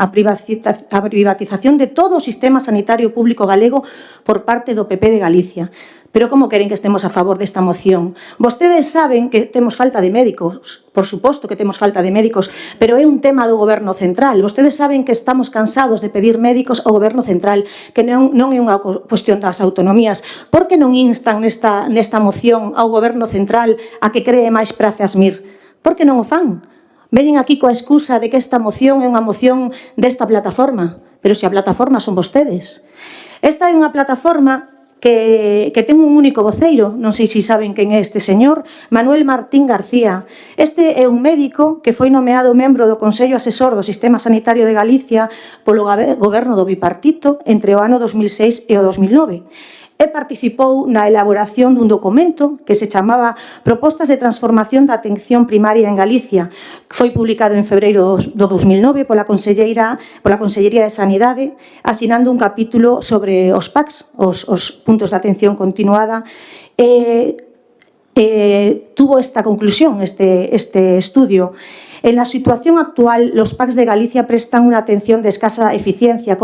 a privatización de todo o sistema sanitario público galego por parte do PP de Galicia. Pero como queren que estemos a favor desta moción? Vostedes saben que temos falta de médicos, por suposto que temos falta de médicos, pero é un tema do Goberno Central. Vostedes saben que estamos cansados de pedir médicos ao Goberno Central, que non é unha cuestión das autonomías. Por que non instan nesta moción ao Goberno Central a que cree máis prazas MIR? Por que non o fan? Veñen aquí coa excusa de que esta moción é unha moción desta plataforma, pero se a plataforma son vostedes. Esta é unha plataforma que ten un único voceiro, non sei se saben quen é este señor, Manuel Martín García. Este é un médico que foi nomeado membro do Consello Asesor do Sistema Sanitario de Galicia polo goberno do bipartito entre o ano 2006 e o 2009. E participou na elaboración dun documento que se chamaba Propostas de Transformación da Atención Primaria en Galicia, que foi publicado en febreiro do 2009 pola Consellería de Sanidade, asinando un capítulo sobre os PACs, os puntos de atención continuada, tuvo esta conclusión, este estudio. En la situación actual, los PACs de Galicia prestan una atención de escasa eficiencia,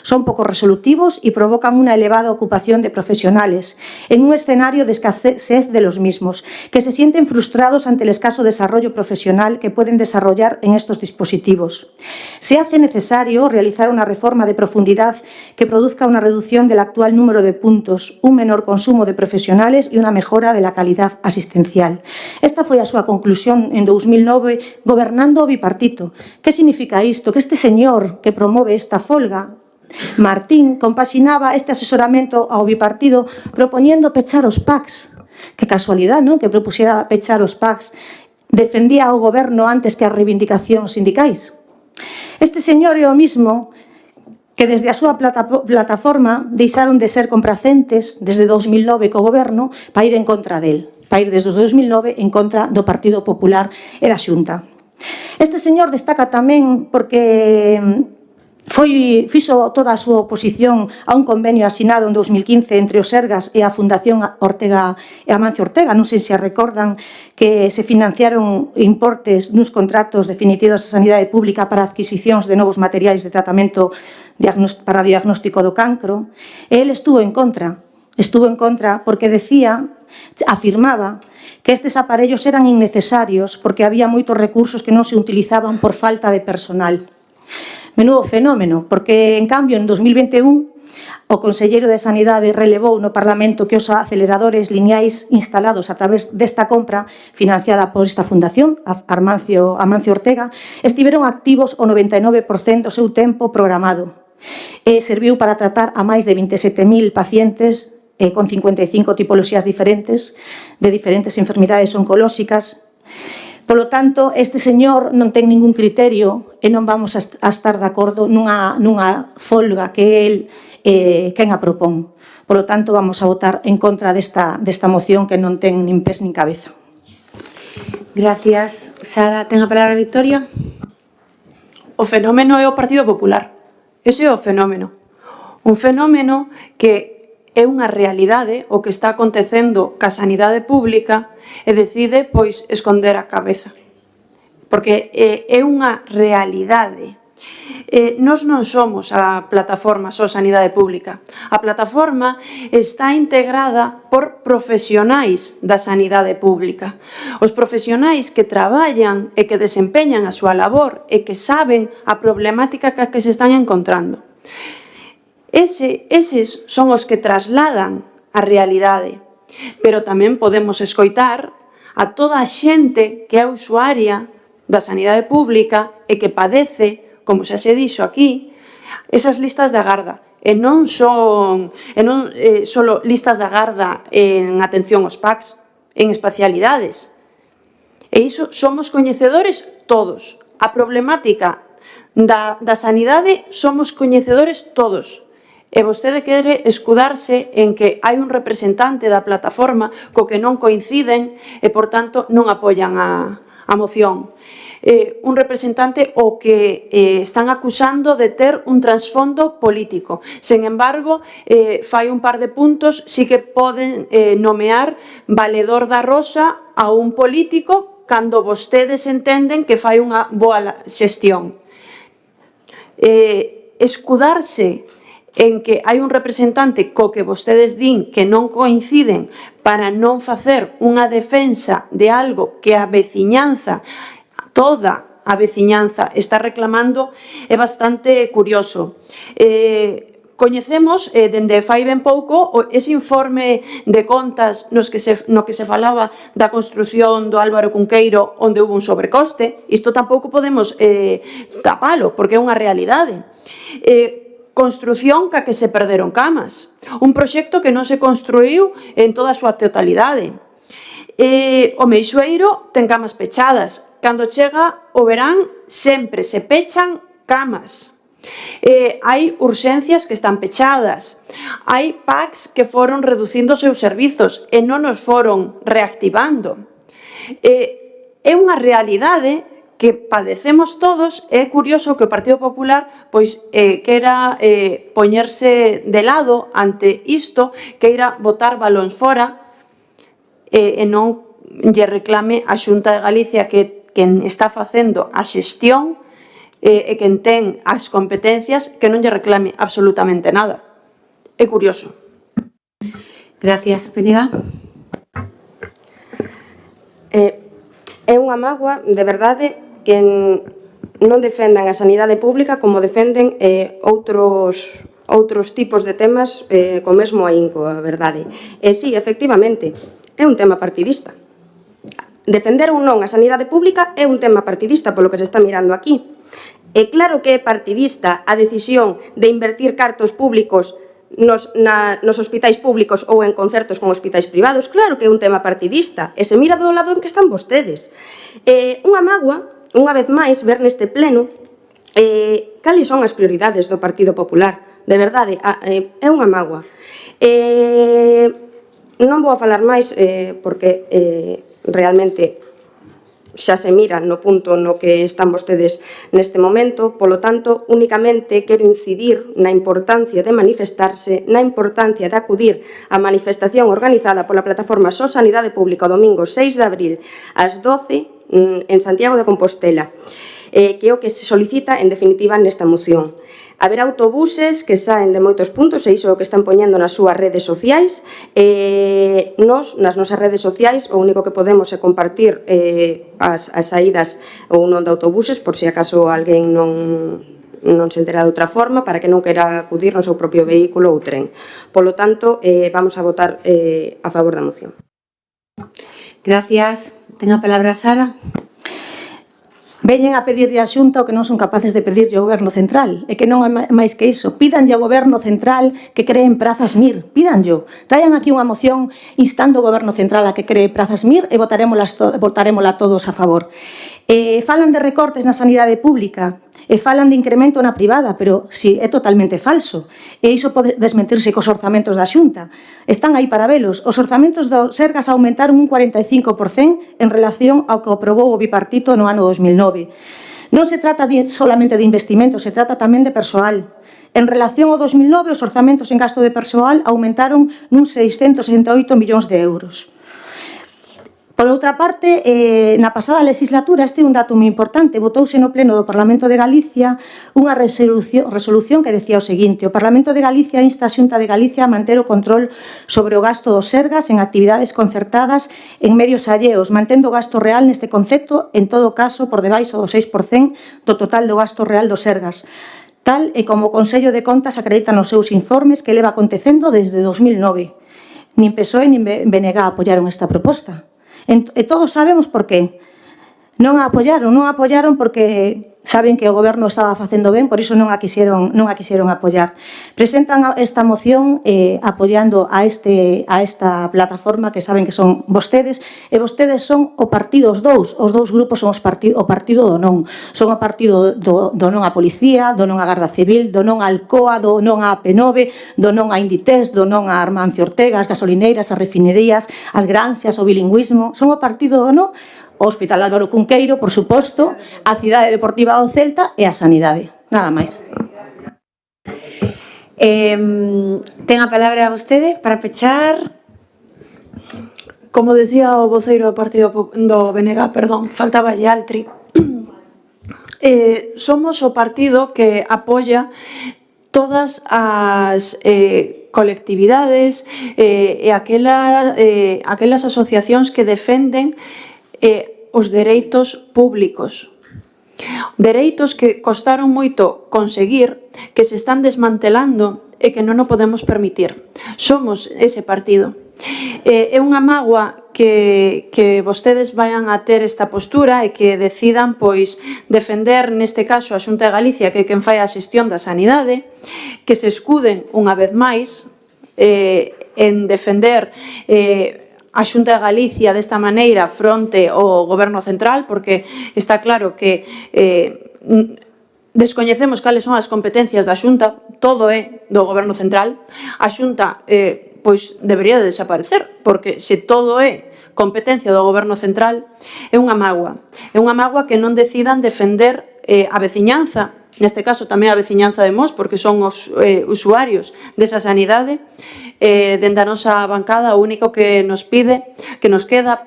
son poco resolutivos y provocan una elevada ocupación de profesionales, en un escenario de escasez de los mismos, que se sienten frustrados ante el escaso desarrollo profesional que pueden desarrollar en estos dispositivos. Se hace necesario realizar una reforma de profundidad que produzca una reducción del actual número de puntos, un menor consumo de profesionales y una mejora de la calidad asistencial. Esta foi a súa conclusión en 2009 gobernando o bipartito. Que significa isto? Que este señor que promove esta folga, Martín, compaxinaba este asesoramento ao bipartido propoñendo pechar os PACs. Que casualidade, non? Que propusiera pechar os PACs. Defendía o goberno antes que as reivindicacións sindicais. Este señor é o mismo que desde a súa plataforma deixaron de ser complacentes desde 2009 co goberno para ir en contra del, para ir desde 2009 en contra do Partido Popular e da Xunta. Este señor destaca tamén porque fixo toda a súa oposición a un convenio asinado en 2015 entre o Sergas e a Fundación Ortega e Amancio Ortega. Non sei se recordan que se financiaron importes nuns contratos definitivos de sanidade pública para adquisicións de novos materiais de tratamento para diagnóstico do cancro. E ele estuvo en contra porque afirmaba que estes aparellos eran innecesarios porque había moitos recursos que non se utilizaban por falta de personal. Menudo fenómeno, porque en cambio en 2021 O Conselleiro de Sanidade relevou no Parlamento que os aceleradores lineais instalados a través desta compra financiada por esta fundación, Amancio Ortega, estiveron activos o 99% do seu tempo programado. Serviu para tratar a máis de 27.000 pacientes con 55 tipoloxías diferentes de diferentes enfermidades oncolóxicas. Polo tanto, este señor non ten ningún criterio e non vamos a estar de acordo nunha folga que el quen a propón. Polo tanto, vamos a votar en contra desta moción que non ten nin pés nin cabeza. Gracias. Sara, ten a palabra Victoria. O fenómeno é o Partido Popular. Ese é o fenómeno. Un fenómeno que é unha realidade o que está acontecendo ca sanidade pública e decide, pois, esconder a cabeza. Porque é unha realidade. Nós non somos a plataforma só Sanidade Pública. A plataforma está integrada por profesionais da sanidade pública. Os profesionais que traballan e que desempeñan a súa labor e que saben a problemática que se están encontrando. Eses son os que trasladan a realidade. Pero tamén podemos escoitar a toda a xente que é usuaria da sanidade pública e que padece, como xa se dixo aquí, esas listas de agarda. E non son só listas de agarda en atención aos PACs, en especialidades. E iso somos coñecedores todos. A problemática da sanidade somos coñecedores todos. E vostede quere escudarse en que hai un representante da plataforma co que non coinciden e, por tanto, non apoian a moción. Un representante o que están acusando de ter un trasfondo político. Sen embargo, fai un par de puntos, sí que poden nomear valedor da Rosa a un político cando vostedes entenden que fai unha boa xestión. Escudarse en que hai un representante co que vostedes din que non coinciden para non facer unha defensa de algo que a veciñanza, toda a veciñanza está reclamando, é bastante curioso. Coñecemos, dende fai ben pouco, ese informe de contas no que se falaba da construción do Álvaro Cunqueiro onde hubo un sobrecoste. Isto tampouco podemos tapalo, porque é unha realidade. Construción ca que se perderon camas. Un proxecto que non se construiu en toda a súa totalidade. O Meixueiro ten camas pechadas. Cando chega o verán, sempre se pechan camas. Hai urxencias que están pechadas. Hai PACs que foron reducindo os seus servizos e non os foron reactivando. É unha realidade que padecemos todos. É curioso que o Partido Popular quera poñerse de lado ante isto, queira botar balóns fora e non lle reclame a Xunta de Galicia, que quen está facendo a xestión e quen ten as competencias, que non lle reclame absolutamente nada. É curioso. Gracias, Peniga. É unha mágoa, de verdade, que non defendan a sanidade pública como defenden outros tipos de temas co mesmo ahínco, a verdade. E sí, efectivamente, é un tema partidista. Defender ou non a sanidade pública é un tema partidista, polo que se está mirando aquí. E claro que é partidista a decisión de invertir cartos públicos nos hospitais públicos ou en concertos con hospitais privados. Claro que é un tema partidista e se mira do lado en que están vostedes. Unha mágoa, unha vez máis, ver neste pleno cales son as prioridades do Partido Popular. De verdade, é unha mágoa. Non vou a falar máis porque realmente xa se mira no punto no que están vostedes neste momento. Polo tanto, únicamente quero incidir na importancia de manifestarse, na importancia de acudir á manifestación organizada pola plataforma Só Sanidade Pública o domingo 6 de abril ás 12 en Santiago de Compostela, que é o que se solicita en definitiva nesta moción. Haberá autobuses que saen de moitos puntos e iso é o que están poñendo nas súas redes sociais. Nos, nas nosas redes sociais, o único que podemos é compartir as saídas ou non de autobuses, por se acaso alguén non non se entera de outra forma, para que non quera acudir no seu propio vehículo ou tren. Polo tanto, vamos a votar a favor da moción. Gracias. Ten a palabra Sara. Veñen a pedirlle á Xunta o que non son capaces de pedirlle ao Goberno Central. E que non é máis que iso. Pídanlle ao Goberno Central que creen prazas MIR. Pídanllo. Traian aquí unha moción instando ao Goberno Central a que cree prazas MIR e votarémola todos a favor. Falan de recortes na sanidade pública e falan de incremento na privada, pero si é totalmente falso. E iso pode desmentirse cos orzamentos da Xunta. Están aí para velos. Os orzamentos do Sergas aumentaron un 45% en relación ao que aprobou o bipartito no ano 2009. Non se trata solamente de investimento, se trata tamén de persoal. En relación ao 2009, os orzamentos en gasto de persoal aumentaron nun 668 millóns de euros. Por outra parte, na pasada legislatura, este é un dato moi importante, votouse no Pleno do Parlamento de Galicia unha resolución que decía o seguinte: o Parlamento de Galicia insta a Xunta de Galicia a manter o control sobre o gasto do Sergas en actividades concertadas en medios alleos, mantendo o gasto real neste concepto, en todo caso, por debaixo do 6% do total do gasto real do Sergas, tal e como o Consello de Contas acredita nos seus informes que leva acontecendo desde 2009. Nin PSOE nin BNG apoiaron esta proposta. E todos sabemos por qué. Non a apoiaron porque saben que o Goberno estaba facendo ben, por iso non a quixeron apoiar. Presentan esta moción apoiando a esta plataforma que saben que son vostedes, e vostedes son o partido, os dous grupos son o partido do non. Son o partido do non á policía, do non á Garda Civil, do non á Alcoa, do non á AP9, do non á Inditex, do non á Armancio Ortega, as gasolineiras, as refinerías, as granxas, o bilingüismo. Son o partido do non, o Hospital Álvaro Cunqueiro, por suposto, a Cidade Deportiva do Celta e a Sanidade. Nada máis. Ten a palabra vostede para pechar. Como decía o voceiro do partido do BNG, faltaba Altri. Somos o partido que apoia todas as colectividades e aquelas asociacións que defenden os dereitos públicos. Dereitos que costaron moito conseguir, que se están desmantelando e que non o podemos permitir. Somos ese partido. É unha mágoa que vostedes vayan a ter esta postura e que decidan defender, neste caso, a Xunta de Galicia, que é quen fai a xestión da sanidade, que se escuden unha vez máis en defender a Xunta de Galicia desta maneira fronte ao Goberno Central, porque está claro que descoñecemos cales son as competencias da Xunta, todo é do Goberno Central. A Xunta debería de desaparecer, porque se todo é competencia do Goberno Central, é unha mágoa. É unha mágoa que non decidan defender a veciñanza, neste caso tamén a veciñanza de Mos, porque son os usuarios desa sanidade. Dende a nosa bancada, o único que nos queda,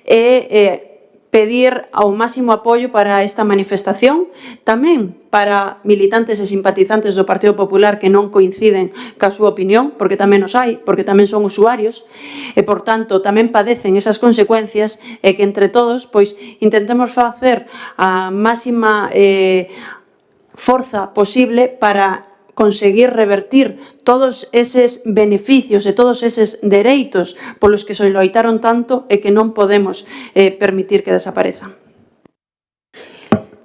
é pedir ao máximo apoio para esta manifestación, tamén para militantes e simpatizantes do Partido Popular que non coinciden ca súa opinión, porque tamén os hai, porque tamén son usuarios, e, por tanto, tamén padecen esas consecuencias, e que entre todos, intentemos facer a máxima forza posible para conseguir revertir todos eses beneficios e todos eses dereitos polos que se loitaron tanto e que non podemos permitir que desaparezan.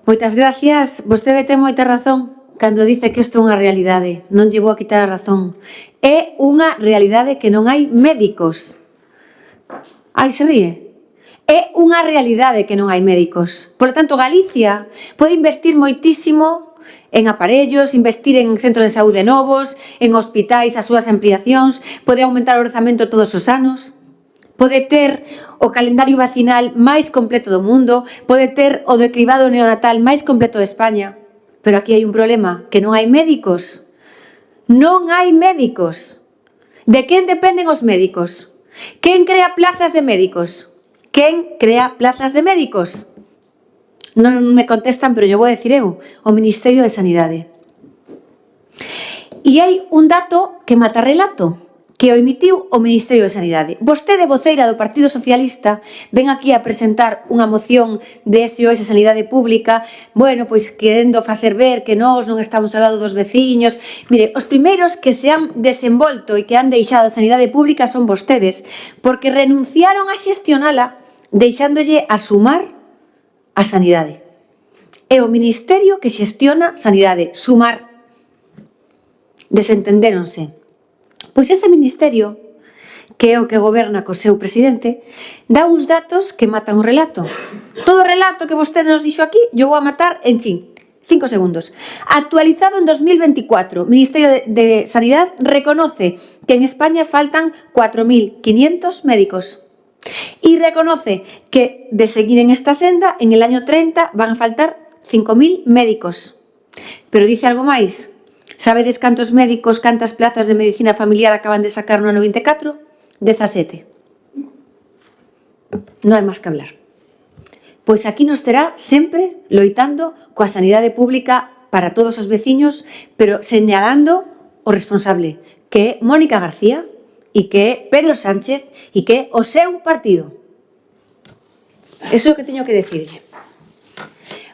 Moitas gracias. Vostede ten moita razón cando dice que isto é unha realidade. Non lle vou a quitar a razón. É unha realidade que non hai médicos. Ai, se ríe. É unha realidade que non hai médicos. Por lo tanto, Galicia pode investir moitísimo en aparellos, investir en centros de saúde novos, en hospitais, as súas ampliacións, pode aumentar o orzamento todos os anos, pode ter o calendario vacinal máis completo do mundo, pode ter o de cribado neonatal máis completo de España. Pero aquí hai un problema, que non hai médicos. Non hai médicos. De quen dependen os médicos? Quen crea plazas de médicos? Quen crea plazas de médicos? Non me contestan, pero yo vou a decir eu, o Ministerio de Sanidade. E hai un dato que mata relato. que o emitiu o Ministerio de Sanidade. Vostede, voceira do Partido Socialista, ven aquí a presentar unha moción de SOS Sanidade Pública, bueno, pois querendo facer ver que nós non estamos ao lado dos veciños. Mire, os primeiros que se han desenvolto e que han deixado a sanidade pública son vostedes, porque renunciaron a xestionala, deixándolle a sumar a sanidade. É o Ministerio que xestiona sanidade, sumar. Desentendéronse. Pois ese ministerio, que é o que goberna co seu presidente, dá uns datos que matan o relato. Todo o relato que vostede nos dixo aquí, yo vou a matar en 5 segundos. Actualizado en 2024, o Ministerio de Sanidade reconoce que en España faltan 4.500 médicos. Y reconoce que, de seguir en esta senda, en el año 30 van a faltar 5.000 médicos. Pero dice algo máis. Sabedes cantos médicos, cantas plazas de medicina familiar acaban de sacar no ano 24? 17. Non hai máis que hablar. Pois aquí nos terá sempre loitando coa sanidade pública para todos os veciños, pero señalando o responsable, que é Mónica García e que é Pedro Sánchez e que é o seu partido. Eso é o que teño que decirlle.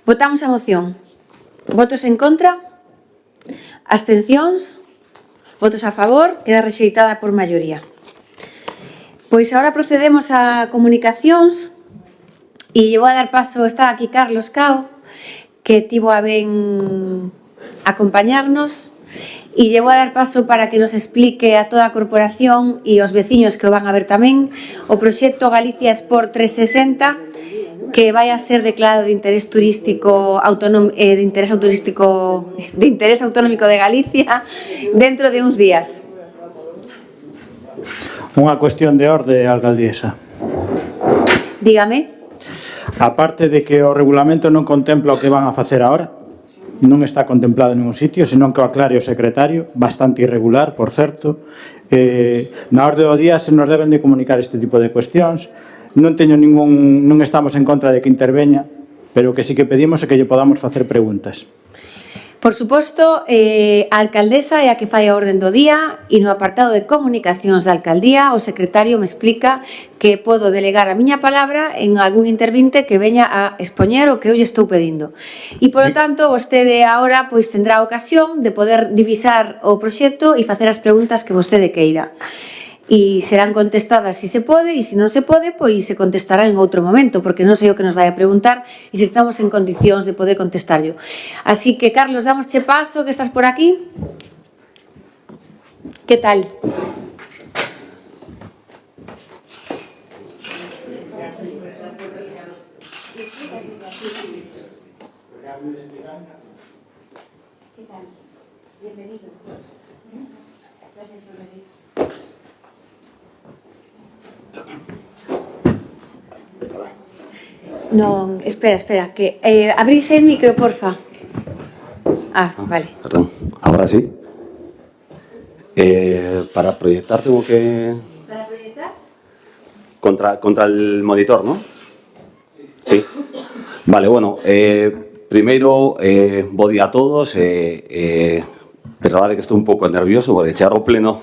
Votamos a moción. Votos en contra? Abstencións? Votos a favor? Queda rexeitada por maioría. Pois agora procedemos a comunicacións e vou a dar paso, está aquí Carlos Cao, que tivo a ben acompañarnos, e lle vou a dar paso para que nos explique a toda a corporación e os veciños que o van a ver tamén o proxecto Galicia Sport 360, que vai a ser declarado de interés turístico de interés autonómico de Galicia dentro de uns días. Unha cuestión de orde, alcaldesa. Dígame. A parte de que o regulamento non contempla o que van a facer agora, non está contemplado en ningún sitio, senón que o aclare o secretario, bastante irregular, por certo. Na orde do día se nos deben de comunicar este tipo de cuestións. Non estamos en contra de que interveña, pero o que sí que pedimos é que lle podamos facer preguntas. Por suposto, a alcaldesa é a que fai a orden do día e no apartado de comunicacións da alcaldía o secretario me explica que podo delegar a miña palabra en algún intervinte que veña a expoñer o que eu lle estou pedindo. E, polo tanto, vostede agora pois tendrá a ocasión de poder divisar o proxecto e facer as preguntas que vostede queira. E serán contestadas se se pode e se non se pode, pois se contestará en outro momento, porque non sei o que nos vai a preguntar e se estamos en condicións de poder contestarlo. Así que, Carlos, damosche paso, que estás por aquí. Que tal? ¿Qué tal? Bienvenido. Gracias por venir. Non, espera, que abrise el micro, porfa. Vale. Perdón, ahora sí. Para proyectar tengo que... ¿Para proyectar? Contra el monitor, ¿no? Sí. Vale, bueno, primeiro, bo día a todos. Perdade que estou un pouco nervioso, porque echar o pleno...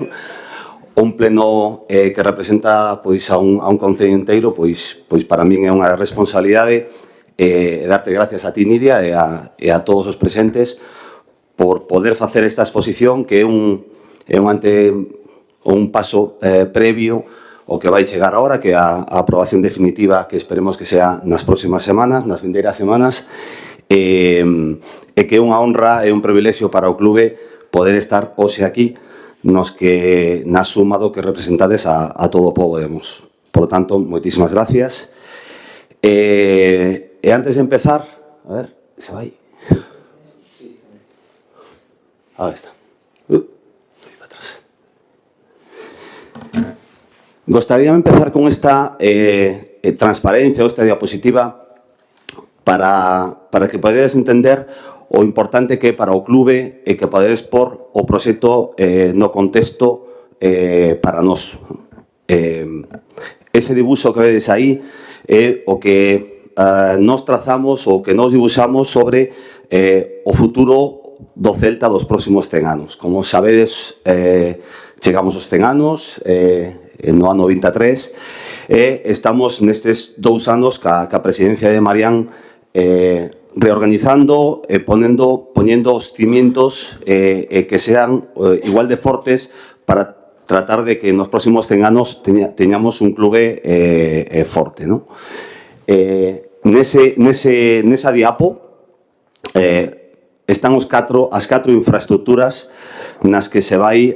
Un pleno que representa pois a un concello inteiro, pois para min é unha responsabilidade darte gracias a ti, Nidia, e a todos os presentes por poder facer esta exposición que é un paso previo o que vai chegar agora, que é a aprobación definitiva que esperemos que sea nas próximas semanas, nas vindeiras semanas, e que é unha honra e un privilexio para o clube poder estar hoxe aquí nos que na suma do que representades a todo o pobo de Mos. Por lo tanto, moitísimas gracias. E antes de empezar, a ver, se vai. Ahí está. Para atrás. Gostaría empezar con esta transparencia ou esta diapositiva para que podedes entender o importante que é para o clube e que podedes pôr o proxecto no contexto para nós. Ese dibuixo que vedes aí é o que nos trazamos ou que nos dibuixamos sobre o futuro do Celta dos próximos 100 anos. Como sabedes, chegamos aos 100 anos, no ano 23, e estamos nestes 2 anos ca presidencia de Marián reorganizando e poñendo os cimientos que sean igual de fortes para tratar de que nos próximos 100 anos teñamos un clube forte, ¿no? Nesa diapo están as 4 infraestructuras nas que se vai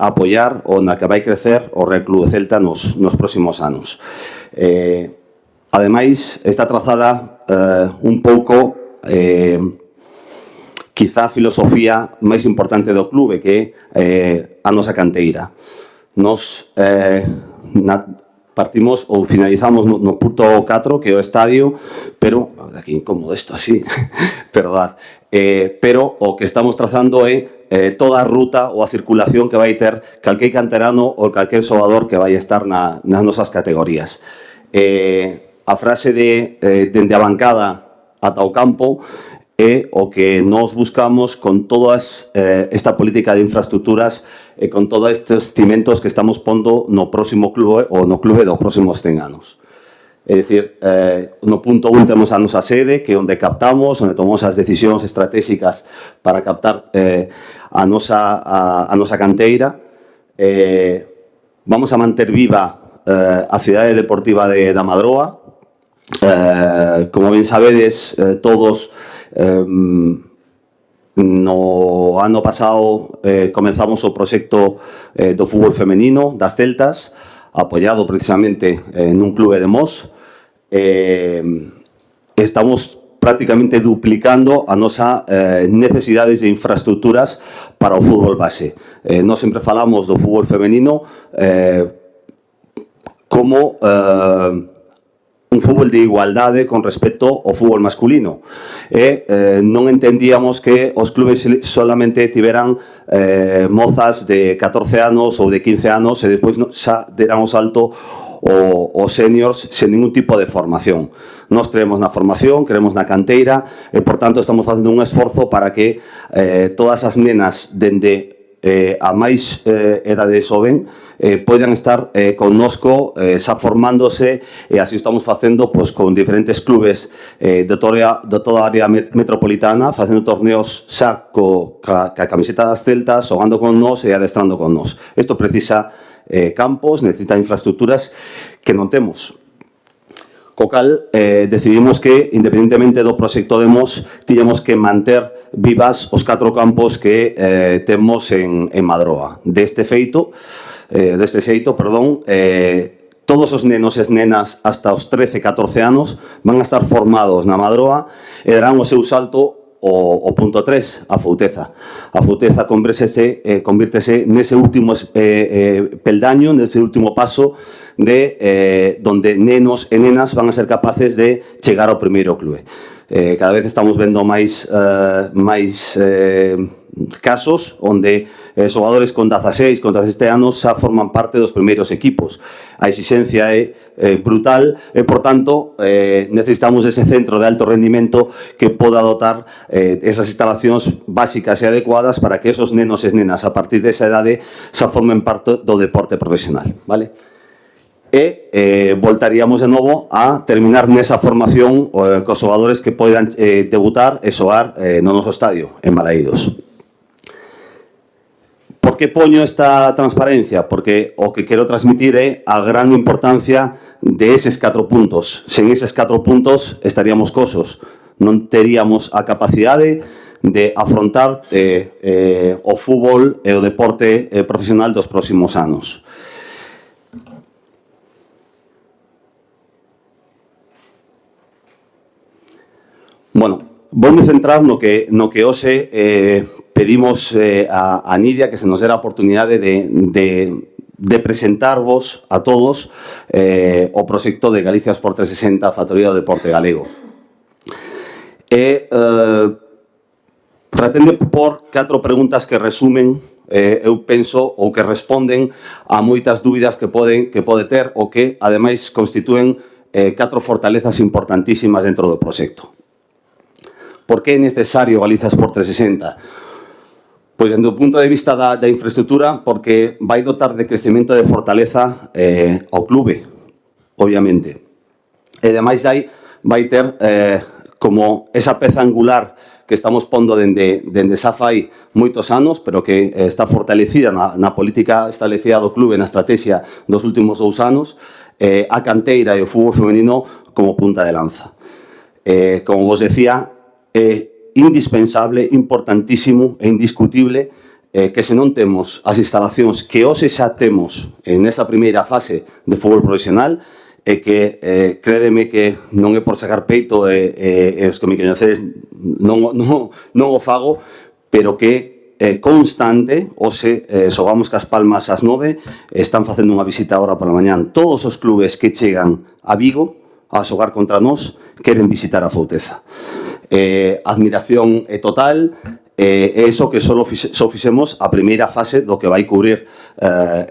apoiar ou na que vai crecer o Real Club Celta nos próximos anos. Ademais, está trazada un pouco quizá a filosofía máis importante do clube, que é a nosa canteira. Nos partimos ou finalizamos no punto 4, que é o estadio, pero, aquí incómodo isto así, perdón, pero o que estamos trazando é toda a ruta ou a circulación que vai ter calquer canterano ou calquer xogador que vai estar nas nosas categorías. A frase de dende a bancada ata o campo é o que nos buscamos con toda esta política de infraestructuras e con todos estes cimentos que estamos pondo no próximo clube ou no clube dos próximos 100 anos. É dicir, no punto 1 temos a nosa sede, que é onde captamos, onde tomamos as decisións estratégicas para captar a nosa canteira. Vamos a manter viva a cidade deportiva da Madroa. Como ben sabedes, todos no ano pasado comenzamos o proxecto do fútbol femenino das Celtas, apoiado precisamente nun clube de Mos. Estamos prácticamente duplicando a nosa necesidades de infraestructuras para o fútbol base. Nós sempre falamos do fútbol femenino como un fútbol de igualdade con respecto ao fútbol masculino. Non entendíamos que os clubes solamente tiveran mozas de 14 anos ou de 15 anos e despois xa deran o salto os seniors sen ningún tipo de formación. Nós creemos na formación, creemos na canteira e, por tanto, estamos facendo un esforzo para que todas as nenas dende a máis edade xoven poden estar connosco xa formándose, e así estamos facendo con diferentes clubes de toda a área metropolitana, facendo torneos xa ca camiseta das Celtas, xogando con nós e adestrando con nós. Isto precisa campos, necesita infraestructuras que non temos. Co cal, decidimos que, independentemente do proxecto de Mos, tiñamos que manter vivas os 4 campos que temos en Madroa. Deste xeito, todos os nenos e nenas hasta os 13-14 anos van a estar formados na Madroa e darán o seu salto o punto 3, a Fouteza. A Fouteza convírtese nese último peldaño, nese último paso de donde nenos e nenas van a ser capaces de chegar ao primeiro clube. Cada vez estamos vendo máis casos onde xogadores con 16, con 17 anos xa forman parte dos primeiros equipos. A exixencia é brutal e, por tanto, necesitamos ese centro de alto rendimento que poda dotar esas instalacións básicas e adecuadas para que esos nenos e nenas a partir desa idade xa formen parte do deporte profesional, vale? E voltaríamos de novo a terminar nesa formación cos xogadores que poidan debutar e xogar no noso estadio, en Balaídos. Por que poño esta transparencia? Porque o que quero transmitir é a gran importancia de eses 4 puntos. Sen eses 4 puntos estaríamos cosos. Non teríamos a capacidade de afrontar o fútbol e o deporte profesional dos próximos anos. Bueno, voume centrar no que hoxe pedimos a Nidia que se nos dera a oportunidade de presentarvos a todos o proxecto de Galicia Sport 360, a Factoría do Deporte Galego. Pretende por 4 preguntas que resumen, eu penso, ou que responden a moitas dúbidas que pode ter ou que, ademais, constitúen 4 fortalezas importantísimas dentro do proxecto. Por que é necesario Galicia Sport 360? Pois, dende o punto de vista da infraestructura, porque vai dotar de crecemento de fortaleza ao clube, obviamente. E, ademais, vai ter como esa peza angular que estamos pondo dende xa fai moitos anos, pero que está fortalecida na política establecida do clube, na estrategia dos últimos 2 anos, a canteira e o fútbol femenino como punta de lanza. Como vos decía, indispensable, importantísimo e indiscutible que se non temos as instalacións que hoxe xa temos nesa primeira fase de fútbol profesional, e que, crédeme que non é por sacar peito, os que me coñecedes non o fago, pero que constante, hoxe xogamos cas Palmas ás 9, están facendo unha visita agora pola mañán. Todos os clubes que chegan a Vigo a xogar contra nós queren visitar a Fouteza. Admiración é total, e iso que só fixemos a primeira fase do que vai cubrir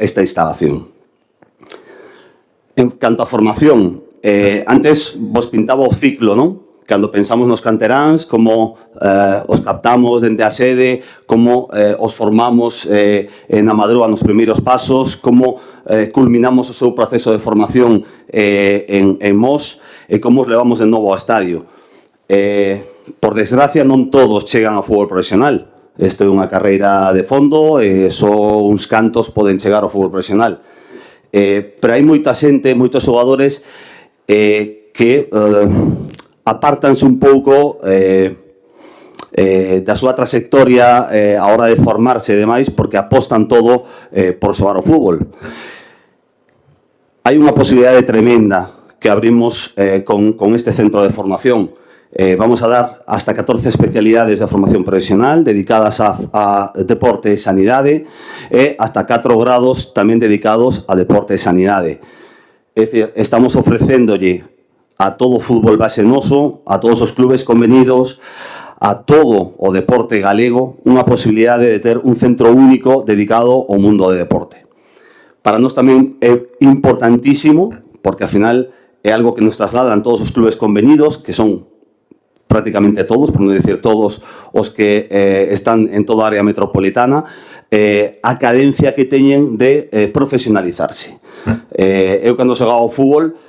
esta instalación. En canto a formación, antes vos pintaba o ciclo, non? Cando pensamos nos canteráns, como os captamos dende a sede, como os formamos na Madroa nos primeiros pasos, como culminamos o seu proceso de formación en Mos, e como os levamos de novo ao estadio. Por desgracia, non todos chegan ao fútbol profesional. Isto é unha carreira de fondo, só uns cantos poden chegar ao fútbol profesional. Pero hai moita xente, moitos xogadores que apártanse un pouco da súa trayectoria a hora de formarse e demais, porque apostan todo por xogar ao fútbol. Hai unha posibilidade tremenda que abrimos con este centro de formación. Vamos a dar hasta 14 especialidades de formación profesional dedicadas a deporte e sanidade, e hasta 4 grados tamén dedicados a deporte e sanidade. É dicir, estamos ofrecéndolle a todo o fútbol base noso, a todos os clubes convenidos, a todo o deporte galego, unha posibilidade de ter un centro único dedicado ao mundo de deporte. Para nós tamén é importantísimo, porque ao final é algo que nos trasladan todos os clubes convenidos, que son prácticamente todos, por non dicir todos os que están en toda a área metropolitana, a cadencia que teñen de profesionalizarse. Eu, cando xogaba ao fútbol,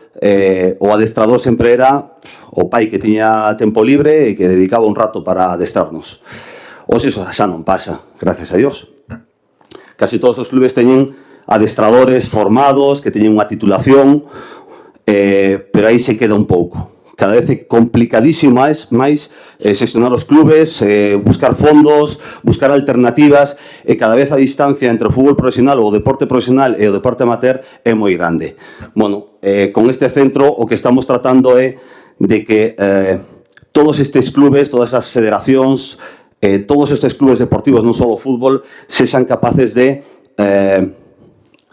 o adestrador sempre era o pai que tiña tempo libre e que dedicaba un rato para adestrarnos. Hoxe iso xa non pasa, gracias a Dios. Casi todos os clubes teñen adestradores formados, que teñen unha titulación, pero aí se queda un pouco. Cada vez é complicadísimo máis xestionar os clubes, buscar fondos, buscar alternativas, e cada vez a distancia entre o fútbol profesional ou o deporte profesional e o deporte amateur é moi grande. Bueno, con este centro o que estamos tratando é de que todos estes clubes, todas as federacións, todos estes clubes deportivos, non só o fútbol, sexan capaces de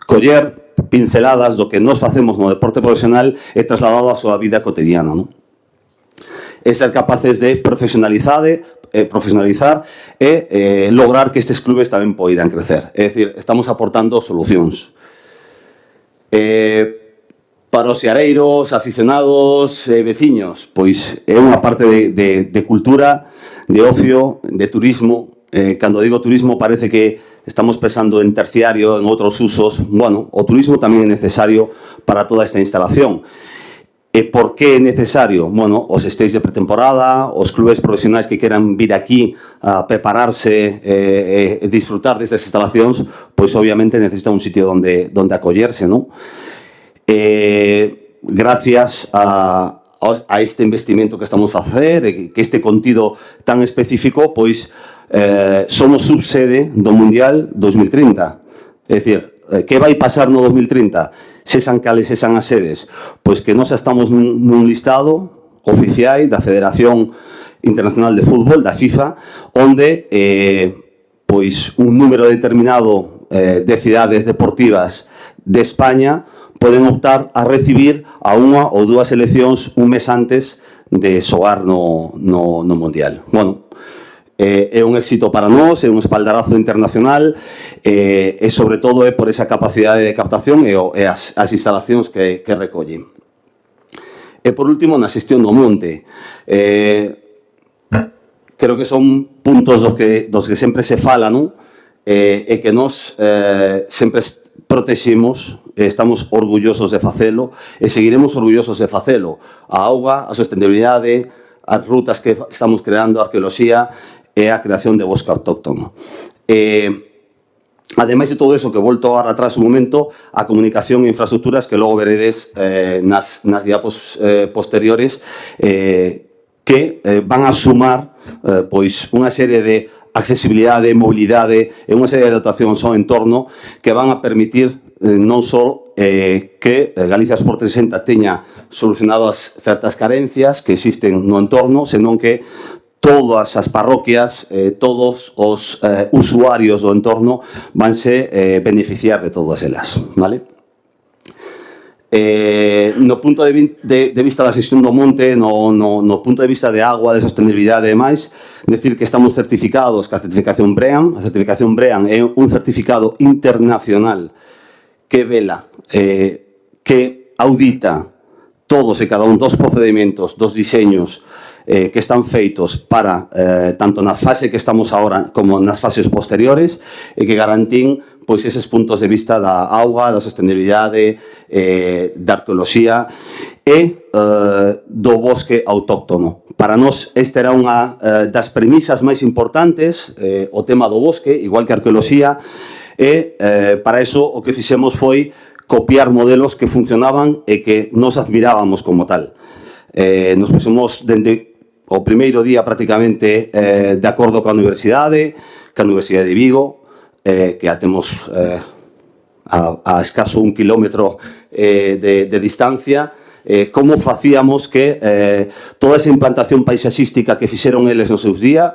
coller pinceladas do que nos facemos no deporte profesional e trasladado á súa vida cotidiana, non? E ser capaces de profesionalizar e lograr que estes clubes tamén poidan crecer. É dicir, estamos aportando solucións. Para os seareiros, aficionados e veciños, pois é unha parte de cultura, de ocio, de turismo. Cando digo turismo parece que estamos pensando en terciario, en outros usos. Bueno, o turismo tamén é necesario para toda esta instalación. E por que é necesario? Bueno, os estéis de pretemporada, os clubes profesionais que queran vir aquí a prepararse e disfrutar destas instalacións, pois obviamente necesitan un sitio onde acollerse, non? Gracias a este investimento que estamos a facer, que este contido tan específico, pois somos subsede do Mundial 2030. É dicir, que vai pasar no 2030? Sexan cales sexan as sedes? Pois que nós estamos nun listado oficial da Federación Internacional de Fútbol, da FIFA, onde pois un número determinado de cidades deportivas de España poden optar a recibir a unha ou dúas seleccións un mes antes de xogar no Mundial. Bueno, é un éxito para nós, é un espaldarazo internacional, e sobre todo é por esa capacidade de captación e as instalacións que recollen. E por último, na xestión do monte. creo que son puntos dos que sempre se fala, non? E que nós sempre proteximos, estamos orgullosos de facelo e seguiremos orgullosos de facelo. A auga, a sostenibilidade, as rutas que estamos creando, a arqueoloxía e a creación de bosque autóctono. Ademais de todo eso, que volto ahora atrás un momento, a comunicación e infraestructuras que logo veredes nas diapos posteriores que van a sumar pois unha serie de accesibilidade, mobilidade e unha serie de dotacións ao entorno que van a permitir non só que Galicia Sport 360 teña solucionadas certas carencias que existen no entorno, senón que todas as parroquias, todos os usuarios do entorno vanse beneficiar de todas elas, vale? No punto de vista da xestión do monte, no punto de vista de agua, de sostenibilidade e demais, decir que estamos certificados ca certificación BREEAM. A certificación BREEAM é un certificado internacional que vela, que audita todos e cada un dos procedimentos, dos diseños que están feitos para tanto na fase que estamos agora como nas fases posteriores e que garantín pois eses puntos de vista da auga, da sostenibilidade, da arqueoloxía e do bosque autóctono. Para nós, esta era unha das premisas máis importantes, o tema do bosque, igual que a arqueoloxía, e para eso o que fixemos foi copiar modelos que funcionaban e que nos admirábamos como tal. Nos puxemos dende o primeiro día prácticamente de acordo coa Universidade de Vigo, que a temos a escaso 1 kilómetro de distancia, como facíamos que toda esa implantación paisaxística que fixeron eles nos seus días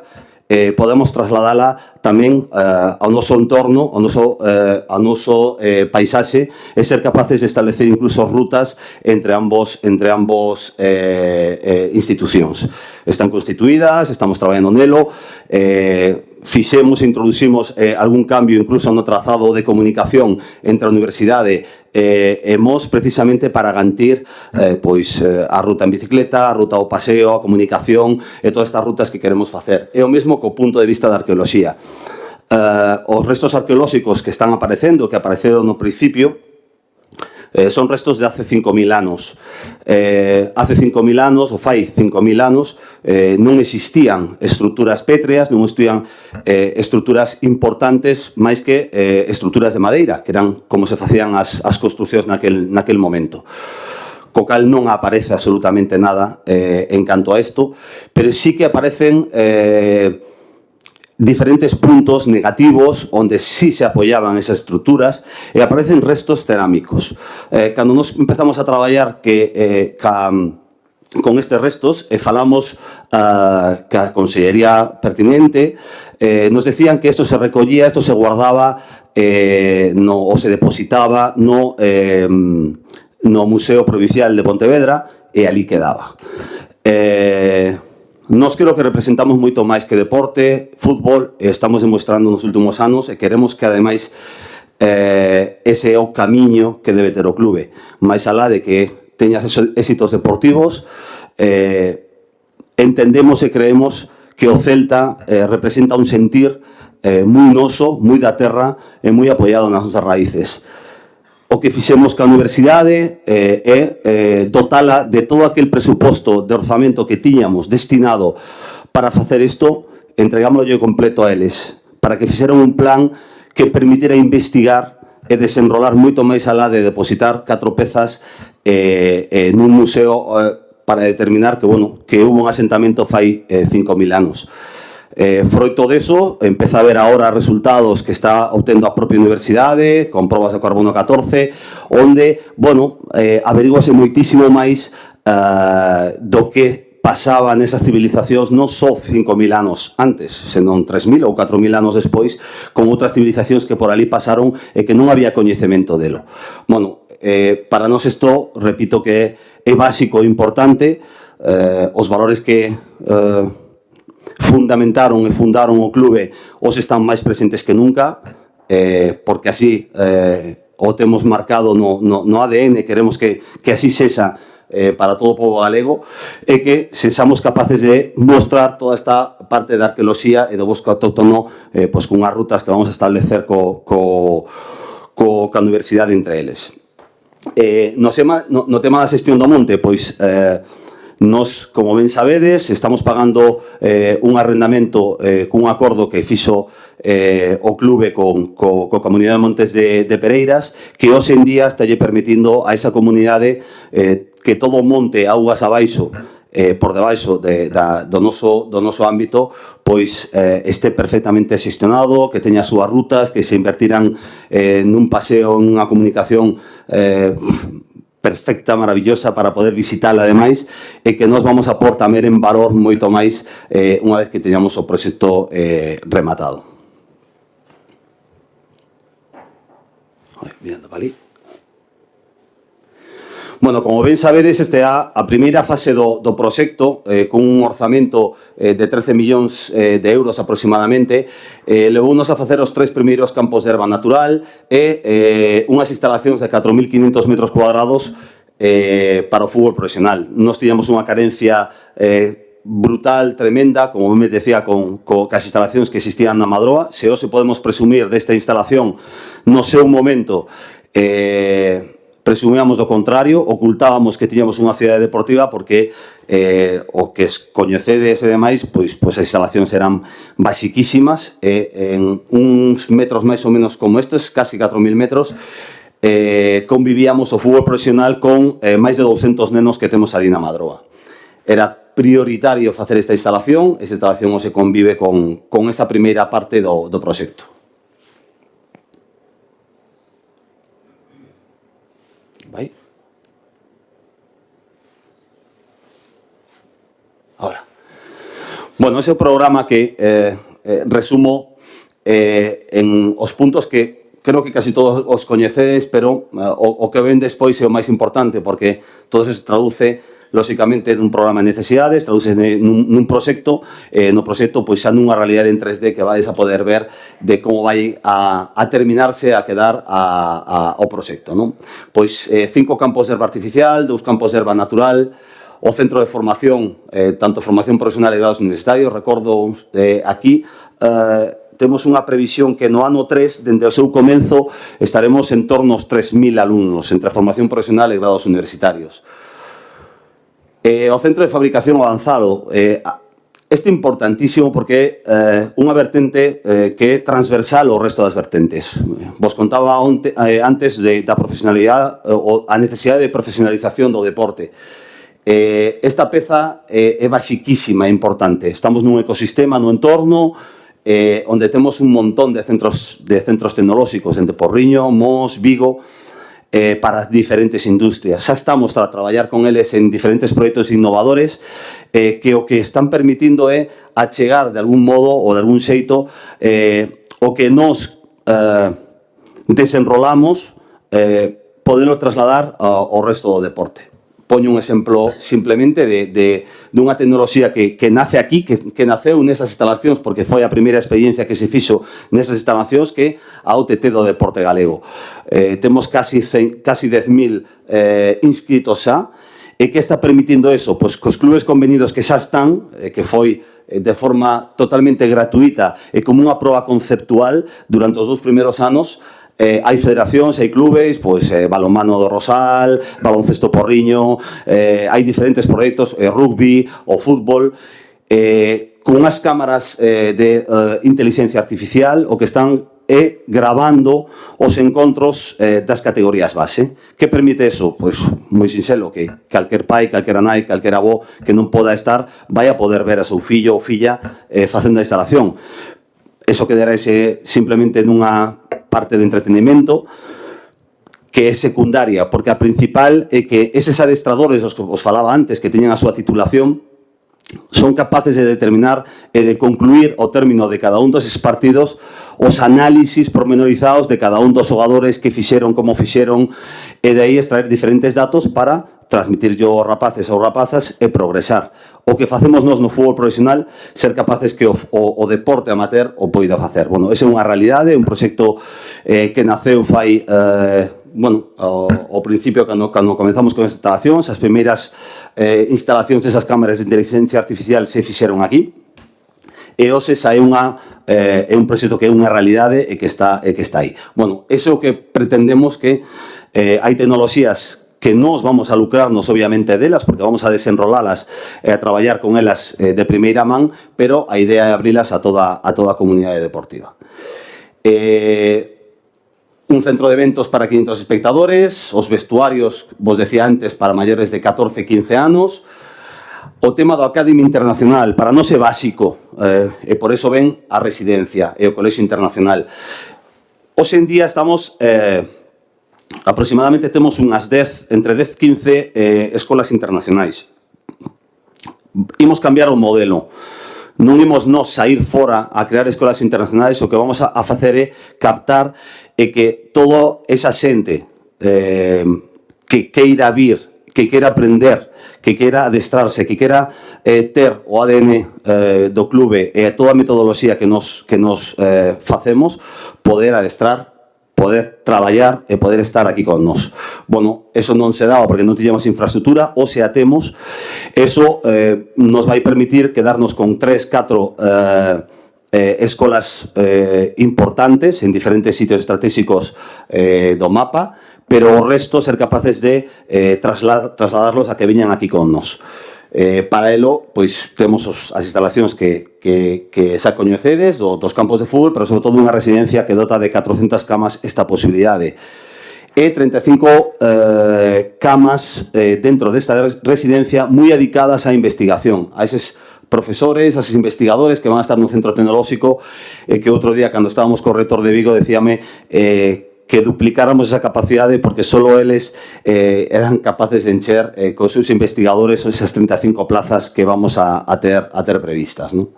podemos trasladala tamén ao noso entorno, ao noso paisaxe e ser capaces de establecer incluso rutas entre ambos institucións. Están constituídas, estamos traballando nelo, introducimos algún cambio incluso no trazado de comunicación entre a universidade e MOS precisamente para garantir a ruta en bicicleta, a ruta ao paseo, a comunicación e todas estas rutas que queremos facer. É o mesmo co punto de vista da arqueoloxía. Os restos arqueolóxicos que están aparecendo, que apareceron no principio, son restos de hace 5.000 anos. Hace 5.000 anos, ou fai 5.000 anos, non existían estruturas pétreas, non existían estruturas importantes máis que estruturas de madeira, que eran como se facían as construcións naquel momento. Co cal non aparece absolutamente nada en canto a isto, pero sí que aparecen diferentes puntos negativos onde sí se apoyaban esas estruturas e aparecen restos cerámicos. Cando nos empezamos a traballar con estes restos e falamos ca consellería pertinente, nos decían que isto se recollía, isto se guardaba ou se depositaba no Museo Provincial de Pontevedra e ali quedaba. Nós creo que representamos moito máis que deporte, fútbol, e estamos demostrando nos últimos anos e queremos que, ademais, ese é o camiño que debe ter o clube. Mais alá de que teñas éxitos deportivos, entendemos e creemos que o Celta representa un sentir moi noso, moi da terra e moi apoiado nas nosas raíces. O que fixemos ca universidade é dotala de todo aquel presuposto de orzamento que tiñamos destinado para facer isto, entregámoslo completo a eles, para que fixeran un plan que permitira investigar e desenrolar moito máis alá de depositar 4 pezas nun museo para determinar que hubo un asentamento fai 5.000 anos. Froito deso, empeza a ver agora resultados que está obtendo a propia universidade, con probas de carbono 14, onde, averiguase moitísimo máis do que pasaba nesas civilizacións non só 5.000 anos antes, senón 3.000 ou 4.000 anos despois, con outras civilizacións que por ali pasaron e que non había coñecemento delo. Para nós isto, repito que é básico e importante, os valores que fundamentaron e fundaron o clube os están máis presentes que nunca, porque así o temos marcado no ADN, queremos que así sexa para todo o povo galego e que sexamos capaces de mostrar toda esta parte da arqueoloxía e do bosque autóctono pois cunhas rutas que vamos a establecer coa universidade entre eles. No tema da xestión do monte, pois nos, como ben sabedes, estamos pagando un arrendamento cun acordo que fixo o clube co Comunidade de Montes de Pereiras, que hoxe en día está lle permitindo a esa comunidade que todo o monte augas abaixo por debaixo do noso ámbito pois este perfectamente xestionado, que teña as súas rutas, que se invertiran nun paseo, nunha comunicación perfecta, maravillosa para poder visitala ademais e que nos vamos a por tamén en valor moito máis unha vez que teñamos o proxecto rematado. Mirando para ali. Bueno, como ben sabedes, esta é a primeira fase do proxecto con un orzamento de 13 millóns de euros aproximadamente. Levounos a facer os 3 primeiros campos de erva natural e unhas instalacións de 4.500 metros cuadrados para o fútbol profesional. Nos tiñamos unha carencia brutal, tremenda, como me decía, con as instalacións que existían na Madroa. Se hoxe podemos presumir desta instalación no seu momento, presumíamos do contrario, ocultábamos que tiñamos unha cidade deportiva porque o que coñecedes e demais, pois as instalacións eran basiquísimas en uns metros máis ou menos como estes, casi 4.000 metros, convivíamos o fútbol profesional con máis de 200 nenos que temos ali na Madroa. Era prioritario facer esta instalación hoxe convive con esa primeira parte do proxecto. Vai. Ahora. Bueno, ese programa que resumo en os puntos que creo que casi todos os coñecedes, pero o que ven despois é o máis importante, porque todo eso se traduce lóxicamente nun programa de necesidades, traduce nun proxecto, no proxecto pois xa nunha realidade en 3D que vais a poder ver de como vai a terminarse, a quedar o proxecto, non? Pois 5 campos de erva artificial, 2 campos de erva natural, o centro de formación, tanto formación profesional e grados universitarios, recordo aquí, temos unha previsión que no ano 3, dende o seu comenzo, estaremos en torno aos 3.000 alumnos entre formación profesional e grados universitarios. O centro de fabricación avanzado, este é importantísimo porque é unha vertente que é transversal ao resto das vertentes. Vos contaba antes da profesionalidade, a necesidade de profesionalización do deporte. Esta peza é basiquísima, é importante. Estamos nun ecosistema no entorno onde temos un montón de centros tecnolóxicos entre Porriño, Mos, Vigo, para diferentes industrias. Xa estamos a traballar con eles en diferentes proxectos innovadores que o que están permitindo é achegar de algún modo ou de algún xeito o que nos desenrolamos poderlo trasladar ao resto do deporte. Poño un exemplo simplemente dunha tecnoloxía que nace aquí, que naceu nesas instalacións, porque foi a primeira experiencia que se fixo nesas instalacións, que a OTT do deporte galego. Temos casi 10.000 inscritos xa, e que está permitindo eso? Pois cos clubes convenidos que xa están, que foi de forma totalmente gratuita e como unha proba conceptual durante os 2 primeiros anos. Hai federacións, hai clubes, pois balonmano do Rosal, baloncesto Porriño, hai diferentes proxectos, rugby, o fútbol, con unhas cámaras de inteligencia artificial, o que están gravando os encontros das categorías base. Que permite eso? Pois moi sinxelo, que calquer pai, calquera nai, calquera avó que non poda estar, vai a poder ver a seu fillo ou filla facendo a instalación. Eso quedará simplemente nunha parte de entretenimento que é secundaria, porque a principal é que eses adestradores, os que vos falaba antes, que teñen a súa titulación, son capaces de determinar e de concluir ao término de cada un deses partidos os análisis pormenorizados de cada un dos xogadores que fixeron, como fixeron, e de aí extraer diferentes datos para transmitir aos rapaces ou rapazas e progresar. O que facemos nós no fútbol profesional, ser capaces que o deporte amateur o poida facer. Bueno, esa é unha realidade, un proxecto que naceu fai bueno, ao principio, cando comenzamos con as instalacións, as primeiras instalacións desas cámaras de inteligencia artificial se fixeron aquí, e hoxe xa é un proxecto que é unha realidade e que está aí. Bueno, iso é o que pretendemos, que hai tecnoloxías que nos vamos a lucrarnos obviamente delas, porque vamos a desenrolalas e a traballar con elas de primeira man, pero a idea é abrilas a toda a comunidade deportiva. Un centro de eventos para 500 espectadores, os vestuarios, vos decía antes, para maiores de 14 e 15 anos, o tema do Academy Internacional, para nós é básico, e por eso ven a residencia e o Colexio Internacional. Hoxe en día estamos... aproximadamente temos unhas entre 10 e 15 escolas internacionais. Imos cambiar o modelo. Non imos nos sair fora a crear escolas internacionais, o que vamos a facer é captar e que toda esa xente que queira vir, que queira aprender, que queira adestrarse, que queira ter o ADN do clube e toda a metodoloxía que nos facemos, poder adestrar, poder traballar e poder estar aquí con nós. Bueno, eso non se daba porque non tiñamos infraestructura, ou se a temos, eso nos vai permitir quedarnos con 3, 4 escolas importantes en diferentes sitios estratégicos do mapa, pero o resto ser capaces de trasladarlos a que viñan aquí con nós. Para elo, pois, temos as instalacións que xa coñecedes, dos campos de fútbol, pero sobre todo unha residencia que dota de 400 camas esta posibilidade. E 35 camas dentro desta residencia moi dedicadas á investigación, a eses profesores, a eses investigadores que van a estar no centro tecnolóxico, que outro día, cando estábamos co rector de Vigo, decíame que duplicáramos esa capacidade porque solo eles eran capaces de encher cos seus investigadores esas 35 plazas que vamos a ter previstas, non?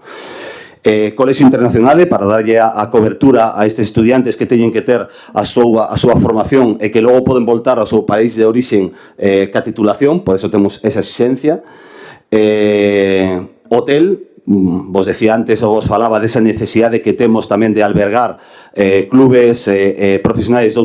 Colexio Internacional, para darlle a cobertura a estes estudiantes que teñen que ter a súa formación e que logo poden voltar ao seu país de orixen ca titulación, por eso temos esa exigencia. Hotel, vos decía antes, ou vos falaba desa necesidade que temos tamén de albergar clubes profesionais de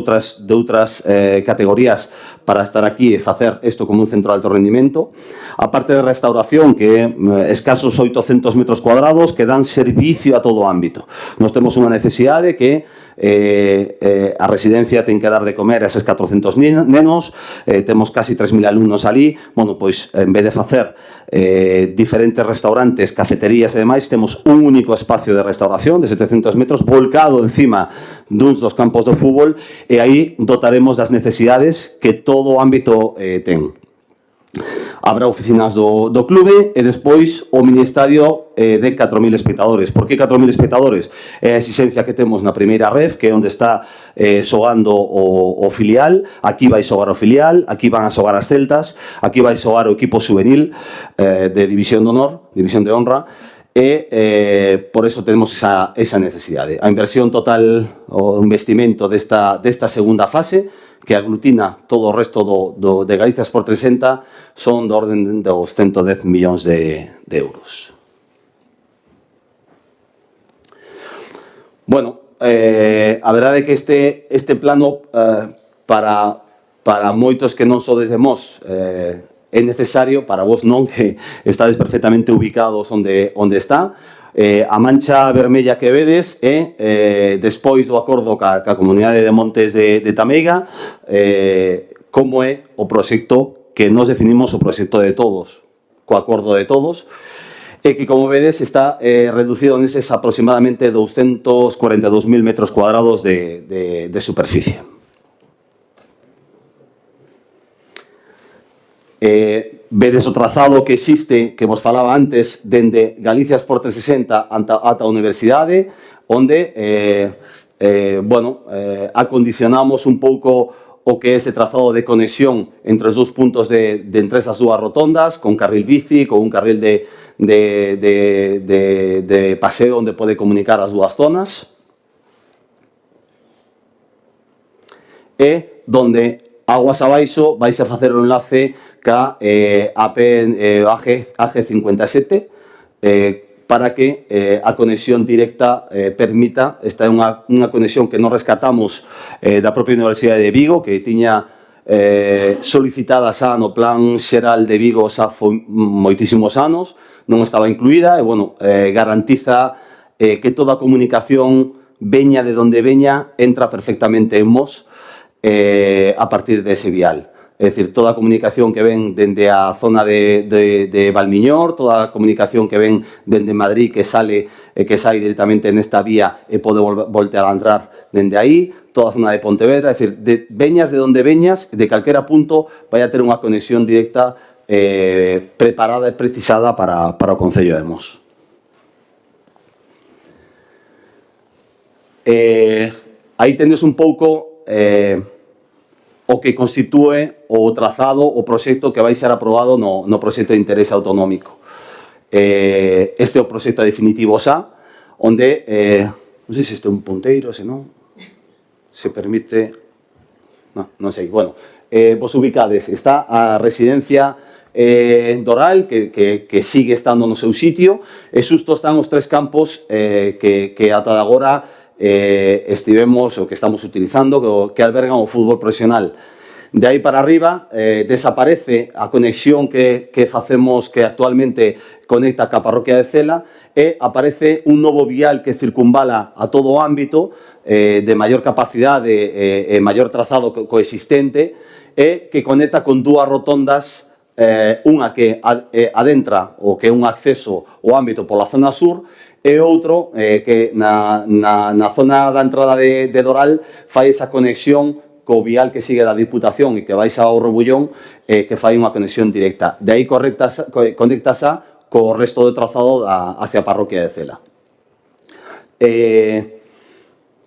outras categorías para estar aquí e facer isto como un centro de alto rendimento. A parte de restauración, que é escasos 800 metros cuadrados, que dan servicio a todo o ámbito. Nos temos unha necesidade que a residencia ten que dar de comer a eses 400 nenos, temos casi 3.000 alumnos ali. Bueno, pois, en vez de facer diferentes restaurantes, cafeterías e demais, temos un único espacio de restauración de 700 metros volcado encima duns dos campos de fútbol, e aí dotaremos das necesidades que todo o ámbito ten. Habrá oficinas do clube e despois o mini-estadio de 4.000 espectadores. Por que 4.000 espectadores? É a exigencia que temos na primeira ref, que é onde está xogando o filial. Aquí vai xogar o filial, aquí van a xogar as celtas, aquí vai xogar o equipo juvenil de División de Honor, División de Honra, e por eso tenemos esa necesidade. A inversión total, o investimento desta segunda fase, que aglutina todo o resto de Galicia Sport 360, son do orden dos 110 millóns de euros. Bueno, a verdade é que este plano para moitos que non sodes de Mos é necesario, para vos non, que estades perfectamente ubicados onde está. A mancha vermella que vedes é despois do acordo ca Comunidade de Montes de Tameiga, como é o proxecto que nos definimos o proxecto de todos, co acordo de todos, e que, como vedes, está reducido neses aproximadamente 242.000 metros cuadrados de superficie. Vedes o trazado que existe, que vos falaba antes, dende Galicia Sport 360 ata a universidade, onde acondicionamos un pouco o que é ese trazado de conexión entre os dous puntos de entre esas dúas rotondas, con carril bici, con un carril de paseo onde pode comunicar as dúas zonas, e donde aguas abaixo vais a facer o enlace ca AG57, para que a conexión directa permita, esta é unha conexión que nos rescatamos da propia Universidade de Vigo, que tiña solicitada xa no Plan Xeral de Vigo xa foi moitísimos anos, non estaba incluída, e, bueno, garantiza que toda a comunicación veña de donde veña, entra perfectamente en Mos a partir dese vial. É dicir, toda a comunicación que ven dende a zona de Valmiñor, toda a comunicación que ven dende Madrid que sai directamente nesta vía e pode voltear a entrar dende aí, toda a zona de Pontevedra, é dicir, veñas de onde veñas, de calquera punto vai a ter unha conexión directa preparada e precisada para o Concello de Mos. Aí tendes un pouco o que constitúe o trazado, o proxecto que vai ser aprobado no proxecto de interés autonómico. Este é o proxecto definitivo xa, onde, non sei se este é un punteiro, se non, se permite, non sei, bueno, vos ubicades, está a residencia Doral, que sigue estando no seu sitio, e xusto están os 3 campos que ata de agora estivemos o que estamos utilizando, que albergan o fútbol profesional. De aí para arriba desaparece a conexión que facemos, que actualmente conecta ca parroquia de Cela, e aparece un novo vial que circunvala a todo o ámbito de maior capacidade e maior trazado coexistente, e que conecta con 2 rotondas, unha que adentra o que é un acceso ao ámbito pola zona sur, e outro que na zona da entrada de Doral fai esa conexión co vial que sigue da Diputación e que vais ao Rebullón, que fai unha conexión directa. De aí conectas co resto do trazado hacia a parroquia de Cela.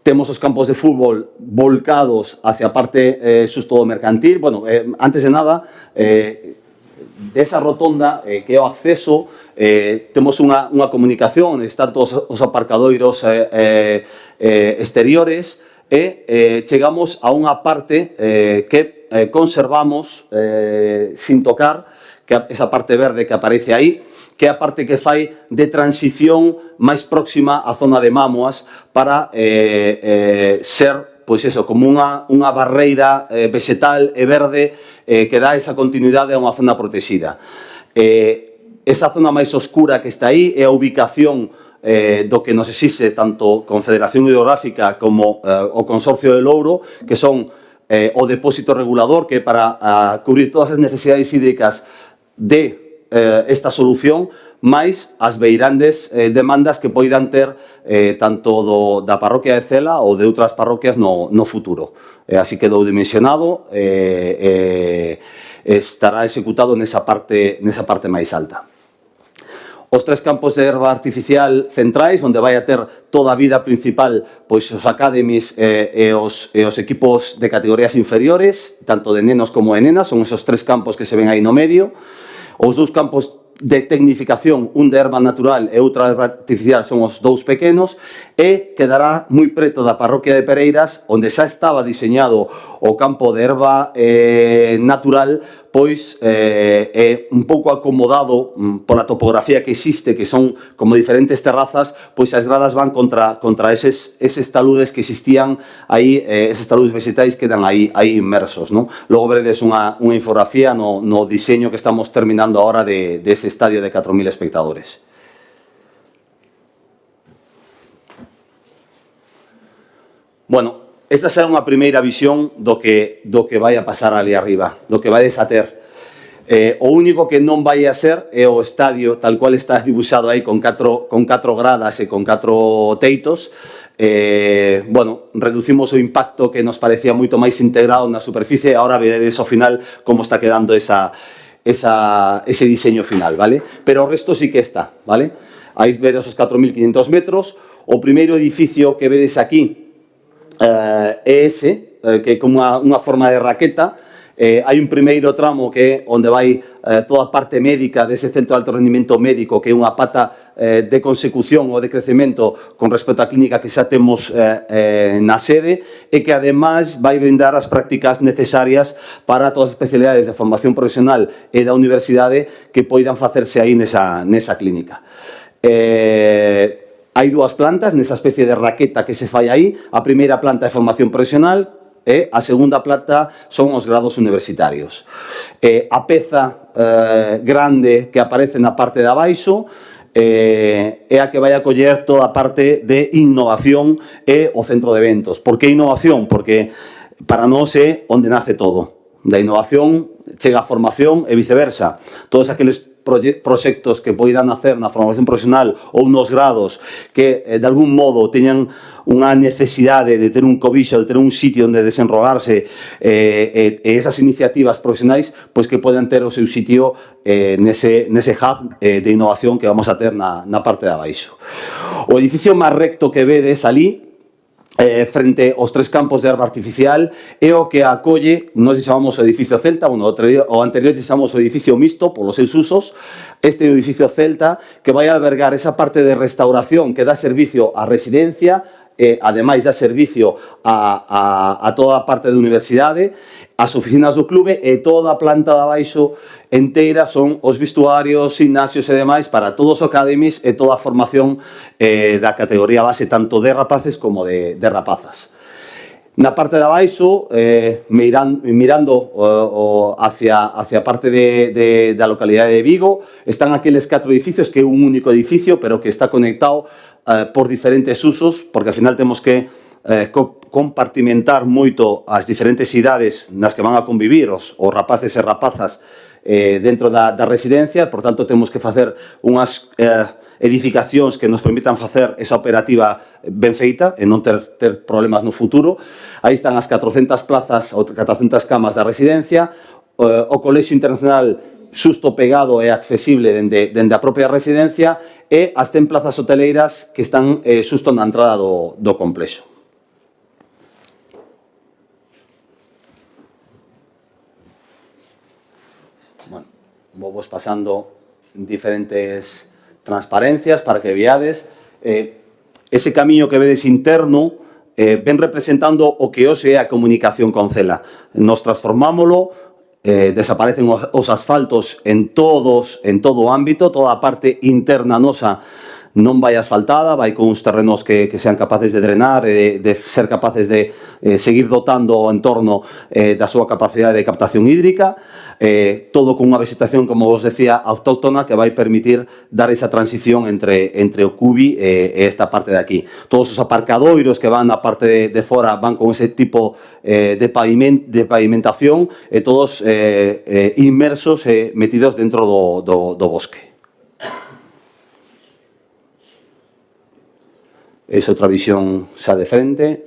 Temos os campos de fútbol volcados hacia a parte xusto do mercantil. Bueno, antes de nada, desa rotonda que é o acceso, temos unha comunicación, están todos os aparcadoiros exteriores, e chegamos a unha parte que conservamos sin tocar, que esa parte verde que aparece aí, que é a parte que fai de transición máis próxima á zona de Mamoas para ser, pois eso, como unha barreira vegetal e verde que dá esa continuidade a unha zona protegida. Esa zona máis oscura que está aí é a ubicación do que nos existe tanto Confederación Hidrográfica como o Consorcio de Louro, que son o depósito regulador, que é para cubrir todas as necesidades hídricas de esta solución, máis as beirandes demandas que poidan ter tanto da parroquia de Cela ou de outras parroquias no futuro. Así quedou dimensionado, estará executado nesa parte máis alta. Os 3 campos de erva artificial centrais, onde vai a ter toda a vida principal, pois os academies e os equipos de categorías inferiores, tanto de nenos como de nenas, son esos 3 campos que se ven aí no medio. Os 2 campos de tecnificación, un de erva natural e outro de erva artificial, son os 2 pequenos, e quedará moi preto da parroquia de Pereiras, onde xa estaba diseñado o campo de erva natural, pois é un pouco acomodado pola topografía que existe, que son como diferentes terrazas, pois as gradas van contra eses taludes que existían aí, eses taludes vegetais quedan aí inmersos, non? Logo veredes unha infografía no diseño que estamos terminando agora de ese estadio de 4.000 espectadores. Bueno, esta xa é unha primeira visión do que vai a pasar ali arriba, do que vai a ter. O único que non vai a ser é o estadio tal cual está dibuixado aí con 4 gradas e con 4 teitos. Bueno, reducimos o impacto que nos parecía moito máis integrado na superficie, e agora veredes ao final como está quedando ese diseño final, vale? Pero o resto sí que está, vale? Aí vedes os 4.500 metros. O primeiro edificio que vedes aquí é ese, que é como unha forma de raqueta. Hai un primeiro tramo que é onde vai toda a parte médica dese centro de alto rendimento médico, que é unha pata de consecución ou de crecemento con respecto á clínica que xa temos na sede, e que ademais vai brindar as prácticas necesarias para todas as especialidades de formación profesional e da universidade que poidan facerse aí nesa clínica. Hai dúas plantas nesa especie de raqueta que se fai aí. A primeira planta é formación profesional e a segunda planta son os grados universitarios. A peza grande que aparece na parte de abaixo é a que vai a coller toda a parte de innovación e o centro de eventos. Por que innovación? Porque para nós é onde nace todo. Da innovación chega a formación e viceversa. Todos aqueles proxectos que poidan hacer na formación profesional ou nos grados que de algún modo teñan unha necesidade de ter un cobixo, de ter un sitio onde desenrolarse e esas iniciativas profesionais pois que poden ter o seu sitio nese hub de innovación que vamos a ter na parte de abaixo. O edificio máis recto que vedes ali frente aos 3 campos de herba artificial é o que acolle, nós chamamos o edificio Celta, o anterior chamamos o edificio mixto polos seus usos, este edificio Celta que vai albergar esa parte de restauración que dá servicio á residencia e ademais dá servicio a toda a parte da universidade, as oficinas do clube e toda a planta de abaixo enteira son os vestuarios, gimnasios e demais para todos os academies e toda a formación da categoría base tanto de rapaces como de rapazas. Na parte de abaixo, mirando hacia a parte da localidade de Vigo, están aqueles 4 edificios que é un único edificio, pero que está conectado por diferentes usos, porque ao final temos que compartimentar moito as diferentes idades nas que van a convivir os rapaces e rapazas dentro da residencia, por tanto temos que facer unhas edificacións que nos permitan facer esa operativa ben feita e non ter problemas no futuro. Aí están as 400 plazas ou 400 camas da residencia, o Colexio Internacional xusto pegado e accesible dende a propia residencia e as 100 plazas hoteleiras que están xusto na entrada do complexo. Bueno, vou vos pasando diferentes transparencias para que veades. Ese camiño que vedes interno ven representando o que hoxe é a comunicación con Cela. Nos transformámolo, desaparecen os asfaltos en todo o ámbito, toda a parte interna nosa non vai asfaltada, vai con uns terrenos que sean capaces de drenar e de ser capaces de seguir dotando o entorno da súa capacidade de captación hídrica, todo con unha vegetación, como vos decía, autóctona que vai permitir dar esa transición entre o cubi e esta parte de aquí. Todos os aparcadoiros que van na parte de fora van con ese tipo de pavimentación e todos inmersos e metidos dentro do bosque. Es outra visión xa de frente.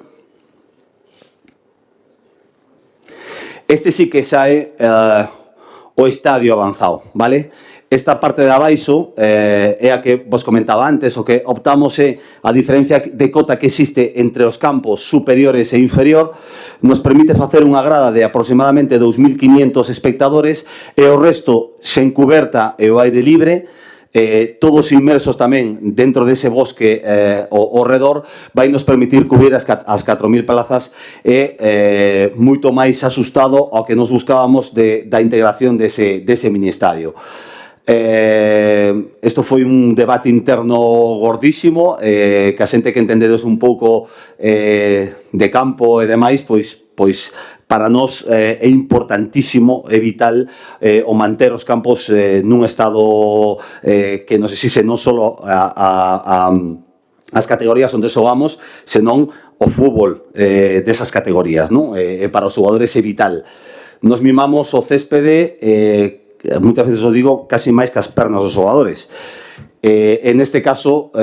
Este sí que xa é o estadio avanzado, vale? Esta parte de abaixo é a que vos comentaba antes, o que optamos é a diferencia de cota que existe entre os campos superiores e inferior, nos permite facer unha grada de aproximadamente 2.500 espectadores e o resto sen cuberta e o aire libre, todos inmersos tamén dentro dese bosque ao redor, vai nos permitir cubrir as 4.000 plazas e moito máis asustado ao que nos buscábamos da integración dese mini estadio. Isto foi un debate interno gordísimo, que a xente que entendedes un pouco de campo e demais, pois para nós é importantísimo e vital o manter os campos nun estado que nos exixe non só as categorías onde xogamos, senón o fútbol desas categorías, non? Para os xogadores é vital. Nos mimamos o céspede, moitas veces o digo, casi máis que as pernas dos xogadores. En este caso,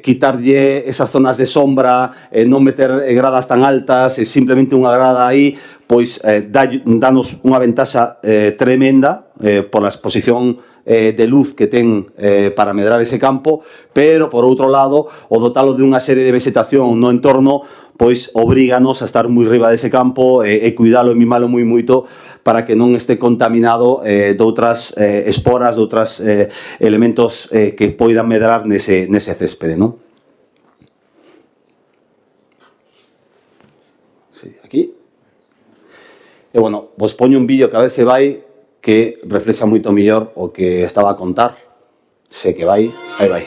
quitarlle esas zonas de sombra, non meter gradas tan altas, simplemente unha grada aí, pois danos unha ventaxa tremenda pola exposición de luz que ten para medrar ese campo, pero, por outro lado, o dotalo de unha serie de vegetación no entorno, pois obríganos a estar moi riba dese campo e cuidalo e mimalo moi moito para que non este contaminado de outras esporas, de outros elementos que poidan medrar nese céspede, non? Sí, aquí. E, bueno, vos poño un vídeo que a ver se vai, que reflexa moito mellor o que estaba a contar. Sei que vai, aí vai.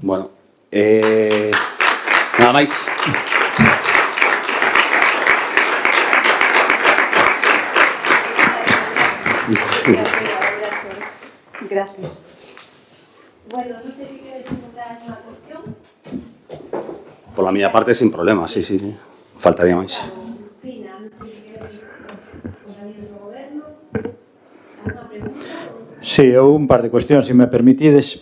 Bueno, nada máis. Gracias. Bueno, non sei se queres preguntar unha cuestión. Por la miña parte, sin problema, sí. Faltaría máis. Fina, non sei se queres compañeros do goberno. Alguna pregunta? Sí, un par de cuestións, se me permitides.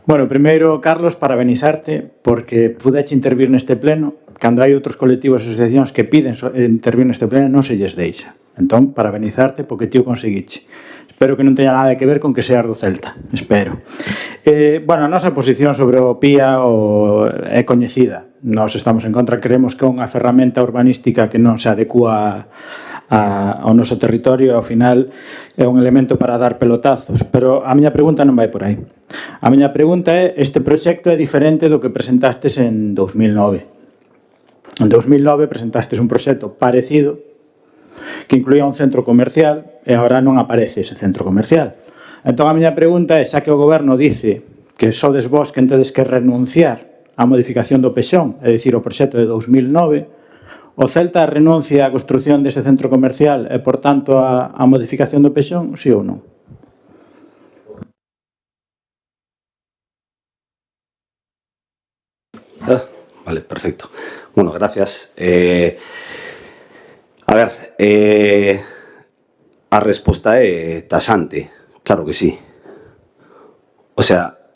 Bueno, primeiro, Carlos, parabenizarte porque pudeche intervir neste pleno. Cando hai outros colectivos e asociacións que piden intervir neste pleno, non se lles deixa. Entón, parabenizarte porque ti o conseguiche. Espero que non teña nada que ver con que seas do Celta. Espero. Bueno, a nosa posición sobre o PIA é coñecida. Nós estamos en contra, creemos que é unha ferramenta urbanística que non se adecua ao noso territorio, ao final é un elemento para dar pelotazos, pero a miña pregunta non vai por aí. A miña pregunta é, este proxecto é diferente do que presentastes en 2009. En 2009 presentastes un proxecto parecido que incluía un centro comercial e agora non aparece ese centro comercial. Entón a miña pregunta é, xa que o goberno dice que sodes vos que tedes que renunciar á modificación do Pexón, é dicir, o proxecto de 2009, o Celta renuncia á construción dese centro comercial e, por tanto, á modificación do Pexón, sí ou non? Vale, perfecto. Bueno, gracias. A ver, a resposta é taxante, claro que sí. O sea,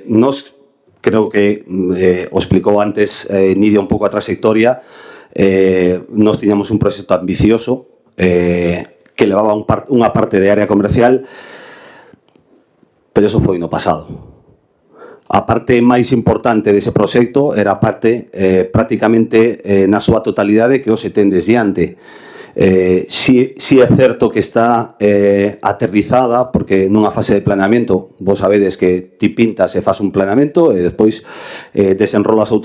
nos creo que o explicou antes Nidia un pouco a trayectoria. Nos tiñamos un proxecto ambicioso que levaba unha parte de área comercial, pero eso foi no pasado. A parte máis importante dese proxecto era a parte prácticamente na súa totalidade que hoxe tendes diante. Si é certo que está aterrizada, porque nunha fase de planeamento vos sabedes que ti pintas e faz un planeamento e despois desenrolas os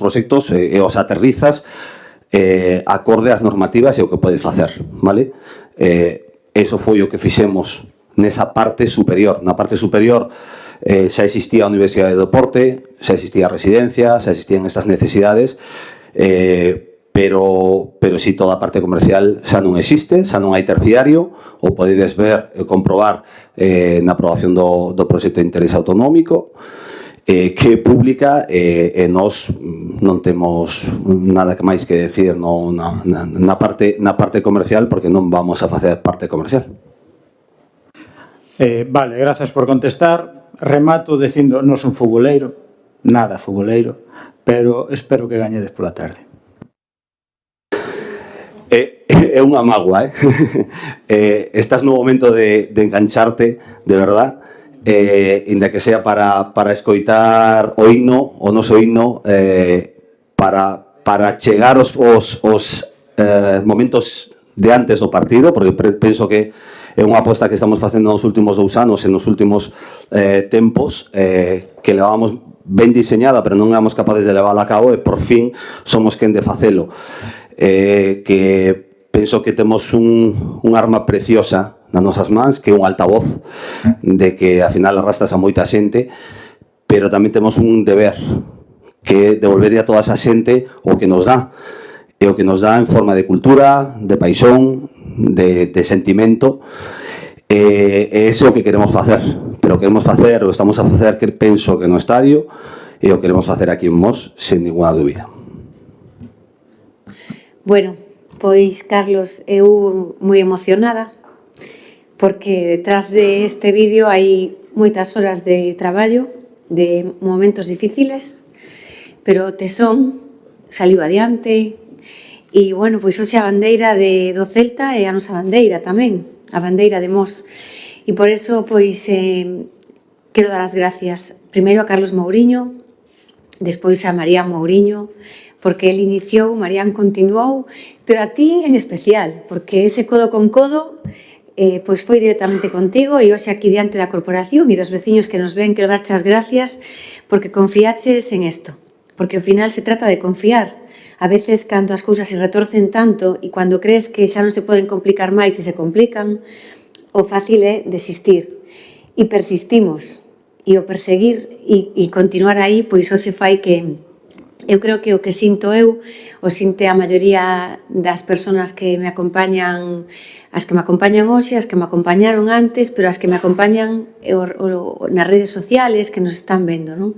proxectos e os aterrizas acorde ás normativas e o que podes facer, vale? Eso foi o que fixemos nesa parte superior. Na parte superior xa existía a Universidade de Deporte, xa existía a residencia, xa existían estas necesidades, pero si toda a parte comercial xa non existe, xa non hai terciario, o podedes ver e comprobar na aprobación do proxecto de interés autonómico, que é pública e nós non temos nada que máis que decir na parte comercial, porque non vamos a facer parte comercial. Vale, gracias por contestar. Remato dicindo, non son futboleiro, nada futboleiro, pero espero que gañedes pola tarde. É unha mágoa, estás no momento de engancharte, de verdad, inda que sea para escoitar o himno, o noso himno, para chegar os momentos de antes do partido, porque penso que é unha aposta que estamos facendo nos últimos 2 anos e nos últimos tempos, que levábamos ben diseñada, pero non éramos capaces de levála a cabo e por fin somos quen de facelo. Que penso que temos un arma preciosa nas nosas mans, que é un altavoz, de que ao final arrastras a moita xente, pero tamén temos un deber, que é devolverlle a toda esa xente o que nos dá, e o que nos dá en forma de cultura, de paixón, de sentimento, e ese é o que queremos facer, pero queremos facer, o estamos a facer, que penso que no estadio, e o queremos facer aquí en Mos, sen ninguna dúbida. Bueno, pois, Carlos, eu moi emocionada, porque detrás de este vídeo hai moitas horas de traballo, de momentos difíciles, pero o tesón saliu adiante, e, bueno, pois hoxe a bandeira do Celta é a nosa bandeira tamén, a bandeira de Mos. E por eso, pois, quero dar as gracias primeiro a Carlos Mouriño, despois a Marían Mouriño, porque el iniciou, Marían continuou, pero a ti en especial, porque ese codo con codo pois foi directamente contigo, e hoxe aquí diante da corporación e dos veciños que nos ven, quero darche as gracias porque confiaches en isto, porque ao final se trata de confiar. A veces, cando as cousas se retorcen tanto e cando crees que xa non se poden complicar máis e se complican, o fácil é desistir. E persistimos. o perseguir e continuar aí, pois hoxe fai que eu creo que o que sinto eu, o sinte a maioría das persoas que me acompañan, as que me acompañan hoxe, as que me acompañaron antes, pero as que me acompañan nas redes sociales, que nos están vendo, non?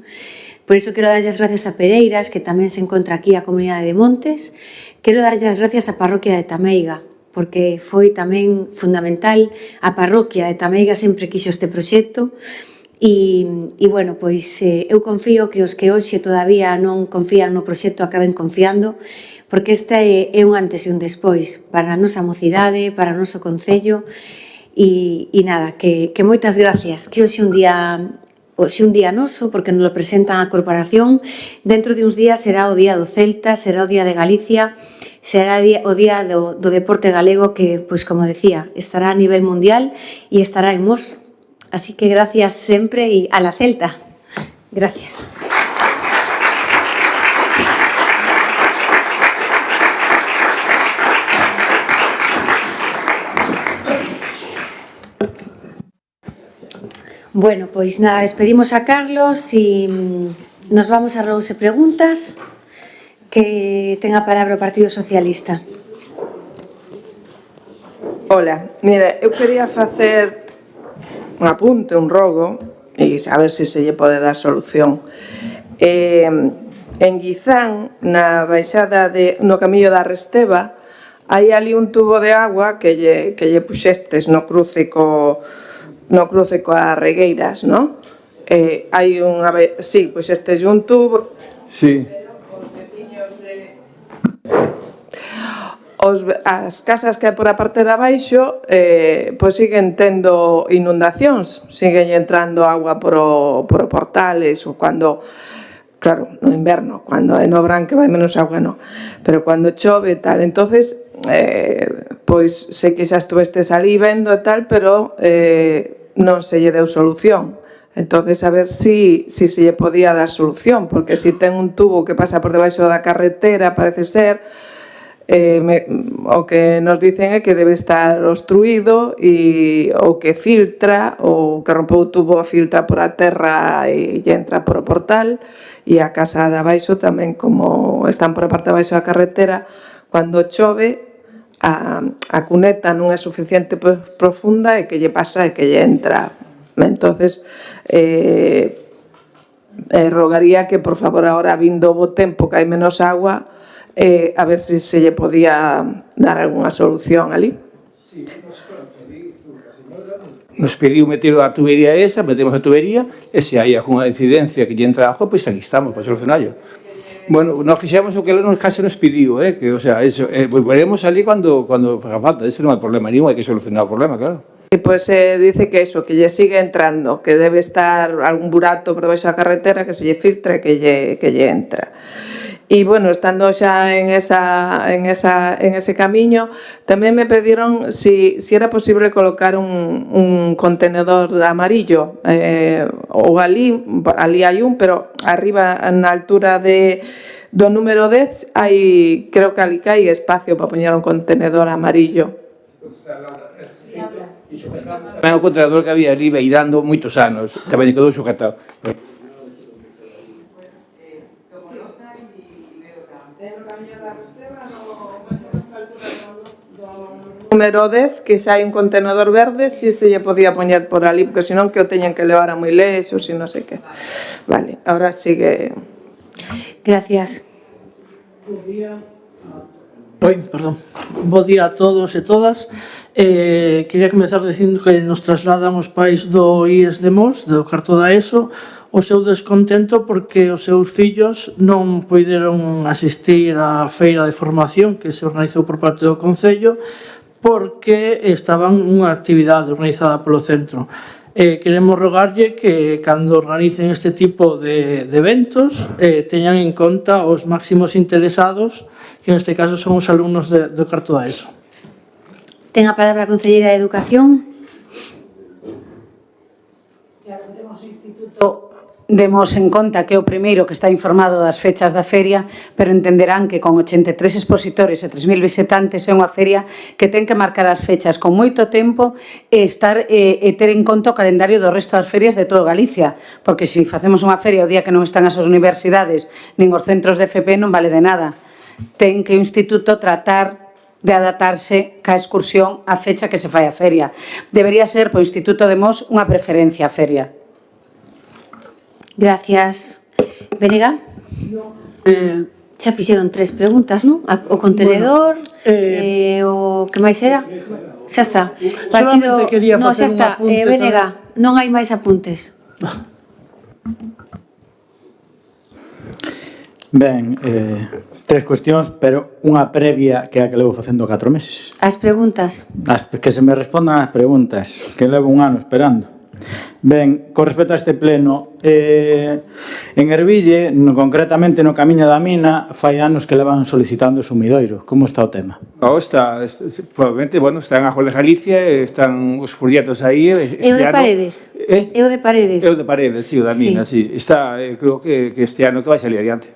Por iso quero darlle as gracias a Pereiras, que tamén se encontra aquí a comunidade de Montes. Quero darlle as gracias á parroquia de Tameiga, porque foi tamén fundamental. A parroquia de Tameiga sempre quixo este proxecto e bueno, pois eu confío que os que hoxe todavía non confían no proxecto acaben confiando, porque este é un antes e un despois para a nosa mocidade, para o noso concello e nada, que moitas gracias, que hoxe un día noso, porque nos lo presentan a corporación. Dentro de uns días será o día do Celta, será o día de Galicia, será o día do deporte galego que, pois como decía, estará a nivel mundial e estará en Mos. Así que gracias sempre e a la Celta. Gracias. Bueno, pois nada, despedimos a Carlos e nos vamos a rouse preguntas, que ten a palabra o Partido Socialista. Hola, mira, eu quería facer un apunte, un rogo, e saber se lle pode dar solución. En Guizán, na baixada no camiño da Resteva, hai ali un tubo de agua que lle puxestes no cruce coas Regueiras, non? Hai unha... Sí, pois este é un tubo... Sí. As casas que hai por a parte de abaixo pois siguen tendo inundacións, siguen entrando agua por o portales, ou cando, claro, no inverno, cando é no verán que vai menos agua, non, pero cando chove e tal, entonces pois sei que xa estuvestes ali vendo e tal, pero non se lle deu solución. Entonces a ver si se lle podía dar solución, porque se ten un tubo que pasa por debaixo da carretera, parece ser, o que nos dicen é que debe estar obstruído ou que filtra, ou que rompeu o tubo filtra por a terra e entra por o portal, e a casa de abaixo tamén, como están por a parte de abaixo da carretera, cando chove a cuneta non é suficiente profunda e que lle pasa e que lle entra. Entonces rogaría que por favor agora, vindo o bo tempo que hai menos agua, a ver se lle podía dar algunha solución ali. Nos pediu meter a tubería esa, metemos a tubería, e se hai alguna incidencia que lle entra agua, pois aquí estamos, para solucionarlo. Bueno, nos fixemos o que nos case nos pediu, que, o sea, eso, volveremos ali cando faga falta, ese non é problema ningún, hai que solucionar o problema, claro. E pois dice que eso, que lle sigue entrando, que debe estar algún burato por debaixo da carretera que se lle filtra e que lle entra. E, bueno, estando xa en ese camiño, tamén me pediron si era posible colocar un contenedor amarillo, ou ali hai un, pero arriba, na altura do número 10, creo que ali hai espacio para poñer un contenedor amarillo. Tamén o contenedor que había ali beirando moitos anos, tamén quedou sujetado. Número 10, que xa hai un contenedor verde, si se lle podía poñer por ali, porque senón que o teñen que levar a moi lexos e non sei que. Vale, ahora sigue. Gracias. Perdón. Bo día a todos e todas. Quería comezar dicindo que nos trasladan os pais do IES de Mos, do carto da ESO, o seu descontento porque os seus fillos non poideron asistir á feira de formación que se organizou por parte do Concello, porque estaban unha actividade organizada polo centro. Queremos rogarlle que cando organicen este tipo de eventos teñan en conta os máximos interesados, que neste caso son os alumnos do carto da ESO. Ten a palabra a concelleira de Educación. Temos o Instituto demos en conta que é o primeiro que está informado das fechas da feria, pero entenderán que con 83 expositores e 3.000 visitantes é unha feria que ten que marcar as fechas con moito tempo e ter en conta o calendario do resto das ferias de todo Galicia, porque se facemos unha feria o día que non están as universidades nin os centros de FP non vale de nada. Ten que o Instituto tratar de adaptarse ca excursión á fecha que se fai a feria. Debería ser po Instituto de Mos unha preferencia a feria. Gracias. Benega? Xa fixeron 3 preguntas, non? O contenedor, o que máis era? Xa está. Solamente quería no, xa facer un está. apunte. Benega, non hai máis apuntes. Ben, 3 cuestións, pero unha previa que é a que levo facendo 4 meses. As preguntas. Que se me respondan as preguntas, que levo un ano esperando. Ben, con respecto a este pleno, en Erville, concretamente no Camiño da Mina, fai anos que levan solicitando o sumidoiro. Como está o tema? Probablemente, están a Juan de Galicia, están os proxectos aí. E o de Paredes? E o de Paredes? É o de Paredes, sí, o da Mina, sí. Está, creo que este ano que vai salir adiante.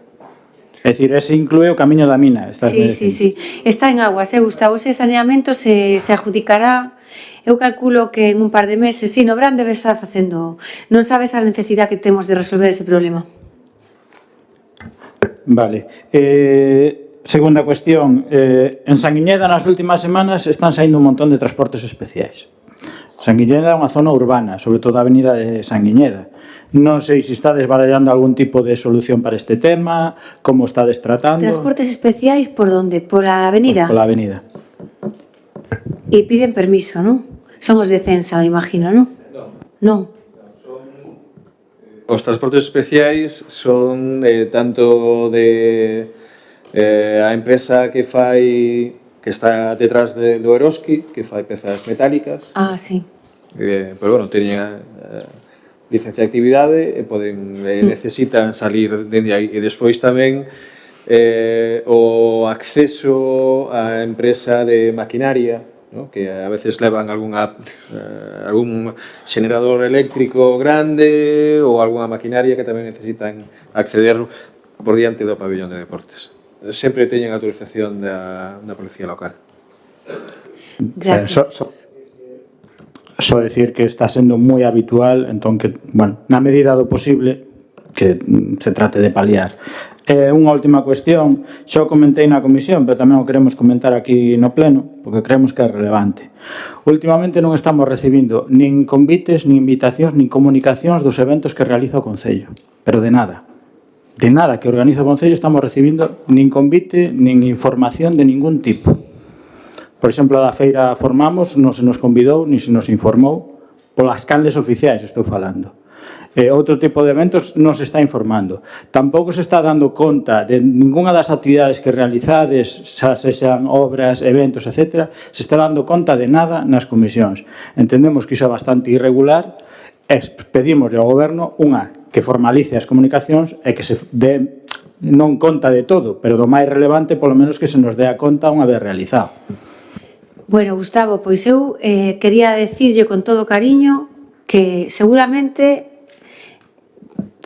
É dicir, ese inclúe o Camiño da Mina. Sí. Está en aguas, Gustavo. Ese saneamento se adjudicará. Eu calculo que en un par de meses, no verán debe estar facendo. Non sabes a necesidade que temos de resolver ese problema. Vale. Segunda cuestión. En Sanguiñeda nas últimas semanas están saindo un montón de transportes especiais. Sanguiñeda é unha zona urbana, sobre todo a avenida de Sanguiñeda. Non sei se estades barallando algún tipo de solución para este tema, como estades tratando. Transportes especiais por onde? Por a avenida? Por a avenida. E piden permiso, non? Son os de Censa, me imagino, non? Non. Os transportes especiais son tanto de a empresa que está detrás do Eroski, que fai pezas metálicas. Ah, sí. Pero, teñen licencia de actividade e necesitan salir dende aí. E despois tamén o acceso á empresa de maquinaria, que a veces levan algún xenerador eléctrico grande ou algunha maquinaria que tamén necesitan acceder por diante do pabellón de deportes. Sempre teñen autorización da Policía Local. Gracias. Só decir que está sendo moi habitual, entón que, na medida do posible, que se trate de paliar. Unha última cuestión, xa o comentei na comisión, pero tamén o queremos comentar aquí no pleno, porque creemos que é relevante. Últimamente non estamos recibindo nin convites, nin invitacións, nin comunicacións dos eventos que realiza o Concello, pero de nada. De nada que organiza o Concello estamos recibindo nin convite, nin información de ningún tipo. Por exemplo, da feira Formamos non se nos convidou, nin se nos informou, polas canles oficiais estou falando. Outro tipo de eventos non se está informando. Tampouco se está dando conta de ninguna das actividades que realizades, xa sexan obras, eventos, etc. Se está dando conta de nada nas comisións. Entendemos que iso é bastante irregular e pedimos ao Goberno que formalice as comunicacións e que se dé non conta de todo, pero do máis relevante, polo menos que se nos dé a conta unha vez realizado. Bueno, Gustavo, pois eu quería decirlle con todo cariño que seguramente,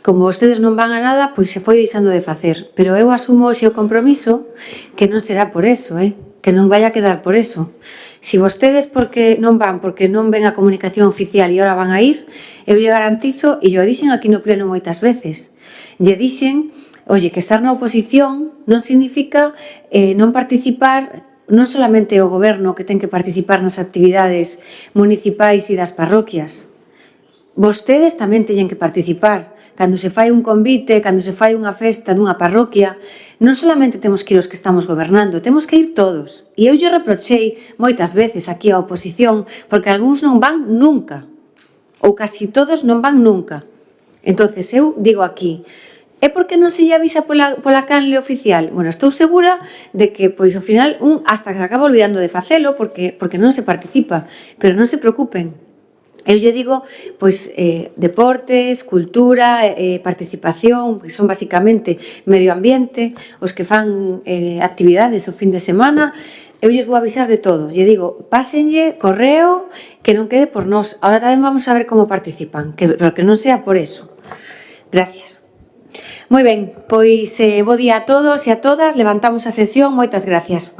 como vostedes non van a nada, pois se foi deixando de facer. Pero eu asumo hoxe o compromiso que non será por eso, que non vai a quedar por eso. Si vostedes porque non ven a comunicación oficial e ahora van a ir, eu lle garantizo, e yo dixen aquí no pleno moitas veces, lle dixen, que estar na oposición non significa non participar, non solamente o goberno que ten que participar nas actividades municipais e das parroquias. Vostedes tamén teñen que participar. Cando se fai un convite, cando se fai unha festa dunha parroquia, non solamente temos que ir os que estamos gobernando, temos que ir todos. E eu lle reprochei moitas veces aquí a oposición, porque algúns non van nunca, ou casi todos non van nunca. Entonces eu digo aquí, é porque non se lle avisa pola canle oficial? Bueno, estou segura de que, pois, ao final, hasta que se acaba olvidando de facelo, porque non se participa, pero non se preocupen. Eu lle digo, pois, deportes, cultura, participación, que son basicamente medio ambiente, os que fan actividades o fin de semana, eu lles vou avisar de todo. Lle digo, pásenlle correo, que non quede por nós. Ahora tamén vamos a ver como participan, pero que non sea por eso. Gracias. Moi ben, pois bo día a todos e a todas, levantamos a sesión, moitas gracias.